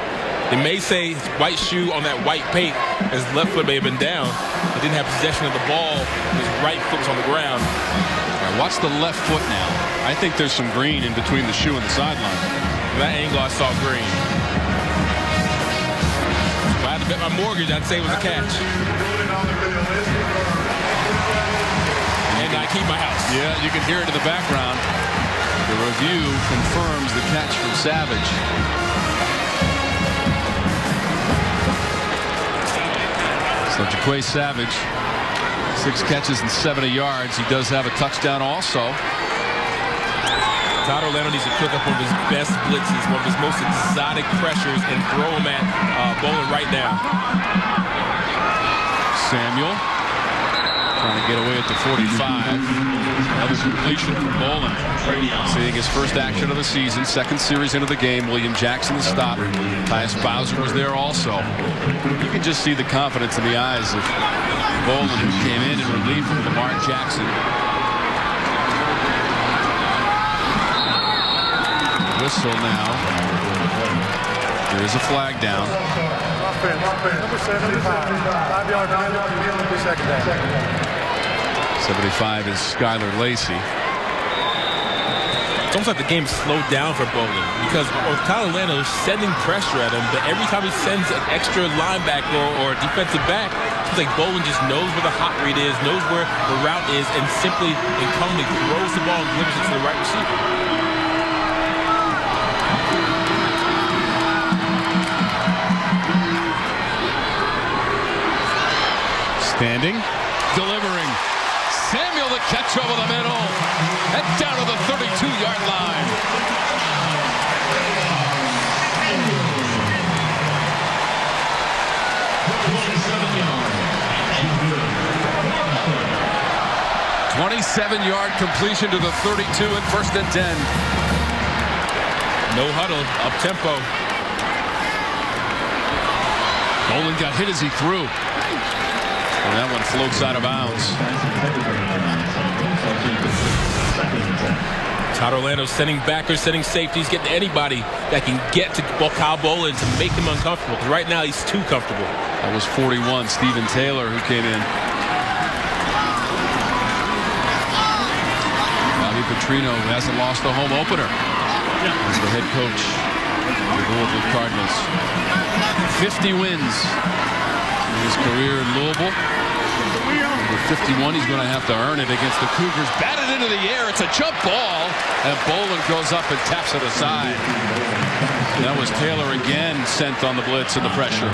They may say his white shoe on that white paint. His left foot may have been down. He didn't have possession of the ball. His right foot was on the ground. All right, watch the left foot now. I think there's some green in between the shoe and the sideline. From that angle, I saw green. If I had to bet my mortgage, I'd say it was a catch. And I keep my house. Yeah, you can hear it in the background. The review confirms the catch from Savage. So Jaquay Savage, 6 catches and 70 yards. He does have a touchdown also. Todd Orlando needs to cook up one of his best blitzes, one of his most exotic pressures, and throw him at Bolin right now. Samuel trying to get away at the 45. Another completion from Bolin. Seeing his first action of the season, 2nd series into the game. William Jackson the stop. Tyus Bowser was there also. You can just see the confidence in the eyes of Bolin, who came in relief from Lamar Jackson. Whistle now. There is a flag down. Offense, number 75. 5-yard penalty, second down. 75 is Skylar Lacey. It's almost like the game slowed down for Bolin because Todd Orlando is sending pressure at him, but every time he sends an extra linebacker or defensive back, it's like Bolin just knows where the hot read is, knows where the route is, and simply and calmly throws the ball and delivers it to the right receiver. Standing, delivering. Samuel the catch over the middle. And down to the 32-yard line. – 27-yard completion to the 32 and 1st and 10. No huddle, up tempo. Bolin got hit as he threw. And that one floats out of bounds. Todd Orlando sending backers, sending safeties, getting anybody that can get to Kyle Bolin to make him uncomfortable. Because right now he's too comfortable. That was 41, Stephen Taylor, who came in. Petrino hasn't lost a home opener as the head coach of the Louisville Cardinals. 50 wins in his career in Louisville. Number 51, he's going to have to earn it against the Cougars. Batted into the air. It's a jump ball. And Boland goes up and taps it aside. That was Taylor again sent on the blitz and the pressure.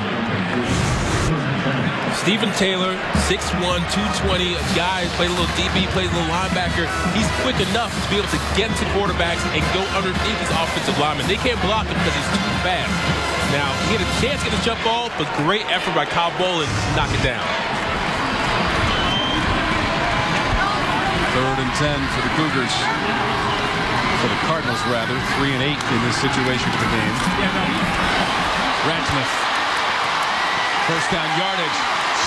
Stephen Taylor, 6'1", 220, a guy who played a little DB, played a little linebacker. He's quick enough to be able to get to quarterbacks and go underneath his offensive linemen. They can't block him because he's too fast. Now, he had a chance to get a jump ball, but great effort by Kyle Boland to knock it down. 3rd and 10 for the Cougars. For the Cardinals, rather. 3 and 8 in this situation for the game. Ratcliffe. First down yardage.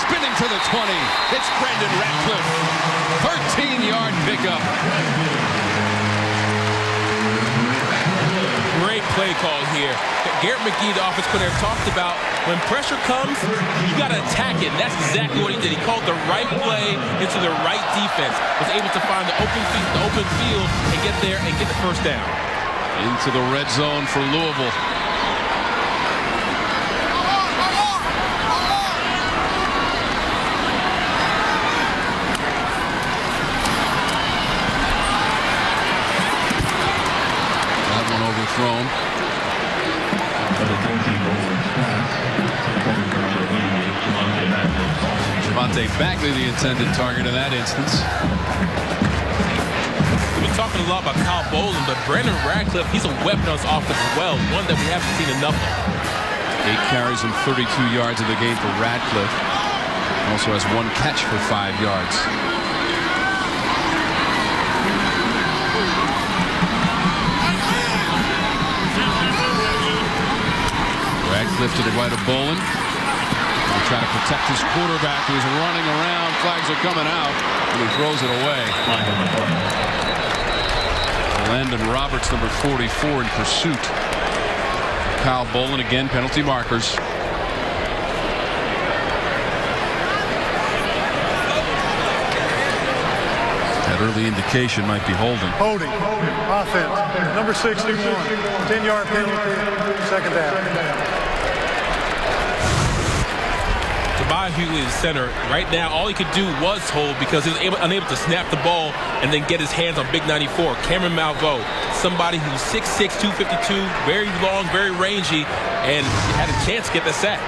Spinning to the 20. It's Brendan Ratcliffe. 13-yard pickup. Great play call here. Garrett McGee, the offense coordinator, talked about when pressure comes, you got to attack it. That's exactly what he did. He called the right play into the right defense. Was able to find the open field and get there and get the first down. Into the red zone for Louisville. Thrown. Javante Bagley, the intended target in that instance. We've been talking a lot about Kyle Boland, but Brendan Ratcliffe, he's a weapon on his offense as well, one that we haven't seen enough of. 8 carries and 32 yards in the game for Ratcliffe. Also has 1 catch for 5 yards. Lifted it right of Boland. He'll try to protect his quarterback who's running around. Flags are coming out, and he throws it away. Landon Roberts, number 44, in pursuit. Kyle Boland again, penalty markers. That early indication might be holding. Holding. Offense. Number 61. 10-yard penalty. Second down. Hughley, the center, right now all he could do was hold because he was unable to snap the ball and then get his hands on Big 94. Cameron Malveaux, somebody who's 6'6", 252, very long, very rangy, and had a chance to get the sack.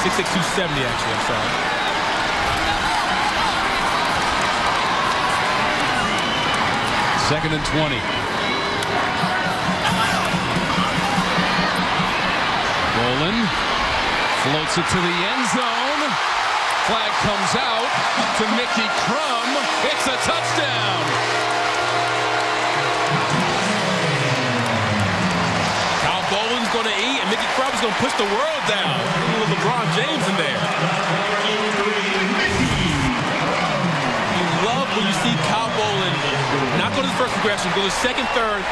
6'6", 270, actually, I'm sorry. 2nd and 20. Boland floats it to the end zone. Flag comes out to Mickey Crum. It's a touchdown. Kyle Boland's going to eat, and Mickey Crum's going to push the world down. With LeBron James in there. You love when you see Kyle Boland not go to the first progression, go to the second, third.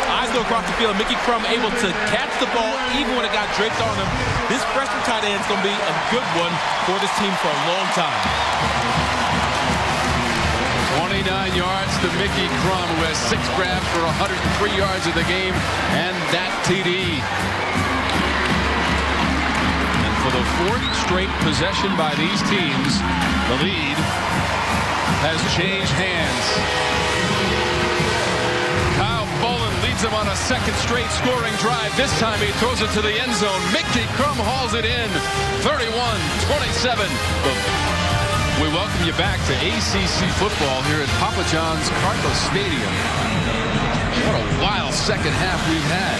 Eyes go across the field. Mickey Crum able to catch the ball even when it got draped on him. This freshman tight end is going to be a good one for this team for a long time. 29 yards to Mickey Crum, who has 6 grabs for 103 yards in the game, and that TD. And for the 4th straight possession by these teams, the lead has changed hands. Him on a 2nd straight scoring drive. This time he throws it to the end zone. Mickey Crum hauls it in. 31-27. We welcome you back to ACC football here at Papa John's Cardinals Stadium. What a wild second half we've had.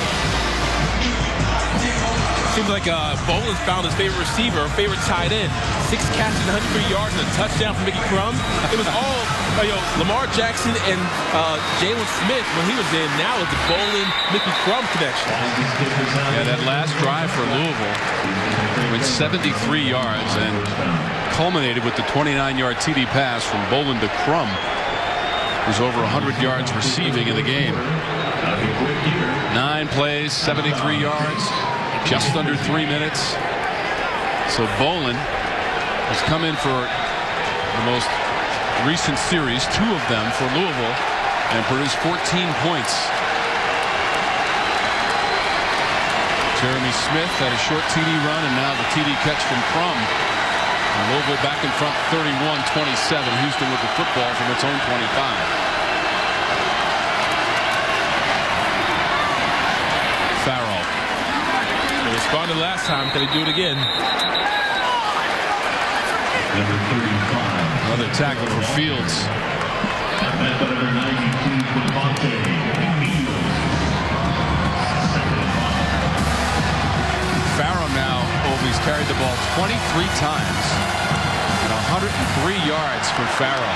Seems like Boland's found his favorite receiver, favorite tight end. 6 catches, 103 yards, and a touchdown from Mickey Crum. It was all Lamar Jackson and Jalen Smith when he was in. Now it's the Boland-Mickey Crum connection. Yeah, that last drive for Louisville went 73 yards and culminated with the 29-yard TD pass from Boland to Crum, who's over 100 yards receiving in the game. 9 plays, 73 yards. Just under 3 minutes. So Boland has come in for the most recent series, 2 of them for Louisville, and produced 14 points. Jeremy Smith had a short TD run, and now the TD catch from Crum. And Louisville back in front 31-27. Houston with the football from its own 25. Farrell. They responded last time. Can they do it again? Another tackle for Fields. Farrell now, he's carried the ball 23 times and 103 yards for Farrell.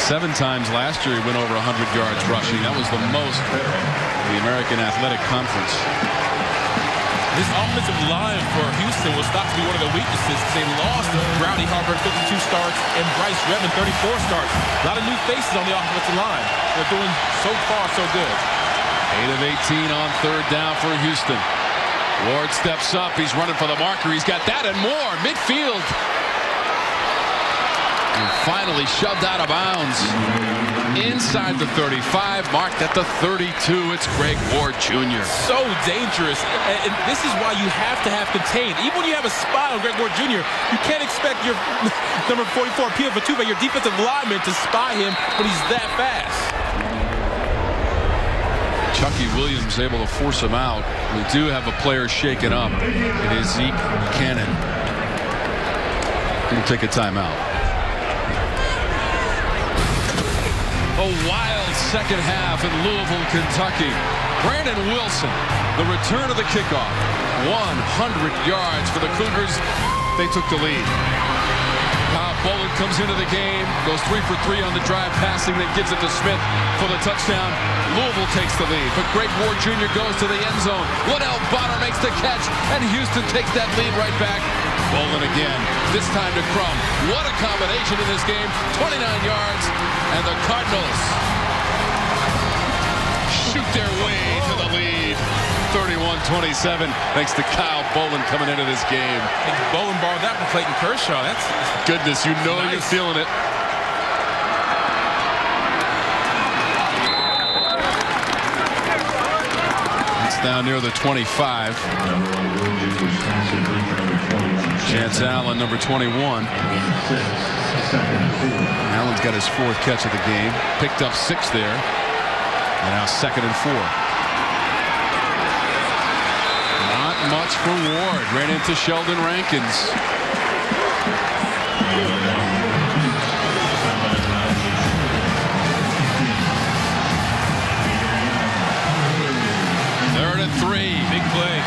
7 times last year he went over 100 yards rushing. That was the most in the American Athletic Conference. This offensive line for Houston was thought to be one of the weaknesses. They lost Rowdy Harper 52 starts and Bryce Redmond 34 starts. A lot of new faces on the offensive line. They're doing so far so good. 8 of 18 on 3rd down for Houston. Ward steps up. He's running for the marker. He's got that and more. Midfield. And finally shoved out of bounds. Inside the 35, marked at the 32. It's Greg Ward Jr. So dangerous. And this is why you have to have contained. Even when you have a spy on Greg Ward Jr., you can't expect your number 44 PF2, but your defensive lineman to spy him when he's that fast. Chucky Williams able to force him out. We do have a player shaken up. It is Zeke Cannon. He'll take a timeout. A wild second half in Louisville, Kentucky. Brandon Wilson, the return of the kickoff. 100 yards for the Cougars. They took the lead. Bolin comes into the game, goes 3 for 3 on the drive passing, then gives it to Smith for the touchdown. Louisville takes the lead, but Greg Ward Jr. goes to the end zone. Liddell Bonner makes the catch, and Houston takes that lead right back. Bolin again, this time to Crum. What a combination in this game. 29 yards, and the Cardinals shoot their way to the lead. 31-27, thanks to Kyle Bolin coming into this game. And Bolin borrowed that from Clayton Kershaw. That's goodness, you know nice. You're feeling it. It's down near the 25. Chance Allen, number 21. Allen's got his 4th catch of the game. Picked up 6 there. And now 2nd and 4. Much for Ward. Ran into Sheldon Rankins. Third and 3. Big play.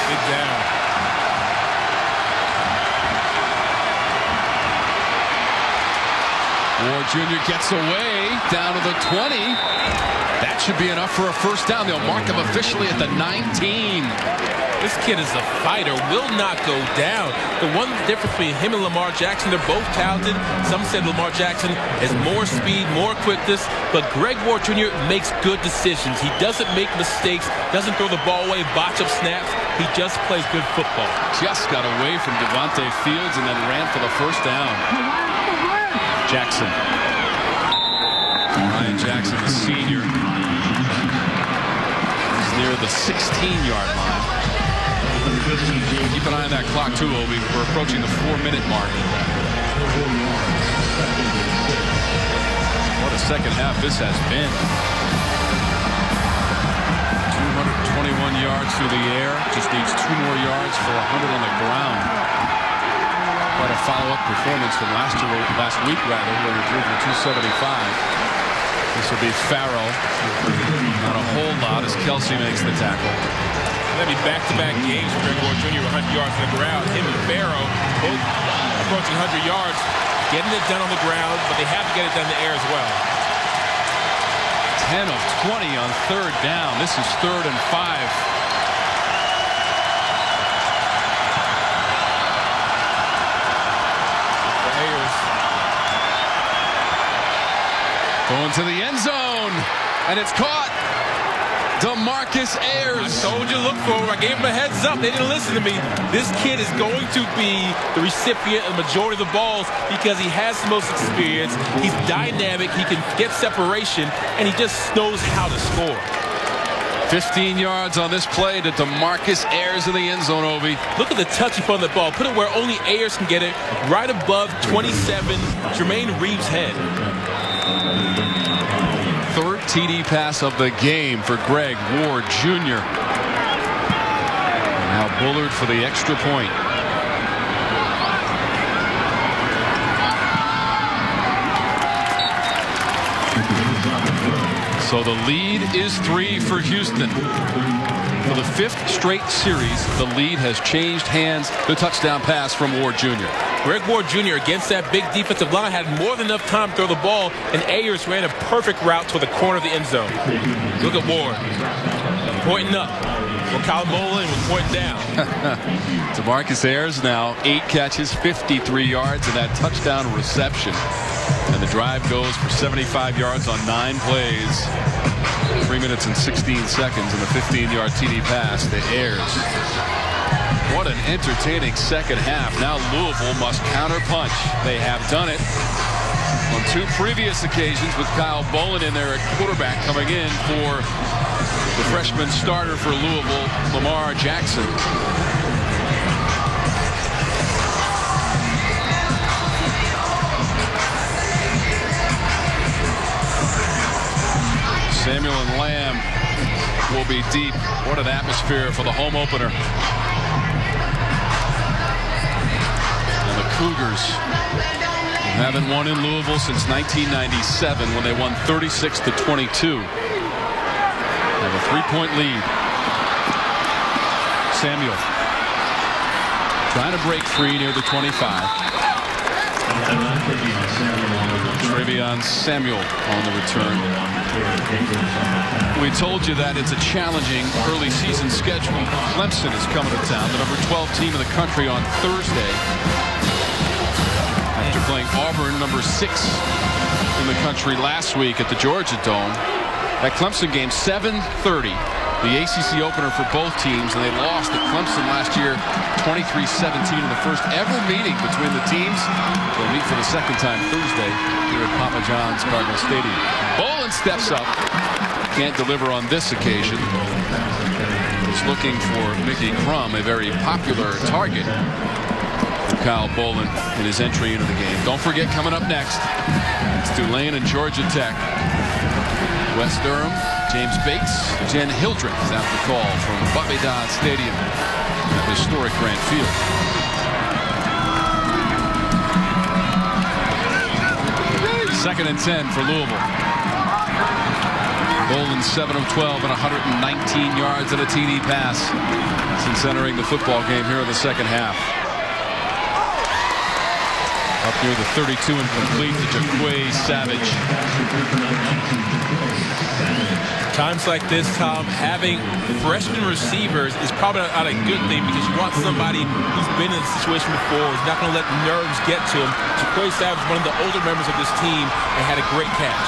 Big down. Ward Jr. gets away down to the 20. That should be enough for a first down. They'll mark him officially at the 19. This kid is a fighter, will not go down. The one difference between him and Lamar Jackson, they're both talented. Some said Lamar Jackson has more speed, more quickness, but Greg Ward Jr. makes good decisions. He doesn't make mistakes, doesn't throw the ball away, botch up snaps. He just plays good football. Just got away from Devontae Fields and then ran for the first down. Jackson. Ryan Jackson, the senior, is near the 16-yard line. Keep an eye on that clock, too, Obi. We're approaching the 4-minute mark. What a second half this has been. 221 yards through the air. Just needs 2 more yards for 100 on the ground. Quite a follow-up performance from last week, where he threw for 275. This will be Farrell. Not a whole lot as Kelsey makes the tackle. That'd be back-to-back games for Greg Ward Jr. 100 yards on the ground. Him and Farrell both approaching 100 yards, getting it done on the ground, but they have to get it done in the air as well. 10 of 20 on 3rd down. This is 3rd and 5. Ayers going to the end zone, and it's caught. DeMarcus Ayers. I told you to look for him. I gave him a heads up. They didn't listen to me. This kid is going to be the recipient of the majority of the balls because he has the most experience. He's dynamic. He can get separation, and he just knows how to score. 15 yards on this play to DeMarcus Ayers in the end zone, Obi. Look at the touch upon the ball. Put it where only Ayers can get it, right above 27 Jermaine Reeves' head. Third TD pass of the game for Greg Ward Jr. Now Bullard for the extra point. So the lead is 3 for Houston. For the 5th straight series, the lead has changed hands. The touchdown pass from Ward Jr. Greg Ward Jr. against that big defensive line had more than enough time to throw the ball, and Ayers ran a perfect route to the corner of the end zone. Look at Ward pointing up, while Kyle Bolin was pointing down. DeMarcus Ayers now 8 catches, 53 yards, and that touchdown reception. And the drive goes for 75 yards on 9 plays. 3 minutes and 16 seconds, and a 15-yard TD pass to Ayers. What an entertaining second half. Now Louisville must counterpunch. They have done it on 2 previous occasions with Kyle Bolin in there at quarterback, coming in for the freshman starter for Louisville, Lamar Jackson. Samuel and Lamb will be deep. What an atmosphere for the home opener. And the Cougars, who haven't won in Louisville since 1997 when they won 36-22. Have a 3-point lead. Samuel trying to break free near the 25. Travion Samuel on the return. We told you that it's a challenging early season schedule. Clemson is coming to town, the number 12 team in the country, on Thursday. After playing Auburn, number 6 in the country last week at the Georgia Dome. That Clemson game, 7:30. The ACC opener for both teams, and they lost at Clemson last year 23-17 in the first ever meeting between the teams. They'll meet for the second time Thursday here at Papa John's Cardinals Stadium. Bolin steps up. Can't deliver on this occasion. He's looking for Mickey Crum, a very popular target for Kyle Bolin in his entry into the game. Don't forget, coming up next, it's Tulane and Georgia Tech. West Durham, James Bates, Jen Hildreth is after call from Bobby Dodd Stadium at historic Grant Field. Second and 10 for Louisville. Bolin 7 of 12 and 119 yards and a TD pass since entering the football game here in the second half. Up near the 32 and complete to Jaquay Savage. Times like this, Tom, having freshman receivers is probably not a good thing because you want somebody who's been in a situation before, who's not going to let nerves get to him. Jaquay Savage, one of the older members of this team, and had a great catch.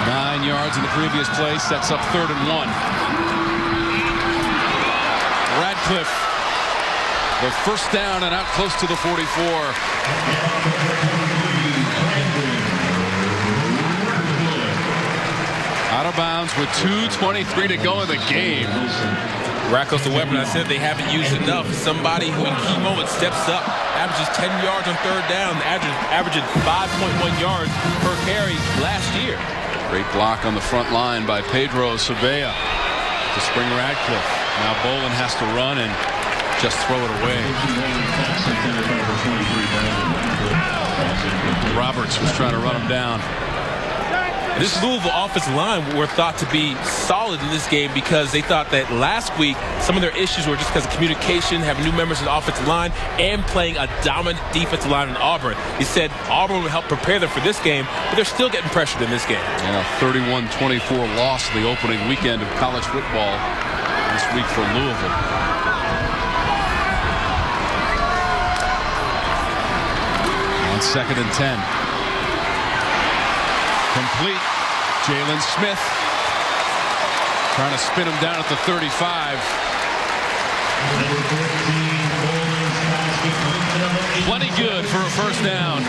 9 yards in the previous play, sets up 3rd and 1. Radcliffe, the first down and out close to the 44. Out of bounds with 2:23 to go in the game. Radcliffe's the weapon I said they haven't used enough. Somebody who in key moments steps up, averages 10 yards on 3rd down, averaging 5.1 yards per carry last year. Great block on the front line by Pedro Sabella to spring Radcliffe. Now Bolin has to run and just throw it away. Roberts was trying to run him down. This Louisville offensive line were thought to be solid in this game because they thought that last week some of their issues were just because of communication, having new members of the offensive line, and playing a dominant defensive line in Auburn. He said Auburn would help prepare them for this game, but they're still getting pressured in this game. Yeah, 31-24 loss in the opening weekend of college football this week for Louisville. On 2nd and 10. Complete. Jalen Smith Trying to spin him down at the 35. Plenty good for a first down.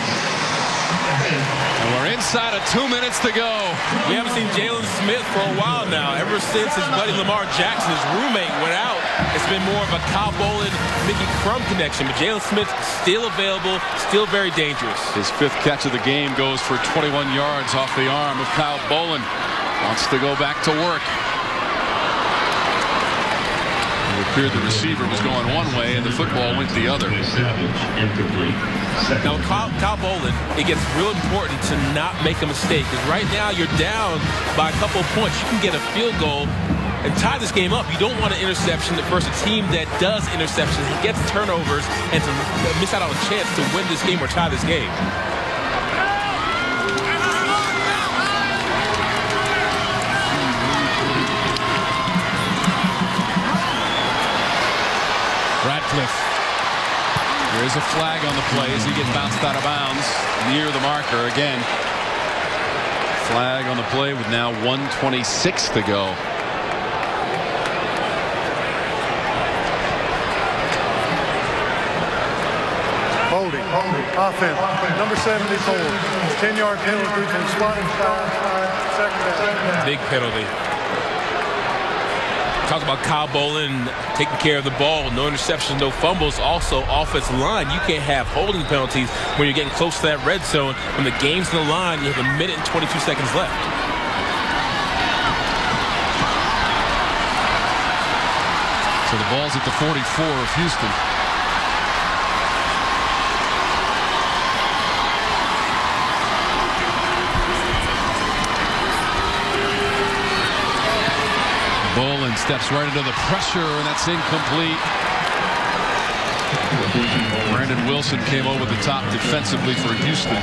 And we're inside of 2 minutes to go. We haven't seen Jalen Smith for a while now. Ever since his buddy Lamar Jackson, his roommate, went out, it's been more of a Kyle Bolin, Mickey Crum connection. But Jalen Smith still available, still very dangerous. His 5th catch of the game goes for 21 yards off the arm of Kyle Bolin. Wants to go back to work. It appeared the receiver was going one way and the football went the other. Now, Kyle Bolin, it gets real important to not make a mistake. Because right now you're down by a couple of points. You can get a field goal and tie this game up. You don't want an interception versus a team that does interceptions. He gets turnovers and to miss out on a chance to win this game or tie this game. Radcliffe. There is a flag on the play as he gets bounced out of bounds near the marker again. Flag on the play with now 1:26 to go. Holding. Offense. Number 74. 10-yard penalty from spotting foul. Second down. Big penalty. Talk about Kyle Bolin taking care of the ball. No interceptions, no fumbles. Also, offensive line. You can't have holding penalties when you're getting close to that red zone. When the game's in the line, you have 1 minute and 22 seconds left. So the ball's at the 44 of Houston. Bolin steps right into the pressure, and that's incomplete. Brandon Wilson came over the top defensively for Houston.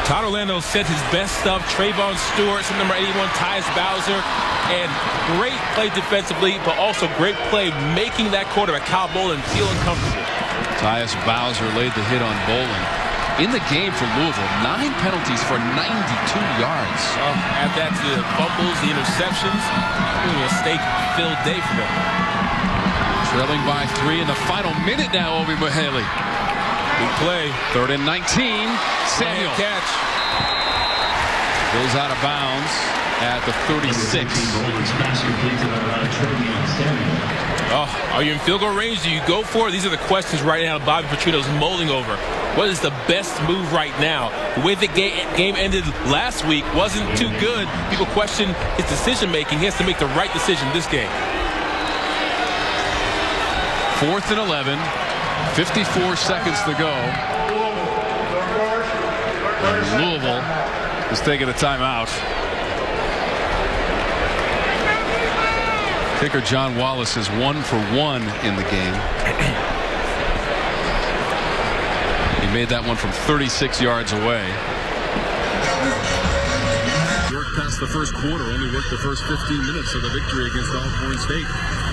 Todd Orlando sent his best stuff. Trayvon Stewart, number 81, Tyus Bowser, and great play defensively, but also great play making that quarterback, Kyle Bolin, feel uncomfortable. Tyus Bowser laid the hit on Bolin. In the game for Louisville, 9 penalties for 92 yards. Add that to the fumbles, the interceptions. Really a mistake-filled day for them. Trailing by 3 in the final minute now, Obi Mahaley. Big play. 3rd and 19. Samuel. Catch. Goes out of bounds at the 36. Oh, are you in field goal range? Do you go for it? These are the questions right now Bobby Petrino's mulling over. What is the best move right now? The way the game ended last week wasn't too good. People question his decision-making. He has to make the right decision this game. 4th and 11. 54 seconds to go. And Louisville is taking a timeout. Kicker John Wallace is 1 for 1 in the game. He made that one from 36 yards away. Worked past the first quarter, only worked the first 15 minutes of the victory against Alcorn State.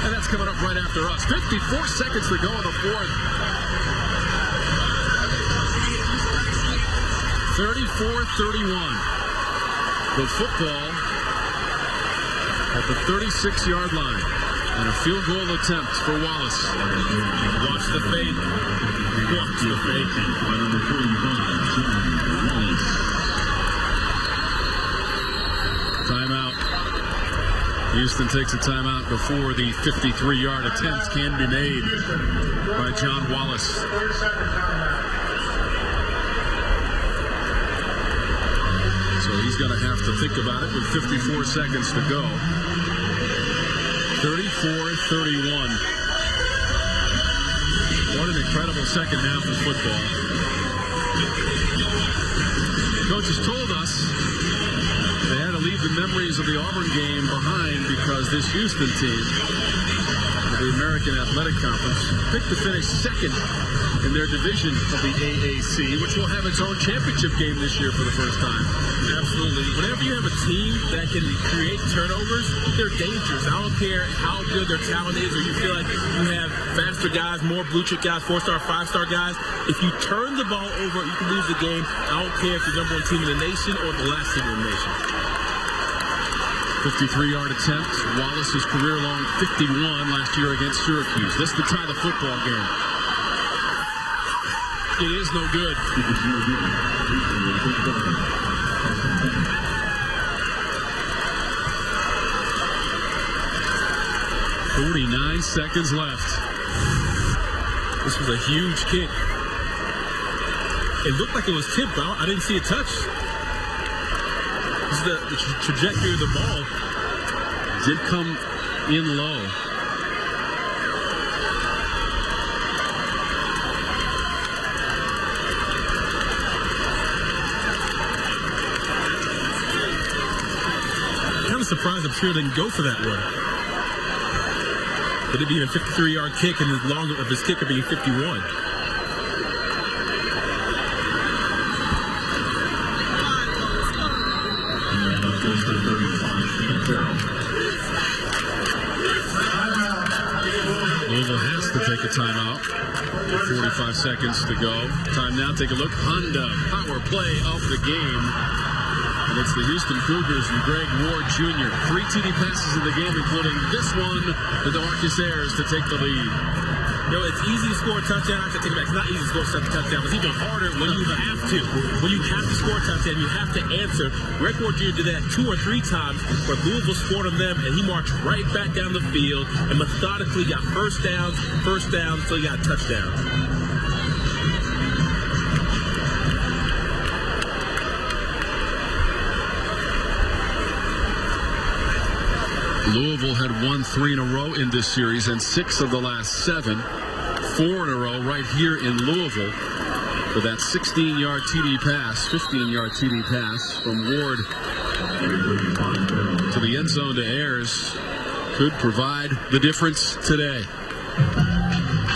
And that's coming up right after us. 54 seconds to go in the 4th. 34-31. The football at the 36-yard line. And a field goal attempt for Wallace. Watch the fade. Watch the fade. Timeout. Houston takes a timeout before the 53-yard attempts can be made by John Wallace. So he's going to have to think about it with 54 seconds to go. 34-31. What an incredible second half of football. Coaches told us they had to leave the memories of the Auburn game behind because this Houston team, the American Athletic Conference, picked to finish second in their division of the AAC, which will have its own championship game this year for the first time. Absolutely. Whenever you have a team that can create turnovers, they're dangerous. I don't care how good their talent is, or you feel like you have faster guys, more blue chip guys, 4-star, 5-star guys. If you turn the ball over, you can lose the game. I don't care if you're the number 1 team in the nation or the last team in the nation. 53-yard attempt. Wallace's career-long 51 last year against Syracuse. This to tie the football game. It is no good. 49 seconds left. This was a huge kick. It looked like it was tipped, but I didn't see a touch. This is the trajectory of the ball. Did come in low. I'm surprised I'm sure didn't go for that one. But it being a 53-yard kick and the longer of his kicker being 51. Louisville has to take a timeout. 45 seconds to go. Time now, take a look. Honda, power play of the game. And it's the Houston Cougars and Greg Ward Jr. 3 TD passes in the game, including this one to DeMarcus Ayers to take the lead. You know, it's easy to score a touchdown. I have to take it back. It's not easy to score a touchdown. It's even harder when you have to. When you have to score a touchdown, you have to answer. Greg Ward Jr. did that 2 or 3 times where Louisville scored on them, and he marched right back down the field and methodically got first down, until he got a touchdown. Louisville had won 3 in a row in this series and 6 of the last 7. 4 in a row right here in Louisville for that 16-yard TD pass, 15-yard TD pass from Ward to the end zone to Ayers could provide the difference today.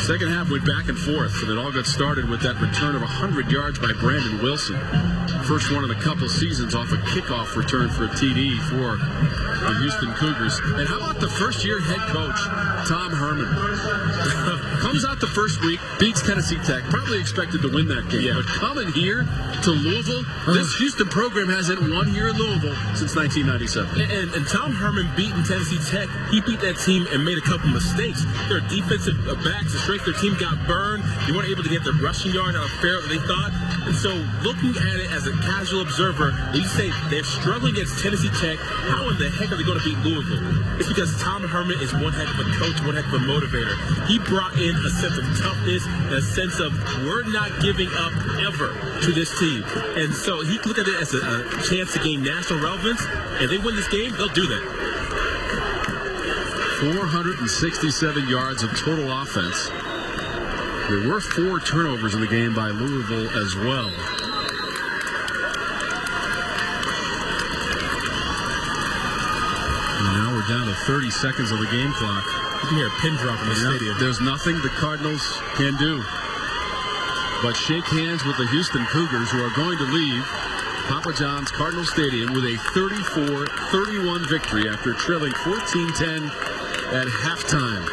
Second half went back and forth, and it all got started with that return of 100 yards by Brandon Wilson. First one in a couple seasons off a kickoff return for a TD for the Houston Cougars. And how about the first-year head coach, Tom Herman? Comes out the first week, beats Tennessee Tech, probably expected to win that game. Yeah. But coming here to Louisville, this Houston program hasn't won here in Louisville since 1997. And Tom Herman beating Tennessee Tech, he beat that team and made a couple mistakes. Their defensive backs, the strength of their team got burned. They weren't able to get the rushing yard out of fair that they thought. And so looking at it as a casual observer, when you say they're struggling against Tennessee Tech, how in the heck are they going to beat Louisville? It's because Tom Herman is one heck of a coach, one heck of a motivator. He brought in a sense of toughness and a sense of we're not giving up ever to this team. And so he looked at it as a chance to gain national relevance. And if they win this game, they'll do that. 467 yards of total offense. There were 4 turnovers in the game by Louisville as well. And now we're down to 30 seconds of the game clock. You can hear a pin drop in the stadium. There's nothing the Cardinals can do but shake hands with the Houston Cougars, who are going to leave Papa John's Cardinal Stadium with a 34-31 victory after trailing 14-10 at halftime.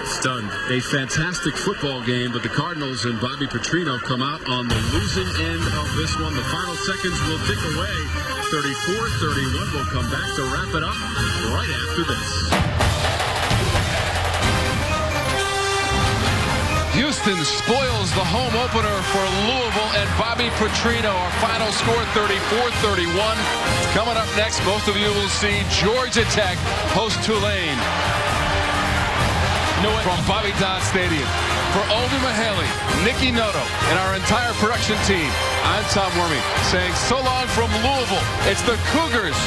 Stunned. A fantastic football game, but the Cardinals and Bobby Petrino come out on the losing end of this one. The final seconds will tick away. 34-31. We'll come back to wrap it up right after this. Houston spoils the home opener for Louisville and Bobby Petrino. Our final score 34-31. Coming up next, most of you will see Georgia Tech host Tulane. From Bobby Dodd Stadium. For Oldie Mahaley, Nikki Noto, and our entire production team, I'm Tom Wormy saying so long from Louisville. It's the Cougars